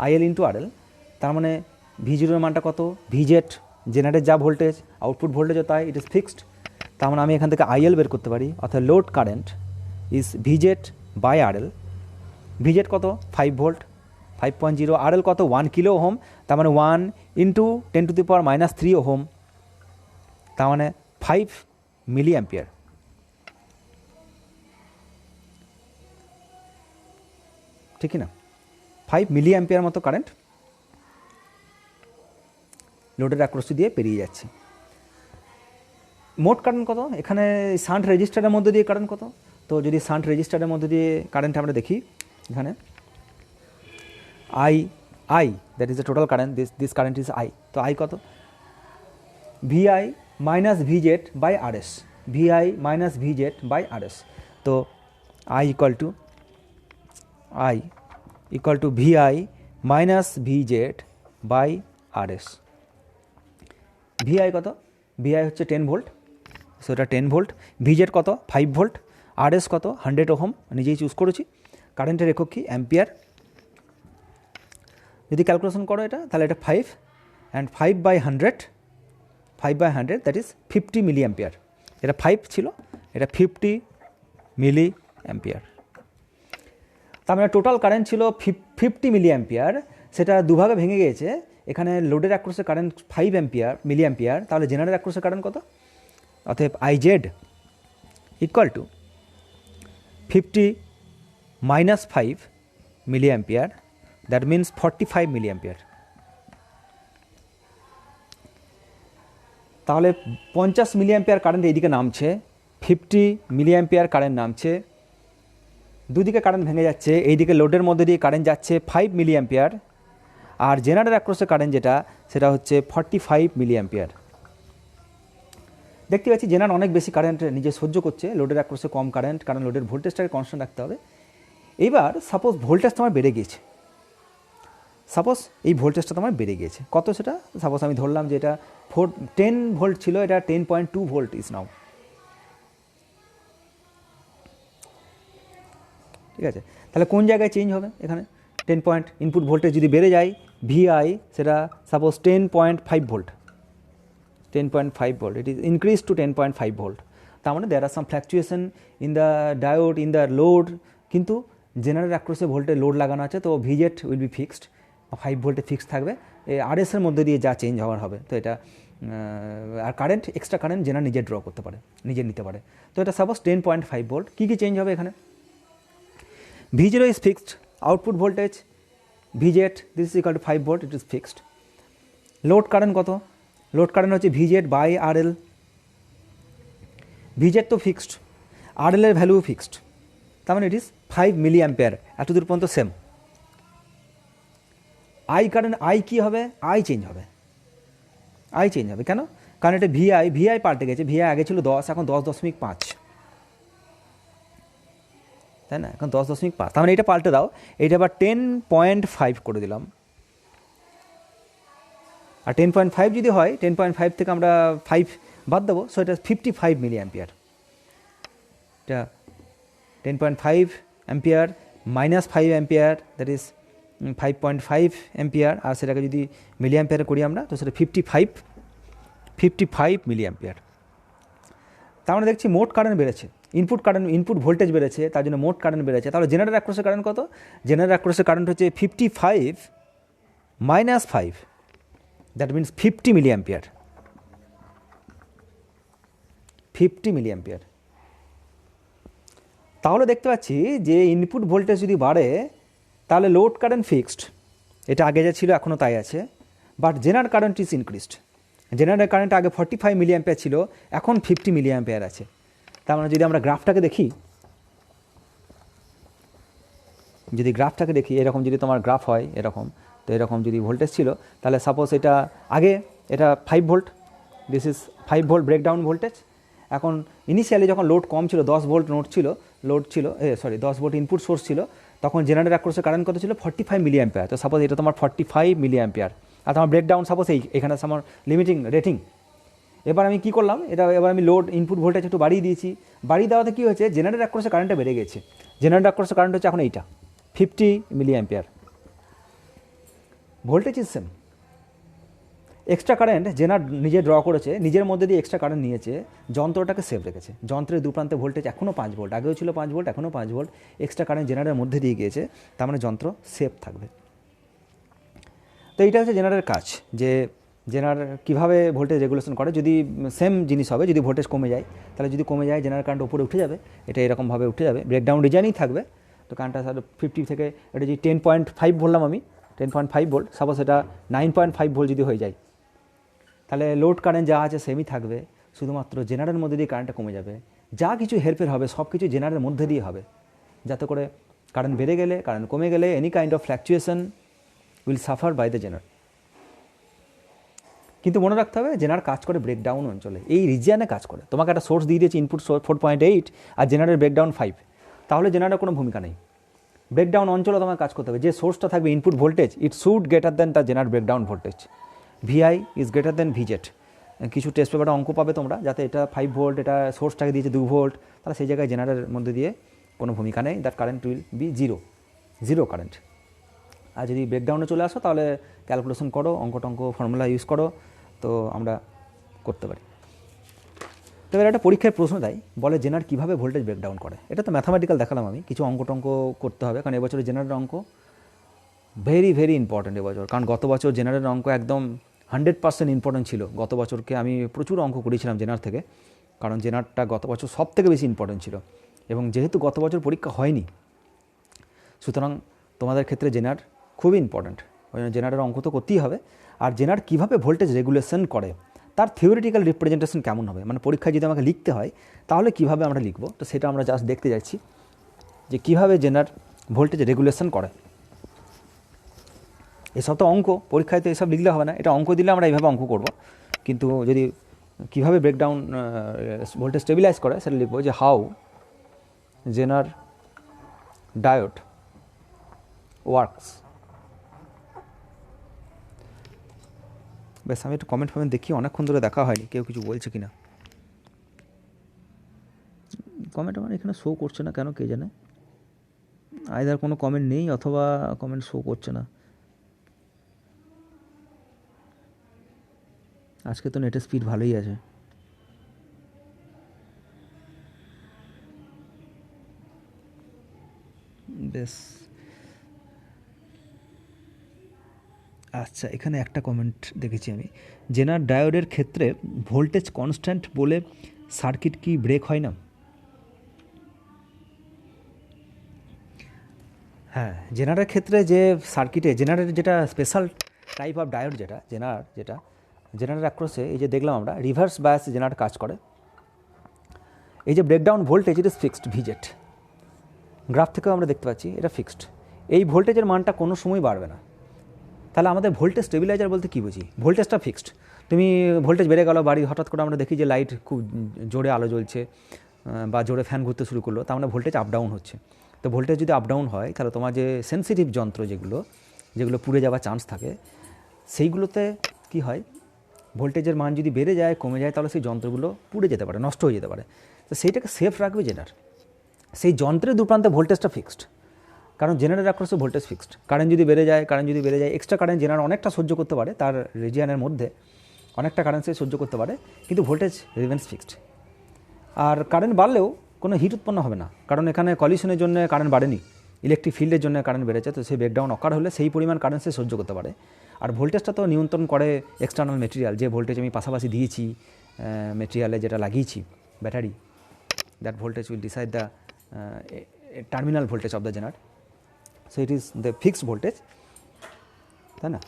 IL into RL, তার মানে V0 এর মানটা কত, VZ জেনারেট যা ভোল্টেজ, আউটপুট ভোল্টেজও তাই, ইট ইজ ফিক্সড। তার মানে আমি এখান থেকে IL বের করতে পারি, অর্থাৎ load current is VZ by RL। VZ কত, 5 ভোল্ট, 5.0, RL কত, 1 কিলো ওহম, তার মানে 1 ইন্টু 10⁻³ ওহম, তার মানে 5 মিলি অ্যাম্পিয়ার। ঠিক না, 5 মিলি অ্যাম্পিয়ার মতো কারেন্ট লোডের অ্যাক্রস দিয়ে পেরিয়ে যাচ্ছে। মোট কারেন্ট কত, এখানে শান্ট রেজিস্টারের মধ্যে দিয়ে কারেন্ট কত, তো যদি শান্ট রেজিস্টারের মধ্যে দিয়ে কারেন্ট আমরা দেখি, এখানে I that is the total current, this current is I, তো I কত, VI minus VZ by RS, VI minus VZ by RS, তো I equal to VI minus VZ by RS। VI কত, VI হচ্ছে 10 volt, so এটা 10 volt, VZ কত, 5 volt, RS কত, 100 ohm, নিজেই choose করেছি। কারেন্টের একক কি, অ্যাম্পিয়ার, যদি ক্যালকুলেশন করো এটা, তাহলে এটা 5 and 5 by 100 that is 50 milli ampere. এটা 5 ছিল, এটা 50 মিলি অ্যাম্পিয়ার। তার মানে টোটাল কারেন্ট ছিল 50 মিলি অ্যাম্পিয়ার, সেটা দুভাগে ভেঙে গিয়েছে। এখানে লোডের অ্যাক্রসে কারেন্ট 5 মিলি অ্যাম্পিয়ার, তাহলে জেনারেল অ্যাক্রসে কারেন্ট কত, অতএব IZ equal to 50 minus 5 milli ampere, that means 45 milli ampere. তাহলে 50 মিলি অ্যাম্পিয়ার কারেন্ট এইদিকে নামছে, 50 মিলি অ্যাম্পিয়ার কারেন্ট নামছে, দুদিকে কারেন্ট ভেঙে যাচ্ছে, এইদিকে লোডের মধ্যে দিয়ে কারেন্ট যাচ্ছে 5 মিলি অ্যাম্পিয়ার, আর জেনারেল অ্যাক্রসে কারেন্ট যেটা সেটা হচ্ছে 45 মিলি অ্যাম্পিয়ার। দেখতে পাচ্ছি জেনারেল অনেক বেশি কারেন্ট নিজে সহ্য করছে, লোডের অ্যাক্রসে কম কারেন্ট, কারণ লোডের ভোল্টেজটাকে কনস্ট্যান্ট রাখতে হবে। এইবার সাপোজ ভোল্টেজটা আমার বেড়ে গিয়েছে, সাপোজ এই ভোল্টেজটা তোমার বেড়ে গিয়েছে, কত সেটা, সাপোজ আমি ধরলাম যে এটা 10 ভোল্ট ছিল, এটা 10.2 ভোল্ট ইজ নাও। ঠিক আছে, তাহলে কোন জায়গায় চেঞ্জ হবে, এখানে 10 পয়েন্ট, ইনপুট ভোল্টেজ যদি বেড়ে যায় VI, সেটা suppose 10.5 volt, 10.5 volt, it is increase to 10.5 volt. তার মানে there are some fluctuation in the diode, in the load, কিন্তু জেনারেল অ্যাক্রসে ভোল্টে লোড লাগানো আছে, তো VZ উইল বি ফিক্সড, 5 ভোল্টে ফিক্সড থাকবে, RS এর মধ্যে দিয়ে যা চেঞ্জ হওয়ার হবে। তো এটা আর কারেন্ট, এক্সট্রা কারেন্ট জেনারেল নিজে ড্র করতে পারে, নিজে নিতে পারে। তো এটা সাপোজ 10.5 ভোল্ট। কী কী চেঞ্জ হবে এখানে, V0 is fixed, output voltage VZ this is equal to 5 volt, it is fixed. Load current কত, লোড কারেন্ট হচ্ছে VZ বাই RL, VZ তো ফিক্সড, RL এর ভ্যালু ফিক্সড, তার মানে ইট ইজ 5 মিলি অ্যাম্পিয়ার, এত দূর পর্যন্ত সেম। কারেন্ট কী হবে, চেঞ্জ হবে, চেঞ্জ হবে কেন, কারণ এটা VI পাল্টে গেছে, VI আগে ছিল 10, এখন 10.5, তাই না? এখন 10.5, তার মানে এটা পাল্টে দাও, এটা আবার 10.5 করে দিলাম। আর 10.5 যদি হয়, 10.5 থেকে আমরা 5 বাদ দেবো, সো এটা 55 মিলি অ্যাম্পিয়ার। এটা 10.5 ampere minus 5 ampere, that is 5.5 ampere, আর সেটাকে যদি মিলি অ্যাম্পিয়ারে করি আমরা, তো সেটা 55 মিলি অ্যাম্পিয়ার। তার মানে দেখছি মোট কারেন্ট বেড়েছে, ইনপুট ভোল্টেজ বেড়েছে, তার জন্য মোট কারেন্ট বেড়েছে। তাহলে জেনারেটর অ্যাক্রসের কারেন্ট কত? জেনারেটর অ্যাক্রসের কারেন্ট হচ্ছে 55 minus 5, that means 50 milli ampere. 50 milli ampere. তাহলে দেখতে পাচ্ছি যে ইনপুট ভোল্টেজ যদি বাড়ে তাহলে লোড কারেন্ট ফিক্সড, এটা আগে যা ছিল এখনও তাই আছে, but general current is increased. General current আগে 45 মিলি অ্যাম্পিয়ার ছিল, এখন 50 মিলি অ্যাম্পিয়ার আছে। তার মানে যদি আমরা গ্রাফটাকে দেখি, এরকম যদি তোমার গ্রাফ হয় এরকম, তো এরকম যদি ভোল্টেজ ছিল, তাহলে সাপোজ এটা আগে এটা 5 volt, this is 5 volt breakdown voltage. এখন ইনিশিয়ালি যখন লোড কম ছিল, 10 ভোল্ট লোড ছিল 10 ভোল্ট ইনপুট সোর্স ছিল, তখন জেনারেটর অ্যাক্রসের কারেন্ট কত ছিল? 45 মিলি অ্যাম্পিয়ার। তো সাপোজ এটা তোমার 45 মিলি অ্যাম্পিয়ার, আর তোমার ব্রেকডাউন সাপোজ এখানে আমার লিমিটিং রেটিং। এবার আমি কী করলাম, এবার আমি লোড ইনপুট ভোল্টেজ একটু বাড়িয়ে দিয়েছি। বাড়িয়ে দেওয়াতে কী হয়েছে, জেনারেটর অ্যাক্রসের কারেন্টটা বেড়ে গেছে। জেনারেটর অ্যাক্রসের কারেন্ট হচ্ছে এখন এইটা 50 milli ampere. Voltage is same. Extra current নিজে ড্র করেছে, নিজের মধ্যে দিয়ে এক্সট্রা কারেন্ট নিয়েছে, যন্ত্রটাকে সেভ রেখেছে। যন্ত্রের দুপ্রান্তে ভোল্টেজ এখনও 5 ভোল্ট, আগেও ছিল 5 ভোল্ট, এখনও 5 ভোল্ট, এক্সট্রা কারেন্ট জেনারেটরের মধ্যে দিয়ে গিয়েছে, তার মানে যন্ত্র সেভ থাকবে। তো এইটা হচ্ছে জেনারেটরের কাজ, যে জেনারেটর কীভাবে ভোল্টেজ রেগুলেশন করে। যদি সেম জিনিস হবে, যদি ভোল্টেজ কমে যায়, তাহলে যদি কমে যায় জেনারেটর কারেন্ট উপরে উঠে যাবে, এটা এরকমভাবে উঠে যাবে, ব্রেকডাউন ডিজাইনই থাকবে। তো কারেন্টটা 50 থেকে, এটা যদি 10.5 বললাম আমি, 10.5 ভোল্ট, সাপোজ এটা 9.5 ভোল্ট যদি হয়ে যায়, তাহলে লোড কারেন্ট যা আছে সেমই থাকবে, শুধুমাত্র জেনারেটরের মধ্যে দিয়ে কারেন্টটা কমে যাবে। যা কিছু হেরফের হবে সব কিছু জেনারেটরের মধ্যে দিয়ে হবে, যাতে করে কারেন্ট বেড়ে গেলে, কারেন্ট কমে গেলে, any kind of fluctuation will suffer by the generator. কিন্তু মনে রাখতে হবে জেনারেটর কাজ করে ব্রেকডাউন অঞ্চলে, এই রিজিয়ানে কাজ করে। তোমাকে একটা সোর্স দিয়ে দিয়েছে, ইনপুট সোর্স 4.8, আর জেনারেটর ব্রেকডাউন 5, তাহলে জেনারেটর কোনো ভূমিকা নেই। ব্রেকডাউন অঞ্চলে তোমাকে কাজ করতে হবে। যে সোর্সটা থাকবে input voltage, it should greater than the generator breakdown voltage. VI is greater than VZ. কিছু টেস্ট পেপারে অঙ্ক পাবে তোমরা, যাতে এটা 5 ভোল্ট, এটা সোর্সটাকে দিয়েছে 2 ভোল্ট, তাহলে সেই জায়গায় জেনারেটরের মধ্যে দিয়ে কোনো ভূমিকা নেই, that current will be zero current. আর যদি ব্রেকডাউনে চলে আসো, তাহলে ক্যালকুলেশন করো, অঙ্ক ফর্মুলা ইউজ করো, তো আমরা করতে পারি। তবে একটা পরীক্ষার প্রশ্ন দেয়, বলে জেনারেটর কীভাবে ভোল্টেজ ব্রেকডাউন করে। এটা তো ম্যাথামেটিক্যাল দেখালাম আমি, কিছু অঙ্ক করতে হবে, কারণ এবছরে জেনারেটর অঙ্ক ভেরি ইম্পর্টেন্ট এবছর। কারণ গত বছর জেনারেটর অঙ্ক একদম 100% ইম্পর্টেন্ট ছিল। গত বছরকে আমি প্রচুর অঙ্ক করেছিলাম জেনারেটর থেকে, কারণ জেনারেটরটা গত বছর সব থেকে বেশি ইম্পর্টেন্ট ছিল। এবং যেহেতু গত বছর পরীক্ষা হয়নি, সুতরাং তোমাদের ক্ষেত্রে জেনারেটর খুবই ইম্পর্টেন্ট। ওই জন্য জেনারেটর অঙ্ক তো করতেই হবে। আর জেনারেটর কীভাবে ভোল্টেজ রেগুলেশন করে, তার থিওরিটিক্যাল রিপ্রেজেন্টেশন কেমন হবে, মানে পরীক্ষায় যদি আমাকে লিখতে হয় তাহলে কীভাবে আমরা লিখবো, তো সেটা আমরা জাস্ট দেখতে যাচ্ছি যে কীভাবে জেনারেটর ভোল্টেজ রেগুলেশন করে। এসব তো অঙ্ক, পরীক্ষায় তো এসব লিখলে হবে না, এটা অঙ্ক দিলে আমরা এইভাবে অঙ্ক করব। কিন্তু যদি কীভাবে ব্রেকডাউন ভোল্টেজ স্টেবিলাইজ করে সেটা লিখবো, যে হাউ জেনারেটর ডায়োড ওয়ার্কস। বেশ, আমি একটু কমেন্ট দেখি, অনেকক্ষণ ধরে দেখা হয়নি, কেউ কিছু বলছে কি না। কমেন্ট আমার এখানে শো করছে না কেন কে জানে, আইদার কোনো কমেন্ট নেই অথবা কমেন্ট শো করছে না। আজকে তো নেটের স্পিড ভালোই আছে। বেশ, আচ্ছা, এখানে একটা কমেন্ট দেখেছি আমি, জেনারেটর ডায়োডের ক্ষেত্রে ভোল্টেজ কনস্ট্যান্ট বলে সার্কিট কি ব্রেক হয় না? হ্যাঁ, জেনারেটরের ক্ষেত্রে যে সার্কিটে জেনারেটর যেটা special type of diode, generator অ্যাক্রসে এই যে দেখলাম আমরা রিভার্স বায়াস জেনারেটর কাজ করে। এই যে breakdown voltage, it is fixed ভিজেট। Graph থেকেও আমরা দেখতে পাচ্ছি এটা ফিক্সড। এই ভোল্টেজের মানটা কোনো সময় বাড়বে না। তাহলে আমাদের ভোল্টেজ স্টেবিলাইজার বলতে কী বুঝি? ভোল্টেজটা ফিক্সড। তুমি ভোল্টেজ বেড়ে গেল বাড়ি, হঠাৎ করে আমরা দেখি যে লাইট খুব জোরে আলো জ্বলছে বা জোরে ফ্যান ঘুরতে শুরু করলো, তার মানে ভোল্টেজ আপ ডাউন হচ্ছে। তো ভোল্টেজ যদি আপ ডাউন হয় তাহলে তোমার যে সেন্সিটিভ যন্ত্র যেগুলো পুড়ে যাওয়ার চান্স থাকে, সেইগুলোতে কি হয়, ভোল্টেজের মান যদি বেড়ে যায় কমে যায় তাহলে সেই যন্ত্রগুলো পুড়ে যেতে পারে, নষ্ট হয়ে যেতে পারে। তো সেইটাকে সেফ রাখবে জেনার। সেই যন্ত্রের দুপ্রান্তে ভোল্টেজটা ফিক্সড, কারণ জেনারের অ্যাক্রসে ভোল্টেজ ফিক্সড। কারেন্ট যদি বেড়ে যায় এক্সট্রা কারেন্ট জেনার অনেকটা সহ্য করতে পারে, তার রিজিয়ানের মধ্যে অনেকটা কারেন্ট সে সহ্য করতে পারে, কিন্তু ভোল্টেজ রিমেন্স ফিক্সড। আর কারেন্ট বাড়লেও কোনো হিট উৎপন্ন হবে না, কারণ এখানে কলিশনের জন্য কারেন্ট বাড়েনি, ইলেকট্রিক ফিল্ডের জন্য কারেন্ট বেড়েছে। তো সেই ব্রেকডাউন অকার হলে সেই পরিমাণ কারেন্ট সে সহ্য করতে পারে। আর ভোল্টেজটা তো নিয়ন্ত্রণ করে এক্সটার্নাল মেটেরিয়াল, যে ভোল্টেজ আমি পাশাপাশি দিয়েছি মেটেরিয়ালে, যেটা লাগিয়েছি battery, that voltage will decide the terminal voltage of the Zener. So it is the fixed voltage, তাই না?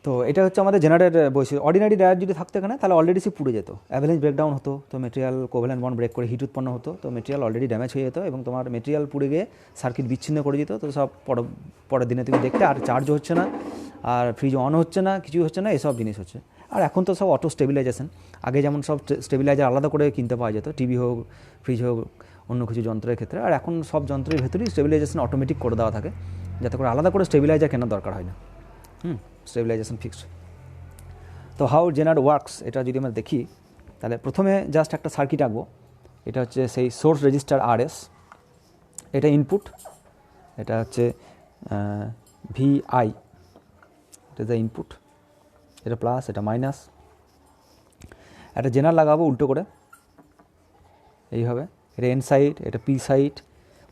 তো এটা হচ্ছে আমাদের জেনারের বৈশিষ্ট্য। অর্ডিনারি ডায়োড যদি থাকতো এখানে তাহলে অলরেডি সে পুড়ে যেত, অ্যাভারেজ ব্রেকডাউন হতো, তো মেটেরিয়াল কোভ্যালেন্ট বন্ড ব্রেক করে হিট উৎপন্ন হতো, তো মেটেরিয়াল অলরেডি ড্যামেজ হয়ে যেত এবং তোমার মেটেরিয়াল পুড়ে গিয়ে সার্কিট বিচ্ছিন্ন করে দিত। তো সব পরের দিনে তুমি দেখতে আর চার্জও হচ্ছে না, আর ফ্রিজ অন হচ্ছে না, কিছুই হচ্ছে না, এসব জিনিস হচ্ছে। আর এখন তো সব অটো স্টেবিলাইজেশন, আগে যেমন সব স্টেবিলাইজার আলাদা করে কিনতে পাওয়া যেত, টিভি হোক, ফ্রিজ হোক, অন্য কিছু যন্ত্রের ক্ষেত্রে, আর এখন সব যন্ত্রের ভেতরেই স্টেবিলাইজেশন অটোমেটিক করে দেওয়া থাকে, যাতে করে আলাদা করে স্টেবিলাইজার কেনার দরকার হয় না। Stabilisation fixed. তো হাউ জেনার ওয়ার্কস, এটা যদি আমরা দেখি তাহলে প্রথমে জাস্ট একটা সার্কিট আঁকবো। এটা হচ্ছে সেই সোর্স রেজিস্টার RS, এটা ইনপুট, এটা হচ্ছে VI, এটা দ্য ইনপুট, এটা প্লাস, এটা মাইনাস। একটা জেনার লাগাবো উল্টো করে এইভাবে, এটা এন সাইড, এটা পি সাইড।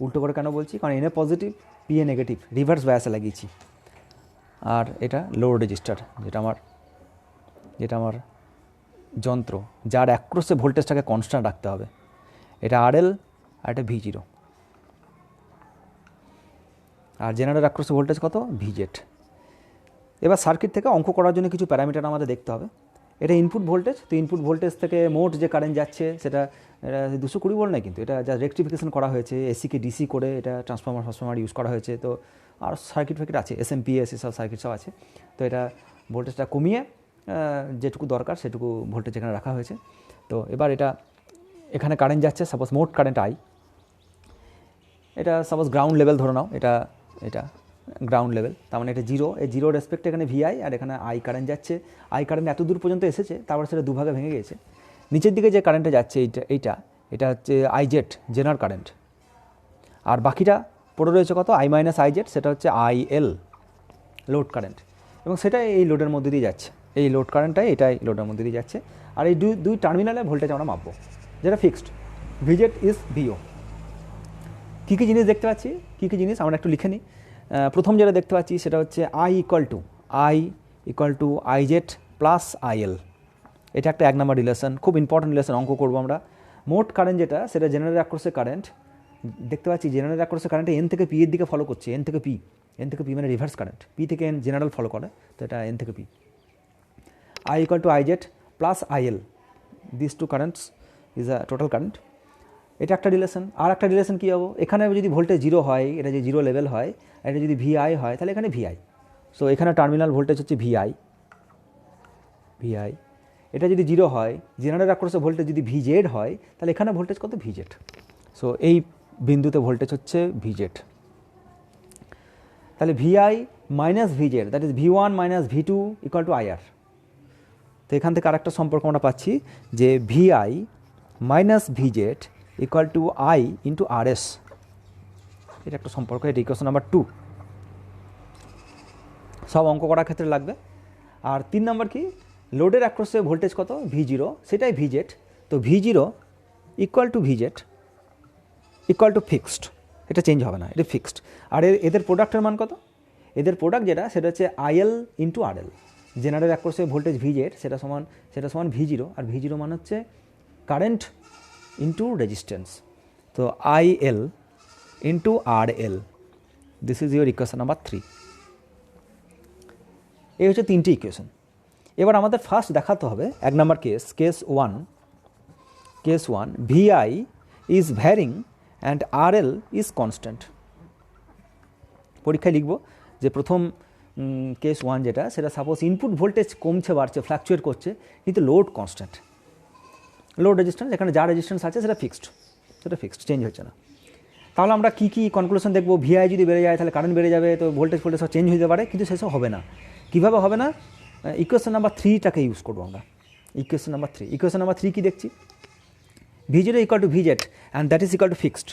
উল্টো করে কেন বলছি, কারণ এন এ পজিটিভ, পি এ নেগেটিভ, রিভার্স বায়াসে লাগিয়েছি। আর এটা লোড রেজিস্টার, যেটা আমার যন্ত্র, যার অ্যাক্রসে ভোল্টেজটাকে কনস্ট্যান্ট রাখতে হবে। এটা RL আর এটা V0। আর জেনারেল অ্যাক্রসে ভোল্টেজ কত, VZ। এবার সার্কিট থেকে অঙ্ক করার জন্য কিছু প্যারামিটার আমাদের দেখতে হবে। এটা ইনপুট ভোল্টেজ, তো ইনপুট ভোল্টেজ থেকে মোট যে কারেন্ট যাচ্ছে সেটা 220 ভোল্ট নয়, কিন্তু এটা যা রেকটিফিকেশন করা হয়েছে, এসিকে ডিসি করে এটা ট্রান্সফর্মার ইউজ করা হয়েছে। তো আর সার্কিট আছে, SMPS এসব সার্কিট সব আছে। তো এটা ভোল্টেজটা কমিয়ে যেটুকু দরকার সেটুকু ভোল্টেজ এখানে রাখা হয়েছে। তো এবার এটা এখানে কারেন্ট যাচ্ছে, সাপোজ মোট কারেন্ট I, এটা সাপোজ গ্রাউন্ড লেভেল ধরে নাও, এটা গ্রাউন্ড লেভেল, তার মানে এটা 0, এই 0 রেসপেক্টে এখানে VI, আর এখানে I কারেন্ট যাচ্ছে। I কারেন্ট এত দূর পর্যন্ত এসেছে, তারপর সেটা দুভাগে ভেঙে গেছে। নিচের দিকে যে কারেন্টটা যাচ্ছে এটা হচ্ছে IZ, জেনার কারেন্ট। আর বাকিটা পড়ে রয়েছে কত, I মাইনাস IZ, সেটা হচ্ছে IL, লোড কারেন্ট। এবং সেটা এই লোডের মধ্যে দিয়ে যাচ্ছে, এই লোড কারেন্টটাই এটাই লোডের মধ্যে দিয়ে যাচ্ছে। আর এই দুই টার্মিনালে ভোল্টেজ আমরা মাপবো, যেটা ফিক্সড। VZ is VO। কী কী জিনিস দেখতে পাচ্ছি, কী কী জিনিস আমরা একটু লিখে নিই। প্রথম যেটা দেখতে পাচ্ছি সেটা হচ্ছে I equal to IZ plus IL। এটা একটা 1 নম্বর রিলেশন, খুব ইম্পর্টেন্ট রিলেশন, অঙ্ক করবো আমরা। মোট কারেন্ট যেটা, সেটা জেনারেল অ্যাক্রসে কারেন্ট। দেখতে পাচ্ছি জেনারেল অ্যাক্রসে কারেন্টে N থেকে P এর দিকে ফলো করছে, N থেকে P মানে রিভার্স কারেন্ট, P থেকে N জেনারেল ফলো করে, তো এটা N থেকে P। I equal to IZ plus IL, this two currents is a total current. এটা একটা রিলেশন। আর একটা রিলেশন কী হবো, এখানে যদি ভোল্টেজ 0 হয়, এটা যে 0 লেভেল হয়, এটা যদি VI হয়, তাহলে এখানে VI। সো এখানে টার্মিনাল ভোল্টেজ হচ্ছে VI। এটা যদি 0 হয়, জেনারেল অ্যাক্রসে ভোল্টেজ যদি VZ হয়, তাহলে এখানে ভোল্টেজ কত, VZ। সো এই বিন্দুতে ভোল্টেজ হচ্ছে VZ। তাহলে VI minus VZ, that is V1 minus V2 equal to IR। তো এখান থেকে আরেকটা সম্পর্ক আমরা পাচ্ছি যে VI minus VZ equal two I into RS। এটা একটা সম্পর্ক, এটা ইকুয়েশন নাম্বার 2। সব অঙ্ক করার ক্ষেত্রে লাগবে। আর 3 নম্বর কি, লোডের অ্যাক্রসে ভোল্টেজ কত, V0, সেটাই VZ। তো V0 equal to VZ equal to fixed, এটা চেঞ্জ হবে না, এটা ফিক্সড। আর এদের প্রোডাক্টের মান কত, এদের প্রোডাক্ট যেটা, সেটা হচ্ছে IL ইন্টু RL। জেনারেল অ্যাক্রসে ভোল্টেজ VZ, সেটা সমান V0, আর V0 মান হচ্ছে কারেন্ট ইন্টু রেজিস্ট্যান্স। তো IL into RL, this is your equation number 3। এই হচ্ছে 3টি ইকুয়েশন। এবার আমাদের ফার্স্ট দেখাতে হবে 1 নম্বর case 1 VI is varying and RL is constant. পরীক্ষায় লিখব যে প্রথম কেস 1 যেটা, সেটা সাপোজ ইনপুট ভোল্টেজ কমছে বাড়ছে, ফ্ল্যাকচুয়েট করছে, কিন্তু লোড কনস্ট্যান্ট। লোড রেজিস্ট্যান্স, এখানে যা রেজিস্ট্যান্স আছে সেটা ফিক্সড, চেঞ্জ হচ্ছে না। তাহলে আমরা কী কী কনক্লুশন দেখবো, ভিআই যদি বেড়ে যায় তাহলে কারেন্ট বেড়ে যাবে, তো ভোল্টেজ সব চেঞ্জ হয়ে যেতে পারে, কিন্তু সেসব হবে না। কীভাবে হবে না? ইকুয়েশন নাম্বার 3টাকে ইউজ করবো আমরা। ইকুয়েশন নাম্বার 3 কী দেখছি? V0 equal to VZ and that is equal to fixed,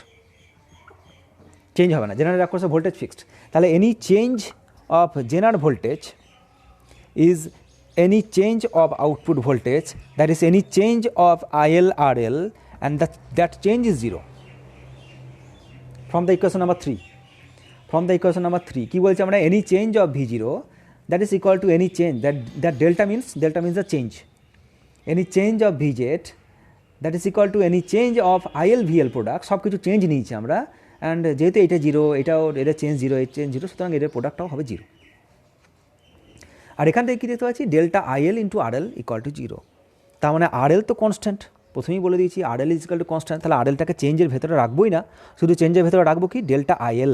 change হবে না, জেনারেল অ্যাক্রসে ভোল্টেজ ফিক্সড। তাহলে any change of Zener voltage is any change of output voltage, that is any change of IL/RL, and that change is 0 from the equation number 3. From the equation number 3 কি বলছে আমরা? any change of V0 that is equal to any change, that delta means the change, any change of VZ that is equal to any change of IL/VL product, সব কিছু change নিয়েছি আমরা, and যেহেতু এটা 0, এটাও এটা চেঞ্জ 0, এটা change 0, সুতরাং এটার প্রোডাক্টটাও হবে 0। আর এখান থেকে কী দেখতে পাচ্ছি? Delta IL into RL equal to 0। তার মানে RL তো কনস্ট্যান্ট, প্রথমেই বলে দিয়েছি RL is equal to constant, তাহলে RLটাকে চেঞ্জের ভেতরে রাখবোই না, শুধু চেঞ্জের ভেতরে রাখবো কি? Delta IL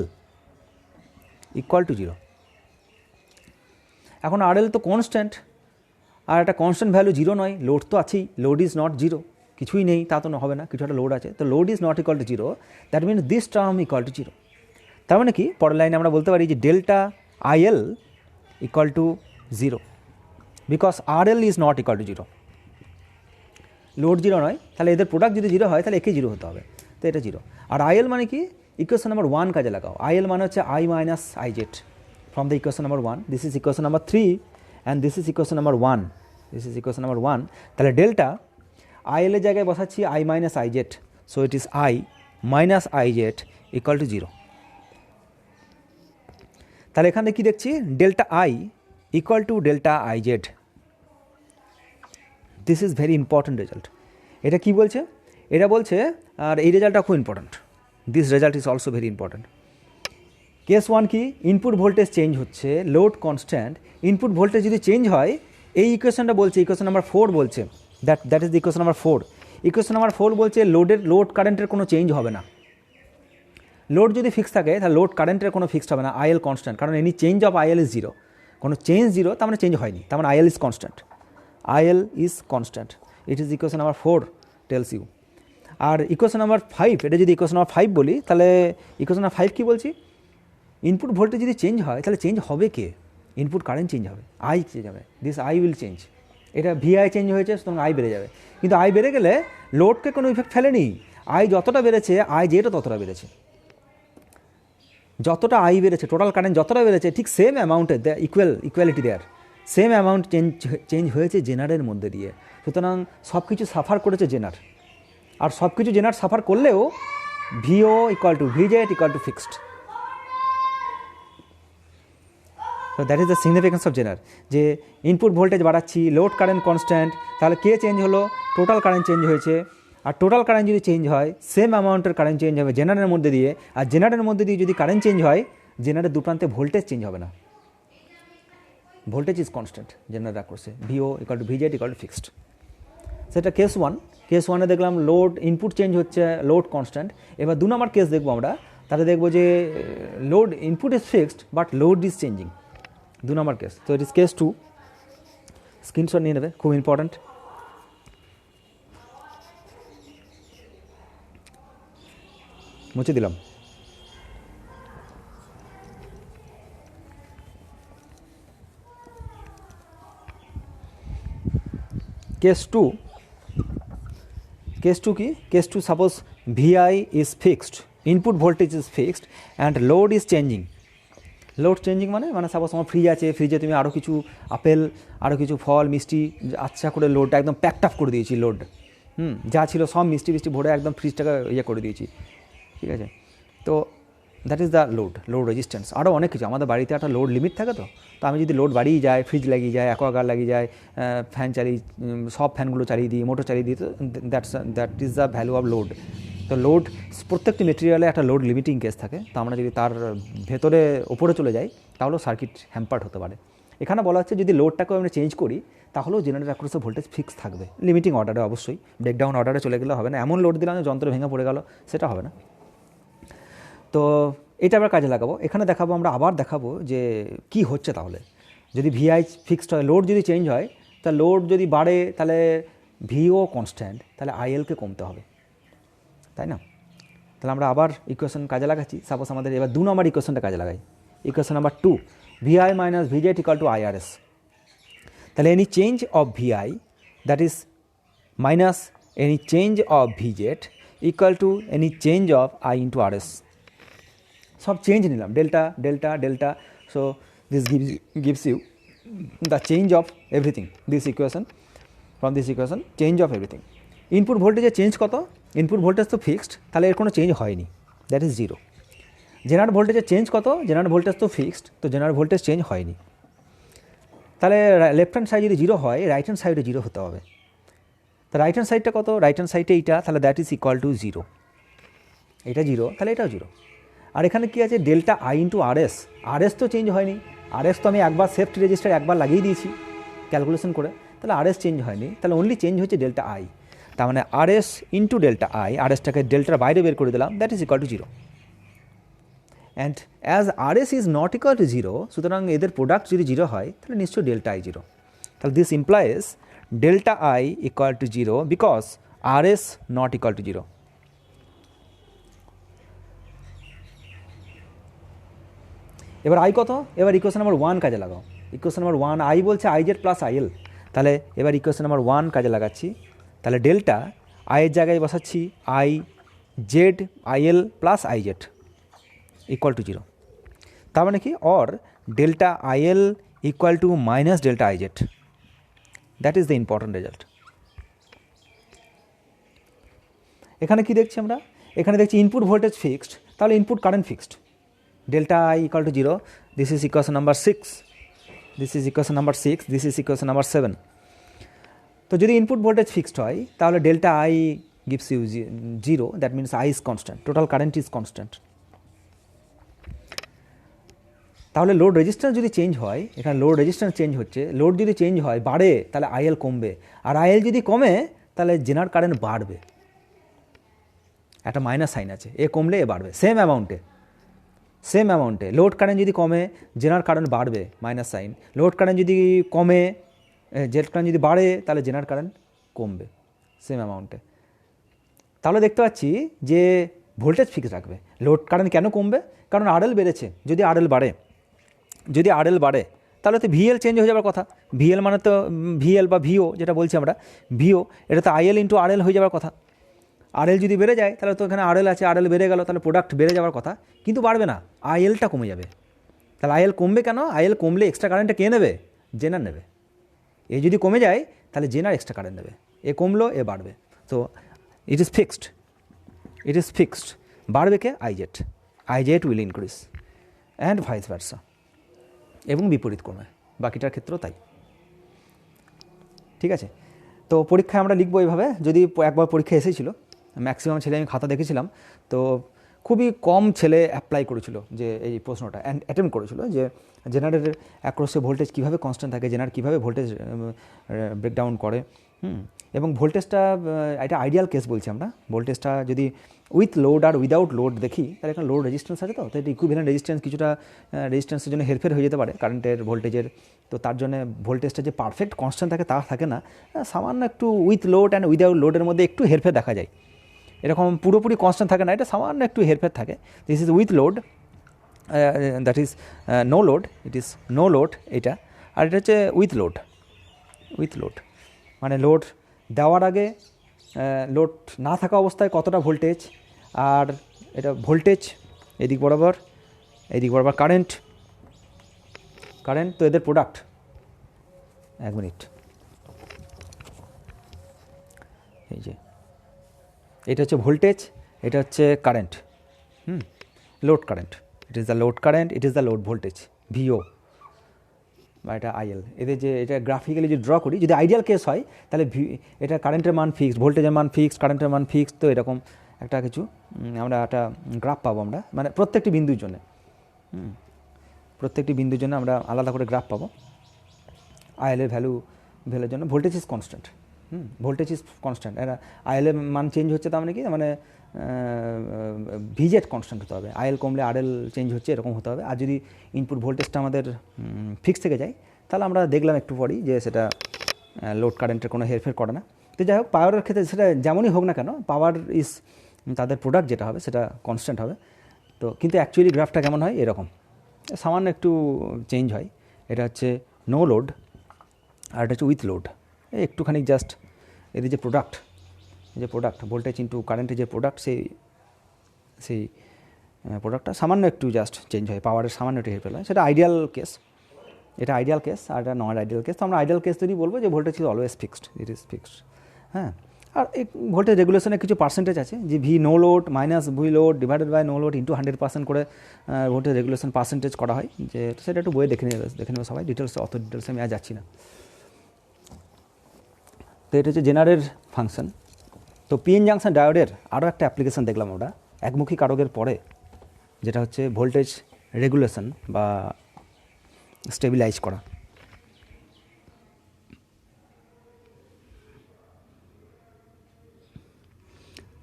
equal to 0। এখন RL তো কনস্ট্যান্ট, আর একটা কনস্ট্যান্ট ভ্যালু 0 নয়, লোড তো আছেই, লোড ইজ নট 0, কিছুই নেই তা তো হবে না, কিছু একটা লোড আছে, তো load is not equal to 0, that means this term equal to 0। তার মানে কি? পরের লাইনে আমরা বলতে পারি যে delta IL equal to 0 because RL is not equal to 0, load 0 নয়, তাহলে এদের প্রোডাক্ট যদি 0 হয় তাহলে একে 0 হতে হবে, তো এটা 0। আর IL মানে কি? ইকুয়েশন নাম্বার 1 কাজে লাগাও। IL মানে হচ্ছে I minus IZ from the equation number 1, this is equation number 3 and this is equation number 1, this is equation number 1। তাহলে ডেল্টা IL এর জায়গায় বসাচ্ছি I minus IZ, so it is I minus IZ equal two 0। তাহলে এখানে কি দেখছি? Delta I equal to delta IZ. This is very important result. এটা কি বলছে? এটা বলছে, আর এই রেজাল্টটা খুব important, this result is also very important. Case 1 কি? ইনপুট ভোল্টেজ চেঞ্জ হচ্ছে, লোড কনস্ট্যান্ট, ইনপুট ভোল্টেজ যদি চেঞ্জ হয়, এই ইকুয়েশনটা বলছে, ইকুয়েশন নাম্বার 4 বলছে, that is the equation number 4। Equation number 4 বলছে লোড কারেন্টের কোনো চেঞ্জ হবে না। লোড যদি ফিক্স থাকে তাহলে লোড কারেন্টের কোনো ফিক্সড হবে না, IL কনস্ট্যান্ট, কারণ any change of IL is 0, কোনো চেঞ্জ 0, তার মানে চেঞ্জ হয়নি, তার মানে IL is constant, IL is constant, it is equation number 4 tells you. আর ইকুয়েশন নাম্বার 5, এটা যদি ইকুয়েশন নাম্বার 5 বলি, তাহলে ইকুয়েশন নাম্বার 5 কী বলছি? ইনপুট ভোল্টেজ যদি চেঞ্জ হয় তাহলে চেঞ্জ হবে কে? ইনপুট কারেন্ট চেঞ্জ হবে, I চেঞ্জ হবে, দিস I উইল চেঞ্জ। এটা VI চেঞ্জ হয়েছে, সুতরাং I বেড়ে যাবে, কিন্তু I বেড়ে গেলে লোডকে কোনো ইফেক্ট ফেলেনি, I যতটা বেড়েছে IZ ততটা বেড়েছে, যতটা I বেড়েছে, টোটাল কারেন্ট যতটা বেড়েছে, ঠিক সেম অ্যামাউন্টের ইকুয়ালিটি দেয়ার, সেম অ্যামাউন্ট চেঞ্জ হয়েছে জেনারের মধ্যে দিয়ে, সুতরাং সব কিছু সাফার করেছে জেনার, আর সব কিছু জেনার সাফার করলেও VO equal to VZ equal to fixed. So that is the significance of Zener, যে ইনপুট ভোল্টেজ বাড়াচ্ছি, লোড কারেন্ট কনস্ট্যান্ট, তাহলে কে চেঞ্জ হলো? টোটাল কারেন্ট চেঞ্জ হয়েছে, আর টোটাল কারেন্ট যদি চেঞ্জ হয়, সেম অ্যামাউন্টের কারেন্ট চেঞ্জ হবে জেনারের মধ্যে দিয়ে, আর জেনারের মধ্যে দিয়ে যদি কারেন্ট চেঞ্জ হয়, জেনারের দুপ্রান্তে ভোল্টেজ চেঞ্জ হবে না, ভোল্টেজ ইজ কনস্ট্যান্ট জেনারেল অ্যাক্রসে, VO equal to VZ equal to fixed. সেটা কেস 1। কেস 1-এ দেখলাম লোড ইনপুট চেঞ্জ হচ্ছে, লোড কনস্ট্যান্ট। এবার 2 নম্বর কেস দেখবো আমরা, তাহলে দেখবো যে load input is fixed but load is changing, 2 নম্বর কেস। তো ইট ইজ কেস 2, স্ক্রিনশট নিয়ে নেবে, খুব ইম্পর্ট্যান্ট। মুছে দিলাম। কেস 2 কি? Case 2, suppose VI is fixed, input voltage is fixed and load is changing. Load changing মানে সাপোজ আমার ফ্রিজ আছে, ফ্রিজে তুমি আরও কিছু আপেল, আরও কিছু ফল, মিষ্টি, আচ্ছা করে লোডটা একদম প্যাকড আপ করে দিয়েছি, লোড যা ছিল সব মিষ্টি ভরে একদম ফ্রিজটাকে করে দিয়েছি, ঠিক আছে? তো that is the load resistance. আরও অনেক কিছু, আমাদের বাড়িতে একটা লোড লিমিট থাকে, তো আমি যদি লোড বাড়িয়ে যায়, ফ্রিজ লাগিয়ে যায়, অ্যাকোয়াগার্ড লাগিয়ে যায়, ফ্যান চালিয়ে, সব ফ্যানগুলো চালিয়ে দিই, মোটর চালিয়ে দিই, তো that is the value of load. তো লোড, প্রত্যেকটি মেটেরিয়ালে একটা লোড লিমিটিং কেস থাকে, তো আমরা যদি তার ভেতরে ওপরে চলে যাই তাহলেও সার্কিট হ্যাম্পার্ড হতে পারে। এখানে বলা হচ্ছে যদি লোডটাকেও আমরা চেঞ্জ করি তাহলেও জেনারেটর অ্যাক্রসে ভোল্টেজ ফিক্স থাকবে, লিমিটিং অর্ডারে অবশ্যই, ব্রেকডাউন অর্ডারে চলে গেলে হবে না, এমন লোড দিলাম যন্ত্র ভেঙে পড়ে গেল, সেটা হবে না। তো এটা আমরা কাজে লাগাবো, এখানে দেখাবো, আমরা আবার দেখাবো যে কি হচ্ছে তাহলে যদি VI ফিক্সড হয়, লোড যদি চেঞ্জ হয়, তা লোড যদি বাড়ে তাহলে VO কনস্ট্যান্ট, তাহলে IL কে কমতে হবে, তাই না? তাহলে আমরা আবার ইকুয়েশন কাজে লাগাচ্ছি। সাপোজ আমাদের এবার 2 নম্বর ইকুয়েশনটা কাজে লাগাই। Equation number 2, VI minus VZ equal to IRS। তাহলে any change of VI that is minus any change of VZ equal to any change of I into RS। সব চেঞ্জ নিলাম, delta delta delta. So this gives you the change of everything, this equation, from this equation change of everything। Input ভোল্টেজের change কত? Input voltage তো fixed, তাহলে এর কোনো change হয়নি, that is 0। General ভোল্টেজের চেঞ্জ কত? জেনারেল ভোল্টেজ তো ফিক্সড, তো জেনারেল ভোল্টেজ চেঞ্জ হয়নি। তাহলে লেফট হ্যান্ড সাইড যদি 0 হয়, রাইট হ্যান্ড সাইডে 0 হতে হবে। তো রাইট হ্যান্ড সাইডটা কত? রাইট হ্যান্ড সাইডে এইটা, তাহলে দ্যাট ইজ ইকুয়াল টু 0। এটা 0, তাহলে এটাও 0। আর এখানে কী আছে? Delta I into RS। RS তো চেঞ্জ হয়নি, RS তো আমি একবার সেফটি রেজিস্টার একবার লাগিয়ে দিয়েছি ক্যালকুলেশন করে, তাহলে RS চেঞ্জ হয়নি, তাহলে অনলি চেঞ্জ হচ্ছে ডেল্টা I। তার মানে RS ইন্টু ডেল্টা I, RSটাকে ডেল্টার বাইরে বের করে দিলাম, that is equal two 0। And as RS is not equal to 0, সুতরাং এদের প্রোডাক্ট যদি 0 হয় তাহলে নিশ্চয়ই ডেল্টা I 0। তাহলে this implies delta I equal two 0 because RS not equal to 0। এবার I কত? এবার ইকুয়েশন নাম্বার 1 কাজে লাগাও। ইকুয়েশন নাম্বার 1, I বলছে IZ প্লাস IL। তাহলে এবার ইকুয়েশন নাম্বার 1 কাজে লাগাচ্ছি। তাহলে ডেল্টা I এর জায়গায় বসাচ্ছি IZ IL plus IZ equal two 0। তার মানে কি? Or delta IL equal to minus delta IZ। That is the important result. এখানে কি দেখছি আমরা? এখানে দেখছি ইনপুট ভোল্টেজ ফিক্সড, তাহলে input current fixed. Delta I equal two 0, this is equation number 6, this is equation number 6, this is equation number 7। তো যদি input voltage fixed হয় তাহলে delta I gives you 0, that means I is constant, total current is constant. তাহলে load resistance যদি change হয়, এখানে load resistance change হচ্ছে, load যদি চেঞ্জ হয় বাড়ে তাহলে IL কমবে, আর IL যদি কমে তাহলে জেনারেল কারেন্ট বাড়বে। একটা মাইনাস সাইন আছে, এ কমলে এ বাড়বে সেম অ্যামাউন্টে। লোড কারেন্ট যদি কমে জেনারেল কারেন্ট বাড়বে, মাইনাস সাইন। লোড কারেন্ট যদি কমে, জেনারেল কারেন্ট যদি বাড়ে তাহলে জেনারেল কারেন্ট কমবে সেম অ্যামাউন্টে। তাহলে দেখতে পাচ্ছি যে ভোল্টেজ ফিক্স রাখবে। লোড কারেন্ট কেন কমবে? কারণ RL বেড়েছে। যদি RL বাড়ে তাহলে তো VL চেঞ্জ হয়ে যাওয়ার কথা। VL মানে তো VL বা VO যেটা বলছি আমরা, VO, এটা তো IL ইন্টু RL হয়ে যাওয়ার কথা। RL যদি বেড়ে যায় তাহলে তো এখানে RL আছে, RL বেড়ে গেল, তাহলে প্রোডাক্ট বেড়ে যাওয়ার কথা, কিন্তু বাড়বে না, ILটা কমে যাবে। তাহলে IL কমবে কেন? IL কমলে এক্সট্রা কারেন্টটা কে নেবে? জেনার নেবে। এ যদি কমে যায় তাহলে জেনার এক্সট্রা কারেন্ট নেবে। এ কমলো, এ বাড়বে। তো ইট ইজ ফিক্সড। বাড়বে কে? IZ will increase and vice versa, এবং বিপরীত ক্রমে বাকিটার ক্ষেত্রেও তাই। ঠিক আছে? তো পরীক্ষায় আমরা লিখবো এইভাবে। যদি একবার পরীক্ষা এসেছিলো, ম্যাক্সিমাম ছেলে আমি খাতা দেখেছিলাম, তো খুবই কম ছেলে অ্যাপ্লাই করেছিল যে এই প্রশ্নটা অ্যাটেম্প করেছিল যে জেনারেটরের অ্যাক্রসে ভোল্টেজ কীভাবে কনস্ট্যান্ট থাকে, জেনারেটর কীভাবে ভোল্টেজ ব্রেকডাউন করে, এবং ভোল্টেজটা এটা আইডিয়াল কেস বলছি আমরা। ভোল্টেজটা যদি উইথ লোড আর উইদাউট লোড দেখি তাহলে এখানে লোড রেজিস্ট্যান্স আছে, তো এটা ইকুইভ্যালেন্ট রেজিস্ট্যান্স কিছুটা রেজিস্ট্যান্সের জন্য হেরফের হয়ে যেতে পারে কারেন্টের ভোল্টেজের। তো তার জন্য ভোল্টেজটা যে পারফেক্ট কনস্ট্যান্ট থাকে তা থাকে না, সামান্য একটু উইথ লোড অ্যান্ড উইদাউট লোডের মধ্যে একটু হেরফের দেখা যায়। এরকম পুরোপুরি কনস্ট্যান্ট থাকে না, এটা সামান্য একটু হেরফের থাকে। This is with load, that is no load, it is no load এটা। আর এটা হচ্ছে উইথ লোড মানে লোড দেওয়ার আগে লোড না থাকা অবস্থায় কতটা ভোল্টেজ, আর এটা ভোল্টেজ এদিক বরাবর কারেন্ট। তো এদের প্রোডাক্ট, এক মিনিট, এই যে এটা হচ্ছে ভোল্টেজ, এটা হচ্ছে current, load current. It is the load current, it is the load voltage VO, বা এটা IL। এদের যে এটা গ্রাফিক্যালি যদি ড্র করি, যদি আইডিয়াল কেস হয় তাহলে এটা কারেন্টের মান ফিক্সড, ভোল্টেজের মান ফিক্সড, কারেন্টের মান ফিক্সড। তো এরকম একটা কিছু আমরা একটা গ্রাফ পাবো আমরা, মানে প্রত্যেকটি বিন্দুর জন্য আমরা আলাদা করে গ্রাফ পাবো। IL এর ভ্যালুর জন্য ভোল্টেজ ইজ কনস্ট্যান্ট, এরা IL এর মান চেঞ্জ হচ্ছে, তার মানে কি, মানে VZ কনস্ট্যান্ট হতে হবে। IL কমলে RL চেঞ্জ হচ্ছে, এরকম হতে হবে। আর যদি ইনপুট ভোল্টেজটা আমাদের ফিক্স থেকে যায় তাহলে আমরা দেখলাম একটু পরেই যে সেটা লোড কারেন্টের কোনো হেরফের করে না। তো যাই হোক, পাওয়ারের ক্ষেত্রে সেটা যেমনই হোক না কেন, পাওয়ার ইজ তাদের প্রোডাক্ট যেটা হবে সেটা কনস্ট্যান্ট হবে। তো কিন্তু অ্যাকচুয়ালি গ্রাফটা কেমন হয়, এরকম সামান্য একটু চেঞ্জ হয়। এটা হচ্ছে নো লোড, আর এটা হচ্ছে উইথ লোড। একটুখানি জাস্ট এদের যে প্রোডাক্ট ভোল্টেজ ইন্টু কারেন্টের যে প্রোডাক্ট, সেই প্রোডাক্টটা সামান্য একটু জাস্ট চেঞ্জ হয়, পাওয়ারের সামান্য একটু হেরফের হয়। সেটা আইডিয়াল কেস, এটা আইডিয়াল কেস, আর এটা নন আইডিয়াল কেস। তো আমরা আইডিয়াল কেস যদি বলবো যে voltage is always fixed, it is fixed. হ্যাঁ, আর এই ভোল্টেজ রেগুলেশনের কিছু পার্সেন্টেজ আছে, যে V no load minus V load divided by no load into 100% করে ভোল্টেজ রেগুলেশন পার্সেন্টেজ করা হয়। যে সেটা একটু বইয়ে দেখে নেবে সবাই, ডিটেলসে অত ডিটেলসে আমি আর যাচ্ছি না। তো এটা হচ্ছে জেনারের ফাংশন। তো পিএন জাংশন ডায়োডের আরও একটা অ্যাপ্লিকেশন দেখলাম আমরা একমুখী কারকের পরে, যেটা হচ্ছে ভোল্টেজ রেগুলেশন বা স্টেবিলাইজ করা।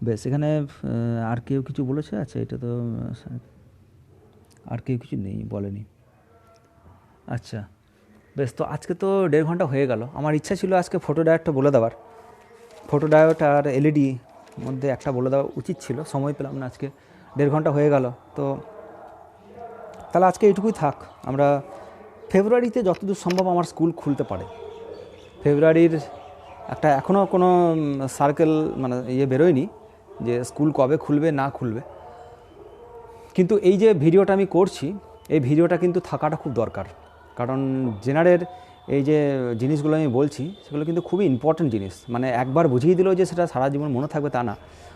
বেশ, এখানে আর কেউ কিছু বলেছে? আচ্ছা, এটা তো আর কেউ কিছু নেই, বলেনি। আচ্ছা বেশ, তো আজকে তো 1.5 ঘন্টা হয়ে গেল। আমার ইচ্ছা ছিল আজকে ফটো ডায়োডটা বলে দেওয়ার, ফটো ডায়োড আর এলইডি মধ্যে একটা বলে দেওয়া উচিত ছিল, সময় পেলাম না আজকে। 1.5 ঘন্টা হয়ে গেল, তো তাহলে আজকে এইটুকুই থাক। আমরা ফেব্রুয়ারিতে যতদূর সম্ভব আমার স্কুল খুলতে পারে, ফেব্রুয়ারির একটা এখনও কোনো সার্কেল মানে বেরোয়নি যে স্কুল কবে খুলবে না খুলবে। কিন্তু এই যে ভিডিওটা আমি করছি, এই ভিডিওটা কিন্তু থাকাটা খুব দরকার, কারণ জেনারের এই যে জিনিসগুলো আমি বলছি সেগুলো কিন্তু খুবই ইম্পর্ট্যান্ট জিনিস। মানে একবার বুঝিয়ে দিলেও যে সেটা সারা জীবন মনে থাকবে তা না।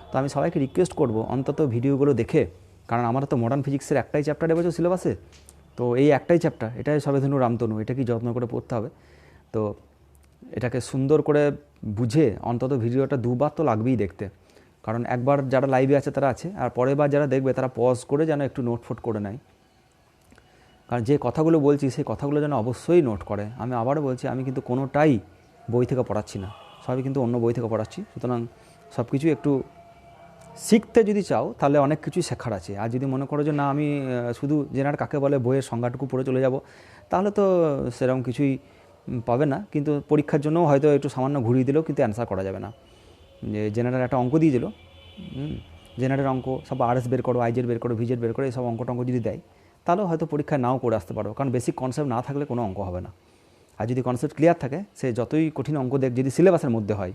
তো আমি সবাইকে রিকোয়েস্ট করব অন্তত ভিডিওগুলো দেখে, কারণ আমার তো মডার্ন ফিজিক্সের একটাই চ্যাপ্টার এবছর সিলেবাসে, তো এই একটাই চ্যাপ্টার, এটাই সবেধনু রামতনু, এটা কি যত্ন করে পড়তে হবে। তো এটাকে সুন্দর করে বুঝে অন্তত ভিডিওটা 2 বার তো লাগবেই দেখতে, কারণ একবার যারা লাইভে আছে তারা আছে, আর পরের বার যারা দেখবে তারা পজ করে যেন একটু নোট ফোট করে নেয়, কারণ যে কথাগুলো বলছি সেই কথাগুলো যেন অবশ্যই নোট করে। আমি আবারও বলছি, আমি কিন্তু কোনোটাই বই থেকে পড়াচ্ছি না, সবই কিন্তু অন্য বই থেকে পড়াচ্ছি। সুতরাং সব কিছু একটু শিখতে যদি চাও তাহলে অনেক কিছুই শেখার আছে। আর যদি মনে করো যে না আমি শুধু জেনার কাকে বলে বইয়ের সংজ্ঞাটুকু পড়ে চলে যাব, তাহলে তো সেরকম কিছুই পাবে না। কিন্তু পরীক্ষার জন্য হয়তো একটু সামান্য ঘুরিয়ে দিলেও কিন্তু অ্যান্সার করা যাবে না। যে জেনারেল একটা অঙ্ক দিয়ে দিল, জেনারেল অঙ্ক সব আরএস বের করো, আইজেড বের করো, ভিজেড বের করো, এইসব অঙ্ক টঙ্ক যদি দেয় তাহলেও হয়তো পরীক্ষায় নাও করে আসতে পারো, কারণ বেসিক কনসেপ্ট না থাকলে কোনো অঙ্ক হবে না। আর যদি কনসেপ্ট ক্লিয়ার থাকে, সে যতই কঠিন অঙ্ক দেখ, যদি সিলেবাসের মধ্যে হয়,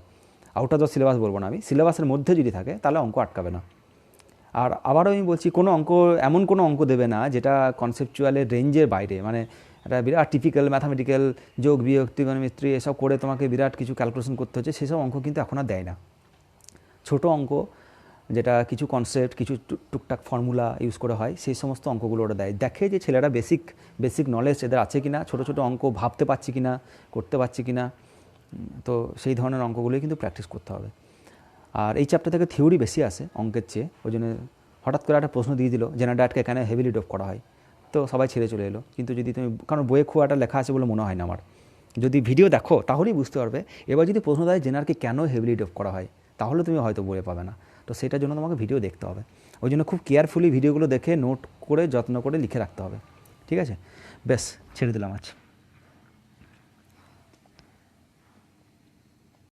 আউট অফ দ্য সিলেবাস বলবো না আমি, সিলেবাসের মধ্যে যদি থাকে তাহলে অঙ্ক আটকাবে না। আর আবারও আমি বলছি, কোনো অঙ্ক এমন কোনো অঙ্ক দেবে না যেটা কনসেপচুয়ালের রেঞ্জের বাইরে, মানে একটা বিরাট টিপিক্যাল ম্যাথামেটিক্যাল যোগ বিয়োগ ত্রিগোণমিত্রি এসব করে তোমাকে বিরাট কিছু ক্যালকুলেশন করতে হচ্ছে, সেসব অঙ্ক কিন্তু এখন আর দেয় না। ছোটো অঙ্ক যেটা কিছু কনসেপ্ট কিছু টুকটাক ফর্মুলা ইউজ করে হয়, সেই সমস্ত অঙ্কগুলো ওরা দেয়, দেখে যে ছেলেরা বেসিক নলেজ এদের আছে কিনা, ছোটো ছোটো অঙ্ক ভাবতে পারছি কিনা, করতে পারছি কিনা। তো সেই ধরনের অঙ্কগুলোই কিন্তু প্র্যাকটিস করতে হবে। আর এই চ্যাপ্টার থেকে থিওরি বেশি আসে অঙ্কের চেয়ে, ওই জন্য হঠাৎ করে একটা প্রশ্ন দিয়ে দিল জেনারেল ডায়েটকে কেন হেভিলি ডোপ করা হয়, তো সবাই ছেড়ে চলে এলো। কিন্তু যদি তুমি, কারণ বইয়ে খুব একটা লেখা আছে বলে মনে হয় না আমার, যদি ভিডিও দেখো তাহলেই বুঝতে পারবে। এবার যদি প্রশ্ন দেয় জেনারকে কেন হেভিলি ডোপ করা হয়, তাহলে তুমি হয়তো বইয়ে পাবে না। তো সেটার জন্য তোমাকে ভিডিও দেখতে হবে, ওই জন্য খুব কেয়ারফুলি ভিডিওগুলো দেখে নোট করে যত্ন করে লিখে রাখতে হবে। ঠিক আছে, বেশ ছেড়ে দিলাম আজ।